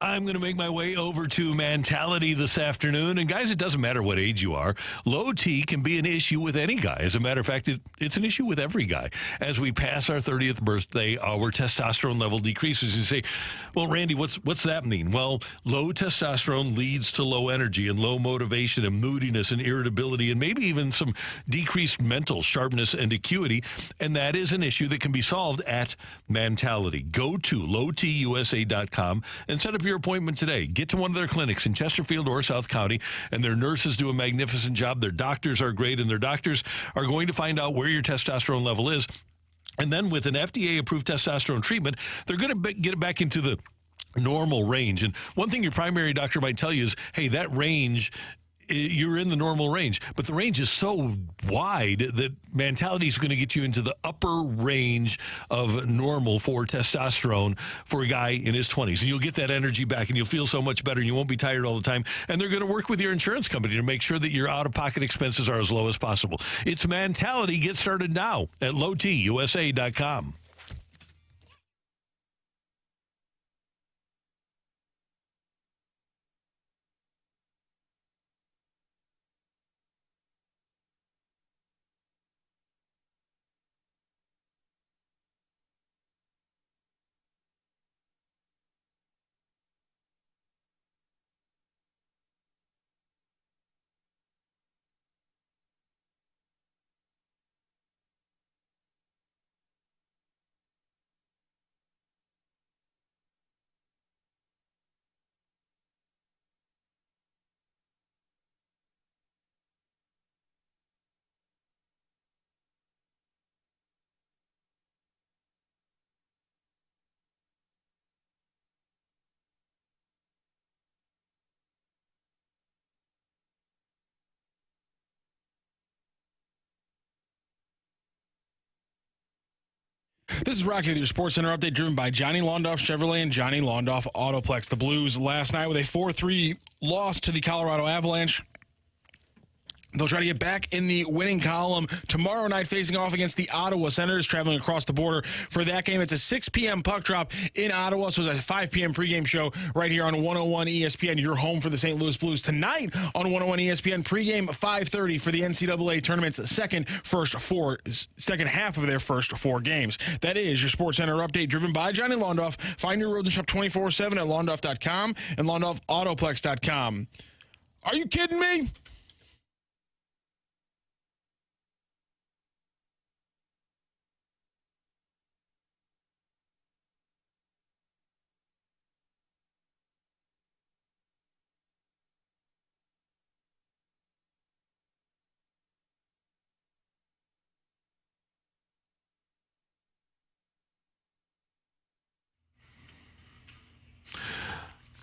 I'm going to make my way over to Mentality this afternoon. And guys, it doesn't matter what age you are. Low T can be an issue with any guy. As a matter of fact, it's an issue with every guy. As we pass our 30th birthday, our testosterone level decreases. You say, well, Randy, what's that mean? Well, low testosterone leads to low energy and low motivation and moodiness and irritability and maybe even some decreased mental sharpness and acuity. And that is an issue that can be solved at Mentality. Go to lowtusa.com and set up your appointment today. Get to one of their clinics in Chesterfield or South County, and their nurses do a magnificent job. Their doctors are great, and their doctors are going to find out where your testosterone level is. And then with an FDA-approved testosterone treatment, they're going to get it back into the normal range. And one thing your primary doctor might tell you is, hey, that range, you're in the normal range. But the range is so wide that Mentality is going to get you into the upper range of normal for testosterone for a guy in his 20s. And you'll get that energy back, and you'll feel so much better, and you won't be tired all the time. And they're going to work with your insurance company to make sure that your out-of-pocket expenses are as low as possible. It's Mentality. Get started now at lowtusa.com. This is Rocky with your Sports Center update, driven by Johnny Londoff Chevrolet and Johnny Londoff Autoplex. The Blues last night with a 4-3 loss to the Colorado Avalanche. They'll try to get back in the winning column tomorrow night, facing off against the Ottawa Senators, traveling across the border for that game. It's a 6 p.m. puck drop in Ottawa, so it's a 5 p.m. pregame show right here on 101 ESPN. You're home for the St. Louis Blues tonight on 101 ESPN. Pregame 5:30 for the NCAA tournament's second half of their first 4 games. That is your Sports Center update, driven by Johnny Londoff. Find your road to shop 24/7 at londoff.com and londoffautoplex.com. Are you kidding me?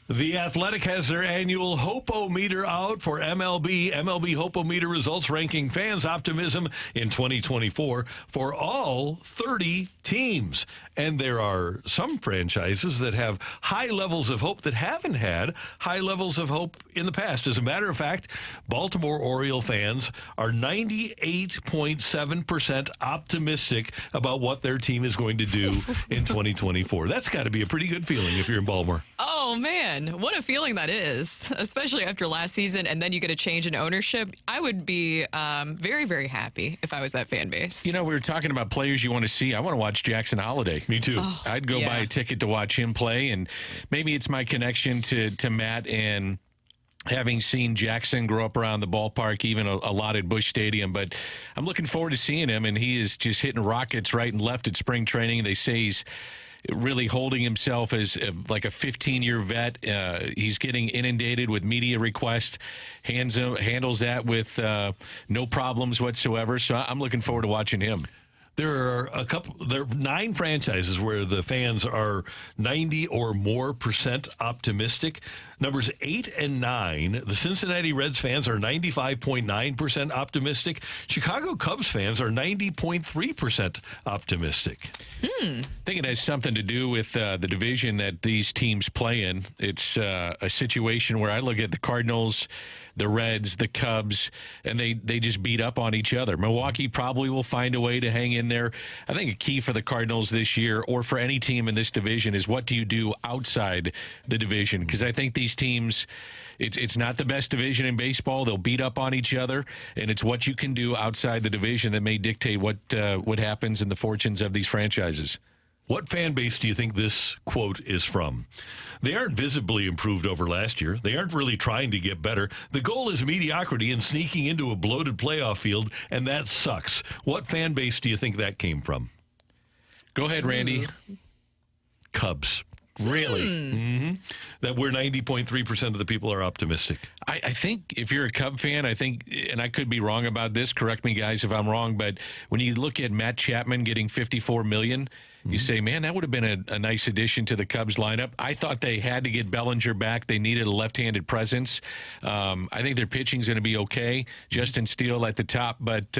The Athletic has their annual Hope-O-Meter out for MLB. MLB Hope-O-Meter results ranking fans' optimism in 2024 for all 30 teams. And there are some franchises that have high levels of hope that haven't had high levels of hope in the past. As a matter of fact, Baltimore Oriole fans are 98.7% optimistic about what their team is going to do in 2024. That's got to be a pretty good feeling if you're in Baltimore. Oh, man. What a feeling that is, especially after last season, and then you get a change in ownership. I would be very, very happy if I was that fan base. You know, we were talking about players you want to see. I want to watch Jackson Holiday. Me too. Oh, I'd go buy a ticket to watch him play, and maybe it's my connection to Matt and having seen Jackson grow up around the ballpark, even a lot at Busch Stadium. But I'm looking forward to seeing him, and he is just hitting rockets right and left at spring training. They say he's really holding himself as like a 15-year vet. He's getting inundated with media requests, handles that with no problems whatsoever. So I'm looking forward to watching him. There are 9 franchises where the fans are 90 or more % optimistic. Numbers 8 and 9, the Cincinnati Reds fans are 95.9% optimistic. Chicago Cubs fans are 90.3% optimistic. I think it has something to do with the division that these teams play in. It's a situation where I look at the Cardinals, the Reds, the Cubs, and they just beat up on each other. Milwaukee probably will find a way to hang in there. I think a key for the Cardinals this year, or for any team in this division, is what do you do outside the division? Because I think these teams, it's not the best division in baseball. They'll beat up on each other, and it's what you can do outside the division that may dictate what happens in the fortunes of these franchises. What fan base do you think this quote is from? They aren't visibly improved over last year. They aren't really trying to get better. The goal is mediocrity and sneaking into a bloated playoff field, and that sucks. What fan base do you think that came from? Go ahead, Randy. Cubs. Really? Mm-hmm. That where 90.3% of the people are optimistic. I think if you're a Cub fan, I think, and I could be wrong about this, correct me, guys, if I'm wrong, but when you look at Matt Chapman getting $54 million, you say, man, that would have been a nice addition to the Cubs lineup. I thought they had to get Bellinger back. They needed a left-handed presence. I think their pitching's going to be okay. Justin Steele at the top, but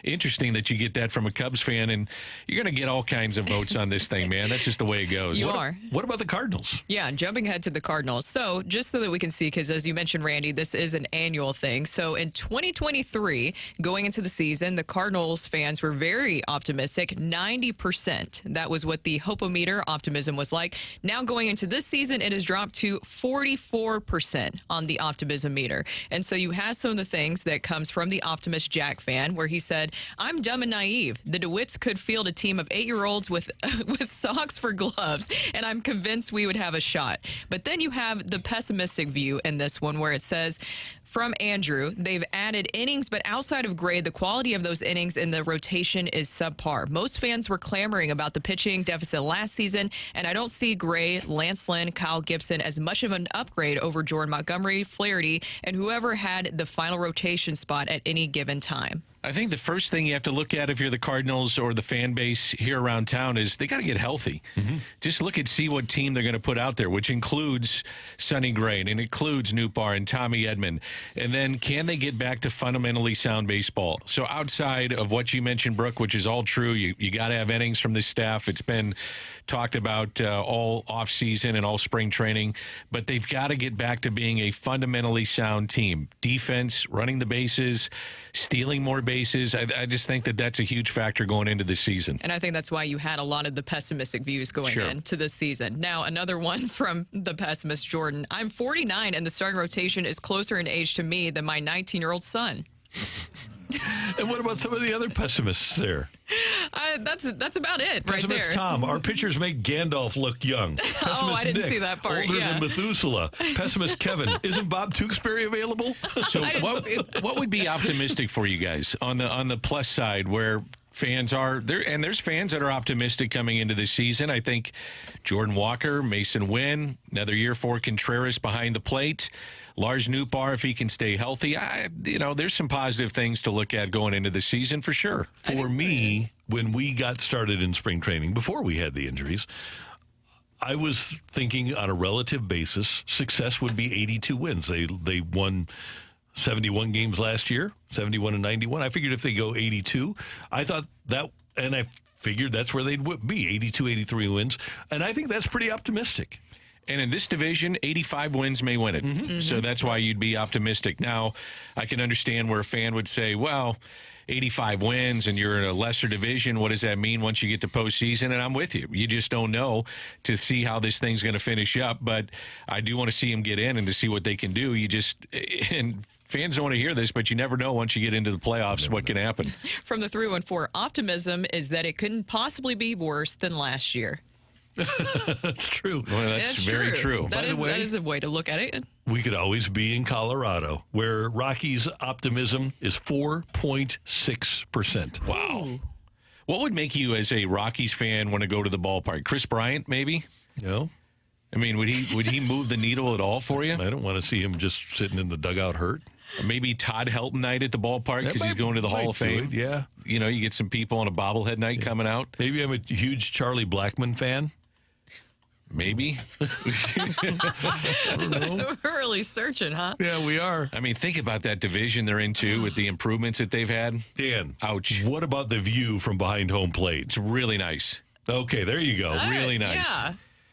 interesting that you get that from a Cubs fan, and you're going to get all kinds of votes on this thing, man. That's just the way it goes. You are. What about the Cardinals? Yeah, jumping ahead to the Cardinals. So just so that we can see, because as you mentioned, Randy, this is an annual thing. So in 2023, going into the season, the Cardinals fans were very optimistic, 90%. That was what the Hopometer optimism was like. Now going into this season, it has dropped to 44% on the optimism meter. And so you have some of the things that comes from the Optimist Jack fan, where he said, I'm dumb and naive. The DeWitts could field a team of 8-year-olds with socks for gloves, and I'm convinced we would have a shot. But then you have the pessimistic view in this one, where it says, from Andrew, they've added innings, but outside of grade, the quality of those innings in the rotation is subpar. Most fans were clamoring about the pitching deficit last season, and I don't see Gray, Lance Lynn, Kyle Gibson as much of an upgrade over Jordan Montgomery, Flaherty, and whoever had the final rotation spot at any given time. I think the first thing you have to look at if you're the Cardinals or the fan base here around town is they got to get healthy. Mm-hmm. Just see what team they're going to put out there, which includes Sonny Gray and includes Nootbaar and Tommy Edman. And then can they get back to fundamentally sound baseball? So outside of what you mentioned, Brooke, which is all true, you got to have innings from this staff. It's been talked about all offseason and all spring training, but they've got to get back to being a fundamentally sound team. Defense, running the bases, stealing more bases. I just think that that's a huge factor going into this season. And I think that's why you had a lot of the pessimistic views going into this season. Now, another one from the pessimist, Jordan. I'm 49, and the starting rotation is closer in age to me than my 19-year-old son. And what about some of the other pessimists there? That's about it right Pessimist there. Tom, our pitchers make Gandalf look young. Pessimist I didn't Nick, see that part. older Yeah. than Methuselah. Pessimist Kevin, isn't Bob Tewksbury available? So what would be optimistic for you guys on the plus side, where fans are there, and there's fans that are optimistic coming into this season? I think Jordan Walker, Mason Wynn, another year for Contreras behind the plate. Lars Nootbaar, if he can stay healthy, there's some positive things to look at going into the season for sure. For me, when we got started in spring training, before we had the injuries, I was thinking on a relative basis, success would be 82 wins. They won 71 games last year, 71 and 91. I figured if they go 82, I thought that, and I figured that's where they'd be, 82, 83 wins. And I think that's pretty optimistic. And in this division, 85 wins may win it. Mm-hmm. So that's why you'd be optimistic. Now, I can understand where a fan would say, well, 85 wins and you're in a lesser division. What does that mean once you get to postseason? And I'm with you. You just don't know to see how this thing's going to finish up. But I do want to see them get in and to see what they can do. And fans don't want to hear this, but you never know once you get into the playoffs what can happen. From the 314, optimism is that it couldn't possibly be worse than last year. That's true. Well, that's very true. That is a way to look at it. We could always be in Colorado, where Rocky's optimism is 4.6%. Wow. What would make you, as a Rockies fan, want to go to the ballpark? Chris Bryant, maybe? No. I mean, would he move the needle at all for you? I don't want to see him just sitting in the dugout hurt. Or maybe Todd Helton night at the ballpark because he's going to the Hall of Fame. Yeah. You get some people on a bobblehead night coming out. Maybe I'm a huge Charlie Blackmon fan. Maybe. I don't know. We're really searching, huh? Yeah, we are. I mean, think about that division they're in, too, with the improvements that they've had. Dan. Ouch. What about the view from behind home plate? It's really nice. Okay, there you go. Really nice. Yeah.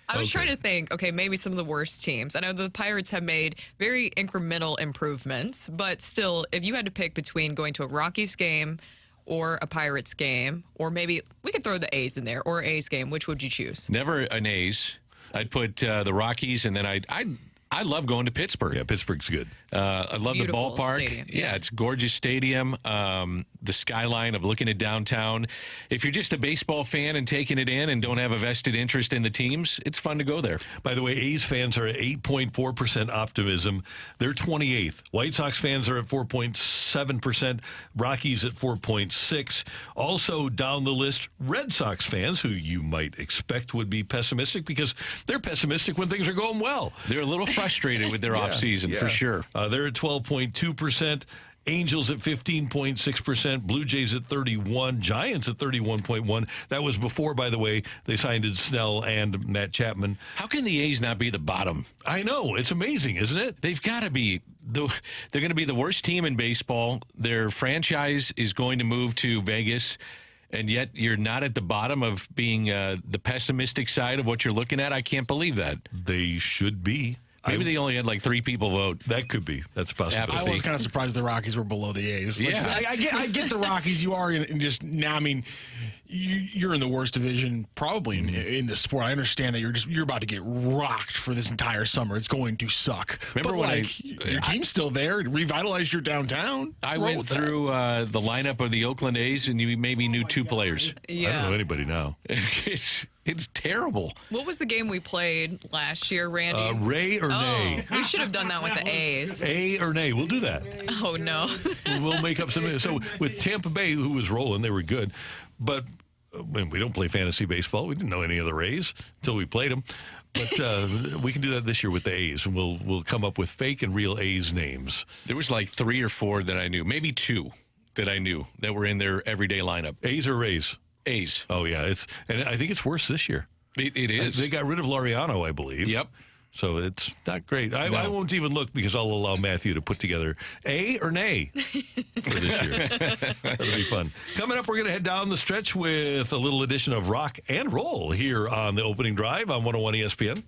I was trying to think, okay, maybe some of the worst teams. I know the Pirates have made very incremental improvements, but still, if you had to pick between going to a Rockies game or a Pirates game, or maybe we could throw the A's in there, or A's game, which would you choose? Never an A's. I'd put the Rockies, and then I love going to Pittsburgh. Yeah, Pittsburgh's good. I love Beautiful the ballpark. stadium, Yeah, it's a gorgeous stadium. The skyline of looking at downtown. If you're just a baseball fan and taking it in and don't have a vested interest in the teams, it's fun to go there. By the way, A's fans are at 8.4% optimism. They're 28th. White Sox fans are at 4.7%. Rockies at 4.6%. Also down the list, Red Sox fans, who you might expect would be pessimistic because they're pessimistic when things are going well. They're a little frustrated with their offseason, for sure. They're at 12.2%. Angels at 15.6%, Blue Jays at 31%, Giants at 31.1%. That was before, by the way, they signed Snell and Matt Chapman. How can the A's not be the bottom? I know. It's amazing, isn't it? They've got to be. They're going to be the worst team in baseball. Their franchise is going to move to Vegas, and yet you're not at the bottom of being the pessimistic side of what you're looking at. I can't believe that. They should be. Maybe they only had like 3 people vote. That could be. That's a possibility. I was kind of surprised the Rockies were below the A's. Like, Yeah. I get the Rockies. You are in just now. I mean, you're in the worst division probably in the sport. I understand that you're about to get rocked for this entire summer. It's going to suck. Remember but when your team's still there. Revitalize your downtown. I went through the lineup of the Oakland A's, and you maybe knew 2 players. Yeah. I don't know anybody now. It's terrible. What was the game we played last year, Randy? Ray or nay? We should have done that with the A's. A or nay? We'll do that. Oh, no. We'll make up something. So with Tampa Bay, who was rolling, they were good. But we don't play fantasy baseball. We didn't know any of the Rays until we played them. But we can do that this year with the A's, and we'll come up with fake and real A's names. There was like 3 or 4 that I knew, maybe 2 that I knew that were in their everyday lineup. A's or Rays? A's. Oh, yeah. And I think it's worse this year. It is. They got rid of Laureano, I believe. Yep. So it's not great. I won't even look because I'll allow Matthew to put together A or nay for this year. That'll be fun. Coming up, we're going to head down the stretch with a little edition of Rocc and Roll here on the opening drive on 101 ESPN.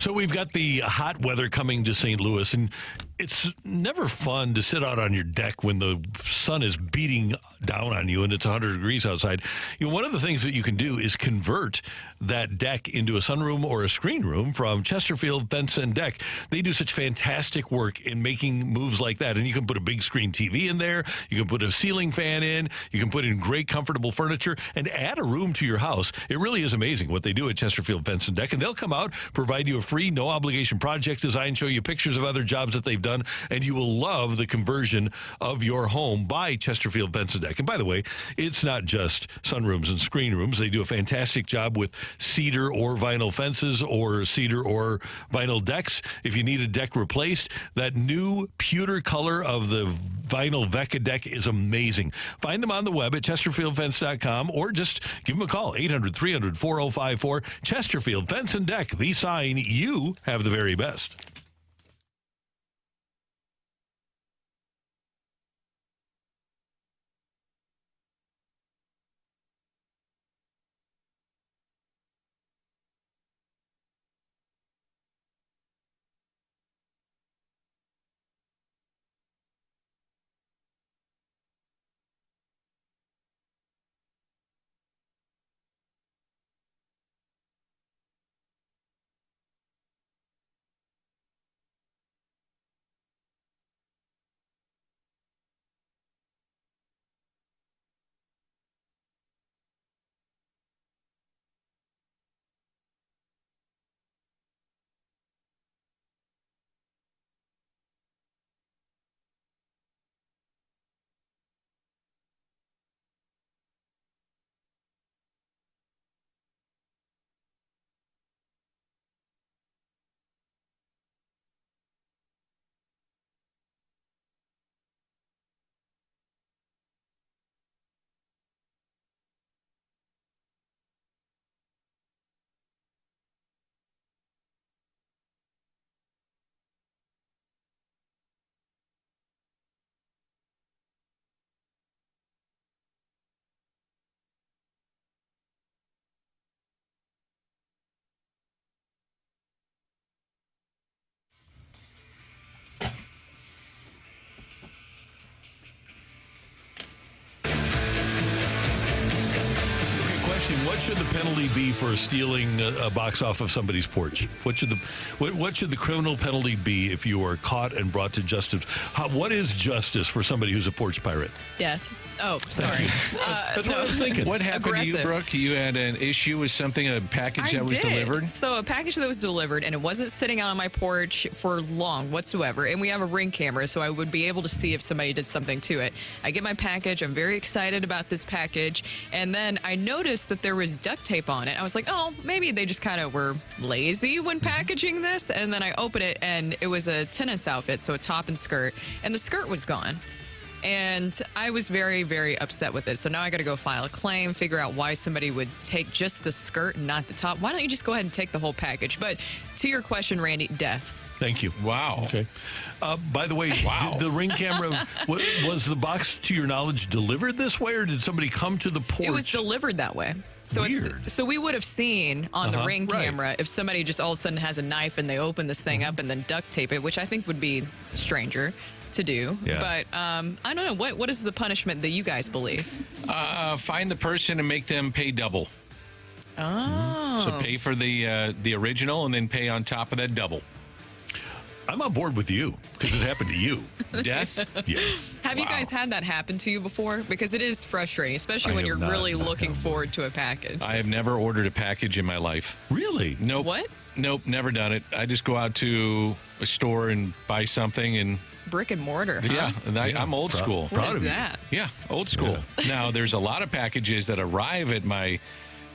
So we've got the hot weather coming to St. Louis, and it's never fun to sit out on your deck when the sun is beating down on you and it's 100 degrees outside. One of the things that you can do is convert that deck into a sunroom or a screen room from Chesterfield Fence and Deck. They do such fantastic work in making moves like that. And you can put a big screen TV in there. You can put a ceiling fan in. You can put in great, comfortable furniture and add a room to your house. It really is amazing what they do at Chesterfield Fence and Deck. And they'll come out, provide you a free, no-obligation project design, show you pictures of other jobs that they've done, and you will love the conversion of your home by Chesterfield Fence and Deck. And by the way, it's not just sunrooms and screen rooms. They do a fantastic job with cedar or vinyl fences or cedar or vinyl decks. If you need a deck replaced, that new pewter color of the vinyl Vecca deck is amazing. Find them on the web at chesterfieldfence.com or just give them a call, 800-300-4054. Chesterfield Fence and Deck, the sign you have the very best. What should the penalty be for stealing a box off of somebody's porch? What should the criminal penalty be if you are caught and brought to justice? What is justice for somebody who's a porch pirate? Death. Oh, sorry. That's what I was thinking. What happened to you, Brooke? You had an issue with something, a package that was delivered? So a package that was delivered, and it wasn't sitting out on my porch for long whatsoever. And we have a Ring camera, so I would be able to see if somebody did something to it. I get my package. I'm very excited about this package. And then I noticed that there was duct tape on it. I was like, oh, maybe they just kind of were lazy when packaging this. And then I open it, and it was a tennis outfit, so a top and skirt. And the skirt was gone. And I was very, very upset with it. So now I got to go file a claim, figure out why somebody would take just the skirt and not the top. Why don't you just go ahead and take the whole package? But to your question, Randy, death. Thank you. Wow. Okay. By the way, the Ring camera, was the box, to your knowledge, delivered this way, or did somebody come to the porch? It was delivered that way. So Weird. So we would have seen on the Ring camera if somebody just all of a sudden has a knife and they open this thing up and then duct tape it, which I think would be stranger to do. Yeah. But I don't know. What is the punishment that you guys believe? Find the person and make them pay double. Oh. So pay for the original and then pay on top of that double. I'm on board with you because it happened to you. Death? Yeah. Have you guys had that happen to you before? Because it is frustrating, especially when you're really looking forward to a package. I have never ordered a package in my life. Really? Nope. What? Nope, never done it. I just go out to a store and buy something and... Brick and mortar, huh? Yeah, and I'm old school. What is that? Yeah, old school. Yeah. Now, there's a lot of packages that arrive at my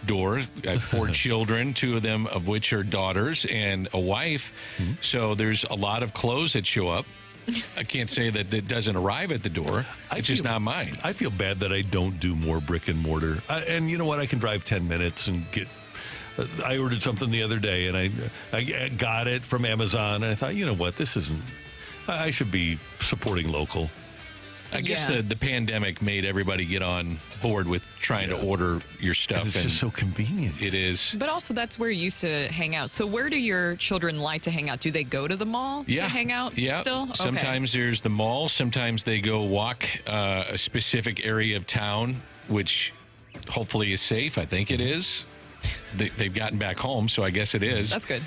door. I have 4 children, 2 of them of which are daughters and a wife. Mm-hmm. So there's a lot of clothes that show up. I can't say that it doesn't arrive at the door. It's just not mine. I feel bad that I don't do more brick and mortar. And you know what? I can drive 10 minutes and get... I ordered something the other day, and I got it from Amazon, and I thought, you know what? This isn't... I should be supporting local. I guess the pandemic made everybody get on board with trying to order your stuff. And it's just so convenient. It is. But also, that's where you used to hang out. So where do your children like to hang out? Do they go to the mall to hang out still? Okay. Sometimes there's the mall. Sometimes they go walk a specific area of town, which hopefully is safe. I think it is. They've gotten back home, so I guess it is. That's good.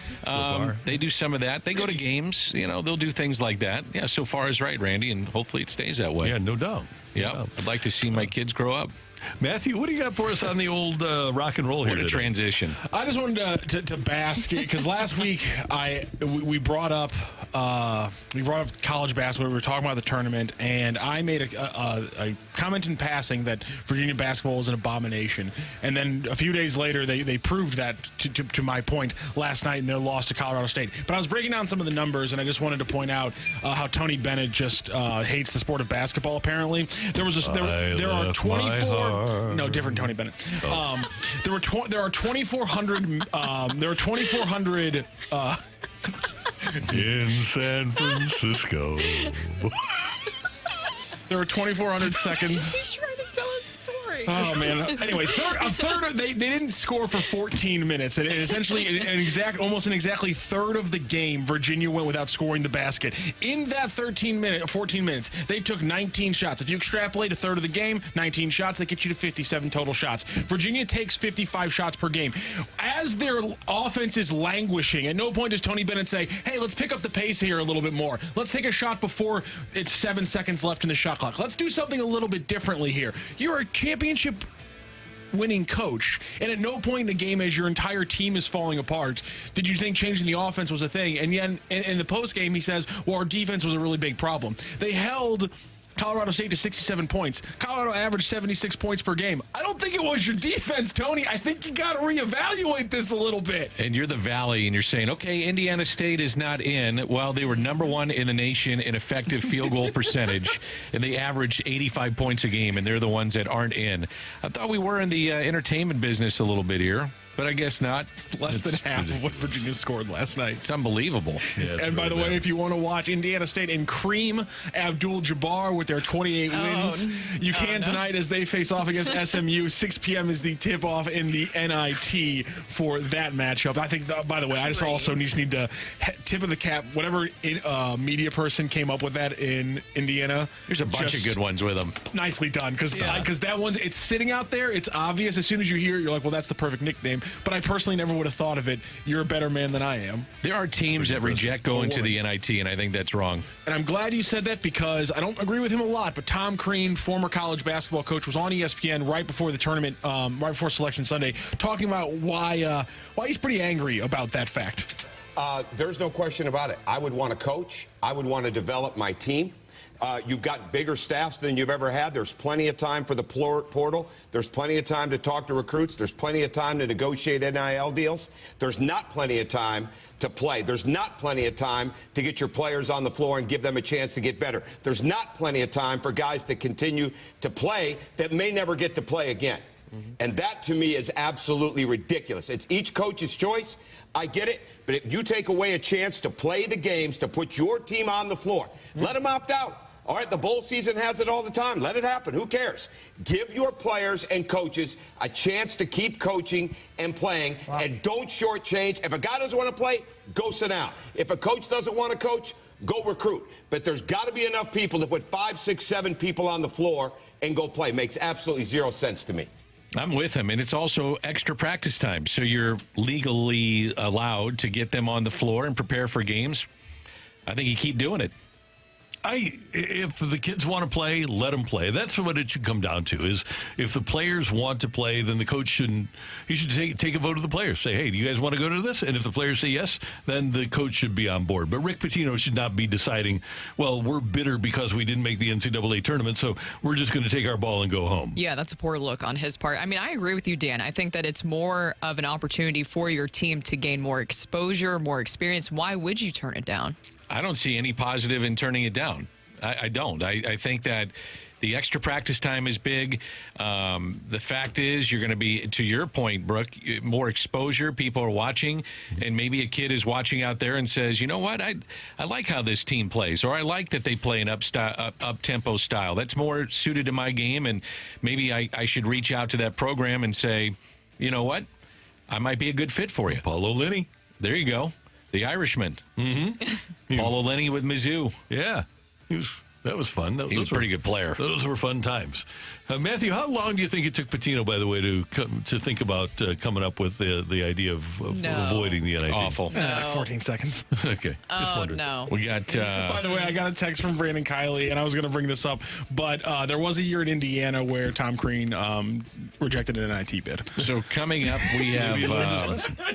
They do some of that. They go to games. They'll do things like that. Yeah, so far is right, Randy, and hopefully it stays that way. Yeah, no doubt. Yeah, I'd like to see my kids grow up. Matthew, what do you got for us on the old rock and roll here? What a transition. I just wanted to bask because last week we brought up college basketball. We were talking about the tournament, and I made a comment in passing that Virginia basketball was an abomination. And then a few days later, they proved that to my point last night in their loss to Colorado State. But I was breaking down some of the numbers, and I just wanted to point out how Tony Bennett just hates the sport of basketball. Apparently, there are 24. No, different Tony Bennett. There are 2,400. There are 2,400 in San Francisco. There are 2,400 seconds. He's trying to tell a story. Oh man. Anyway, they didn't score for 14 minutes, and essentially almost an exactly third of the game, Virginia went without scoring the basket. In that 14 minutes, they took 19 shots. If you extrapolate a third of the game, 19 shots, they get you to 57 total shots. Virginia takes 55 shots per game. As their offense is languishing, at no point does Tony Bennett say, "Hey, let's pick up the pace here a little bit more. Let's take a shot before it's 7 seconds left in the shot clock. Let's do something a little bit differently here." You're a championship winning coach, and at no point in the game as your entire team is falling apart did you think changing the offense was a thing. And yet in the post game he says, well, our defense was a really big problem. They held Colorado State to 67 points. Colorado averaged 76 points per game. I don't think it was your defense, Tony. I think you got to reevaluate this a little bit. And you're the Valley, and you're saying, okay, Indiana State is not in. Well, they were number one in the nation in effective field goal percentage, and they averaged 85 points a game, and they're the ones that aren't in. I thought we were in the entertainment business a little bit here. But I guess not. Less than half of what Virginia scored last night. It's unbelievable. Yeah, and by the way, if you want to watch Indiana State and cream Abdul-Jabbar with their 28 wins, you can tonight as they face off against SMU. 6 p.m. is the tip-off in the NIT for that matchup. I think, by the way, I just also need to tip of the cap, whatever media person came up with that in Indiana. There's a bunch of good ones with them. Nicely done, because that one's, it's sitting out there. It's obvious. As soon as you hear it, you're like, well, that's the perfect nickname. But I personally never would have thought of it. You're a better man than I am. There are teams that reject going to the NIT, and I think that's wrong. And I'm glad you said that because I don't agree with him a lot, but Tom Crean, former college basketball coach, was on ESPN right before the tournament, right before Selection Sunday, talking about why he's pretty angry about that fact. There's no question about it. I would want to coach. I would want to develop my team. You've got bigger staffs than you've ever had. There's plenty of time for the portal. There's plenty of time to talk to recruits. There's plenty of time to negotiate NIL deals. There's not plenty of time to play. There's not plenty of time to get your players on the floor and give them a chance to get better. There's not plenty of time for guys to continue to play that may never get to play again. And that, to me, is absolutely ridiculous. It's each coach's choice. I get it. But if you take away a chance to play the games, to put your team on the floor, let them opt out. All right, the bowl season has it all the time. Let it happen. Who cares? Give your players and coaches a chance to keep coaching and playing, and don't shortchange. If a guy doesn't want to play, go sit down. If a coach doesn't want to coach, go recruit. But there's got to be enough people to put 5, 6, 7 people on the floor and go play. Makes absolutely zero sense to me. I'm with him, and it's also extra practice time, so you're legally allowed to get them on the floor and prepare for games. I think you keep doing it. If the kids want to play, let them play. That's what it should come down to, is if the players want to play, then the coach should take a vote of the players. Say, hey, do you guys want to go to this? And if the players say yes, then the coach should be on board. But Rick Pitino should not be deciding, well, we're bitter because we didn't make the NCAA tournament, so we're just going to take our ball and go home. Yeah, that's a poor look on his part. I mean, I agree with you, Dan. I think that it's more of an opportunity for your team to gain more exposure, more experience. Why would you turn it down? I don't see any positive in turning it down. I don't. I think that The extra practice time is big. The fact is, you're going to be, to your point, Brooke, more exposure. People are watching, and maybe a kid is watching out there and says, you know what, I like how this team plays, or I like that they play an up-tempo style. That's more suited to my game, and maybe I should reach out to that program and say, you know what, I might be a good fit for you. Paulo Lenny. There you go. The Irishman. Mm-hmm. Paulo Lenny with Mizzou. Yeah. That was fun. He was a pretty good player. Those were fun times. Matthew, how long do you think it took Pitino, by the way, to think about coming up with the idea of avoiding the NIT? Awful. 14 seconds. Okay. Just wondering. No. We got... By the way, I got a text from Brandon Kiley, and I was going to bring this up, but there was a year in Indiana where Tom Crean rejected an NIT bid. So coming up, we have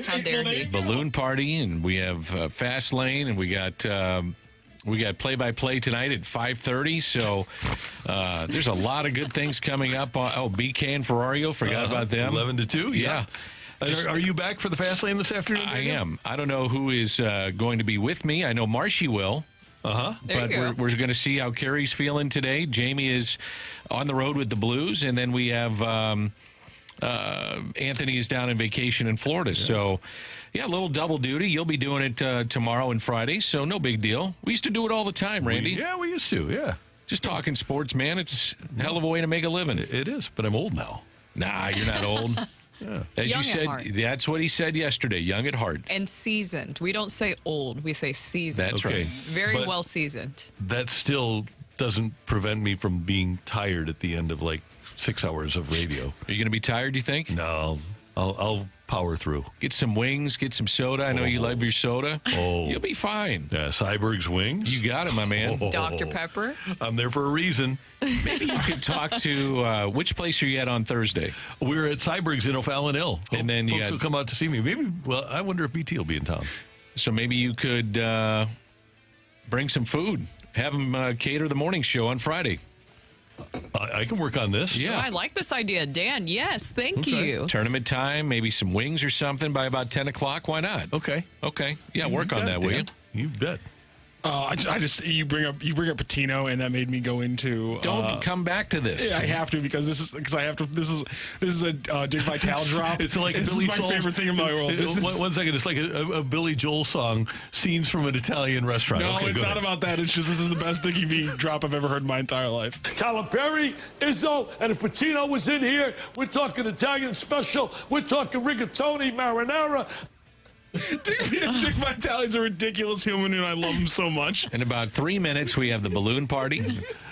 How dare he? Balloon Party, and we have Fast Lane, and we got play-by-play tonight at 5:30, so there's a lot of good things coming up. BK and Ferrario, forgot about them. 11 to 2, yeah. Are you back for the Fast Lane this afternoon? I am. I don't know who is going to be with me. I know Marshy will. But we're going to see how Carrie's feeling today. Jamie is on the road with the Blues, and then we have Anthony is down on vacation in Florida, so... Yeah, a little double duty. You'll be doing it tomorrow and Friday, so no big deal. We used to do it all the time, Randy. We used to, yeah. Just talking sports, man. It's a hell of a way to make a living. It is, but I'm old now. Nah, you're not old. Yeah. As Young you at said, heart. that's what he said yesterday, young at heart. And seasoned. We don't say old, we say seasoned. That's right. Very well seasoned. That still doesn't prevent me from being tired at the end of like 6 hours of radio. Are you going to be tired, you think? No, I'll power through. Get some wings, get some soda. I know you love your soda. Oh. You'll be fine. Yeah, Cyberg's wings. You got it, my man. Dr. Pepper. I'm there for a reason. Maybe you could talk to, which place are you at on Thursday? We're at Cyberg's in O'Fallon Hill. And then folks will come out to see me. Maybe, well, I wonder if BT will be in town. So maybe you could bring some food. Have them cater the morning show on Friday. I can work on this. Yeah. I like this idea. Dan, yes, thank you. Tournament time, maybe some wings or something by about 10 o'clock. Why not? Okay. Yeah, work on that, will you? You bet. I just you bring up Pitino, and that made me go into. Don't come back to this. I have to because this is a Dick Vitale drop. It's like this Billy is my Joel's, favorite thing in my world. One second, it's like a Billy Joel song, scenes from an Italian restaurant. No, okay, it's not about that. It's just this is the best Dickie V drop I've ever heard in my entire life. Calipari, Izzo, and if Pitino was in here, we're talking Italian special. We're talking rigatoni, marinara. Dick Vitale is a ridiculous human, and I love him so much. In about 3 minutes, we have the balloon party,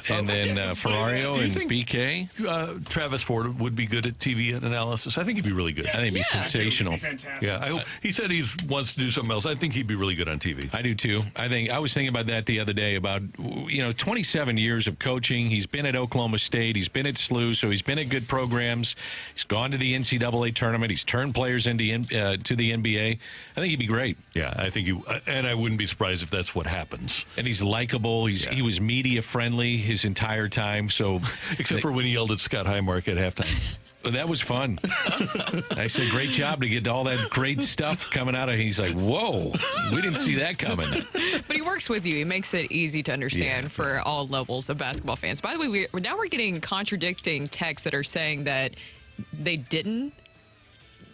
and then Ferrario and BK. Travis Ford would be good at TV analysis? I think he'd be really good. I think he'd be sensational. Yeah, I hope. He said he wants to do something else. I think he'd be really good on TV. I do too. I was thinking about that the other day about 27 years of coaching. He's been at Oklahoma State. He's been at SLU, so he's been at good programs. He's gone to the NCAA tournament. He's turned players into to the NBA. I think he'd be great. Yeah, I think and I wouldn't be surprised if that's what happens. And he's likable. He was media friendly his entire time. So except for when he yelled at Scott Highmark at halftime. That was fun. I said, great job to get all that great stuff coming out of. He's like, whoa, we didn't see that coming. But he works with you. He makes it easy to understand for all levels of basketball fans. By the way, now we're getting contradicting texts that are saying that they didn't.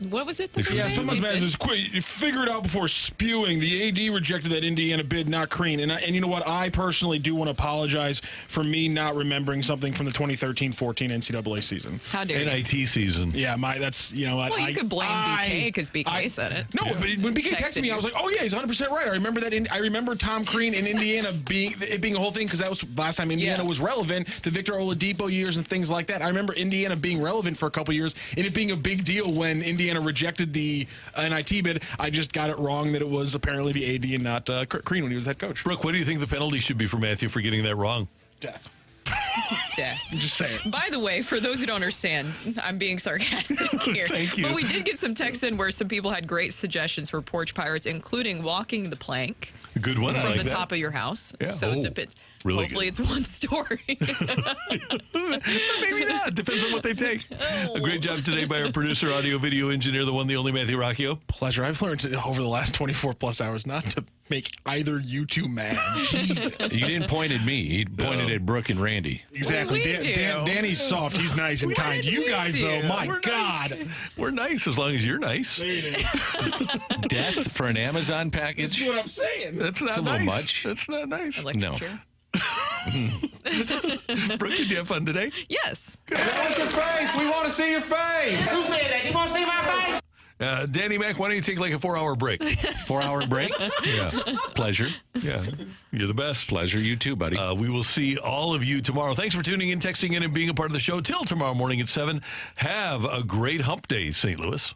What was it? Someone's mad at this. Quick, figure it out before spewing. The AD rejected that Indiana bid, not Crean. And you know what? I personally do want to apologize for me not remembering something from the 2013-14 NCAA season. How dare you? NIT season. Yeah, that's, you know what? Well, you could blame BK because BK said it. No, but when BK texted me, I was like, oh, yeah, he's 100% right. I remember that. I remember Tom Crean in Indiana being a whole thing because that was the last time Indiana was relevant, the Victor Oladipo years and things like that. I remember Indiana being relevant for a couple years and it being a big deal when Indiana rejected the NIT bid. I just got it wrong that it was apparently the AD and not Crean when he was head coach. Brooke, what do you think the penalty should be for Matthew for getting that wrong? Death. Death. Just say it. By the way, for those who don't understand, I'm being sarcastic here. Thank you. But we did get some texts in where some people had great suggestions for porch pirates, including walking the plank. A good one. From the top of your house. Yeah. So really hopefully good. it's one story. Maybe not. Depends on what they take. A great job today by our producer, audio, video engineer, the one, the only Matthew Rocchio. Pleasure. I've learned over the last 24 plus hours not to make either you two mad. Jesus. You didn't point at me. You pointed at Brooke and Randy. Exactly. Danny's soft. He's nice and kind. You guys, though, my God. We're nice as long as you're nice. There it is. Death for an Amazon package? That's what I'm saying. That's not a nice. little much. That's not nice. No. Brooke, did you have fun today? Yes. What's your face? We want to see your face. Who said that? You want to see my face? Danny Mac, why don't you take like a 4-hour break? 4-hour break? Yeah. Pleasure. Yeah. You're the best. Pleasure. You too, buddy. We will see all of you tomorrow. Thanks for tuning in, texting in, and being a part of the show. Till tomorrow morning at 7. Have a great hump day, St. Louis.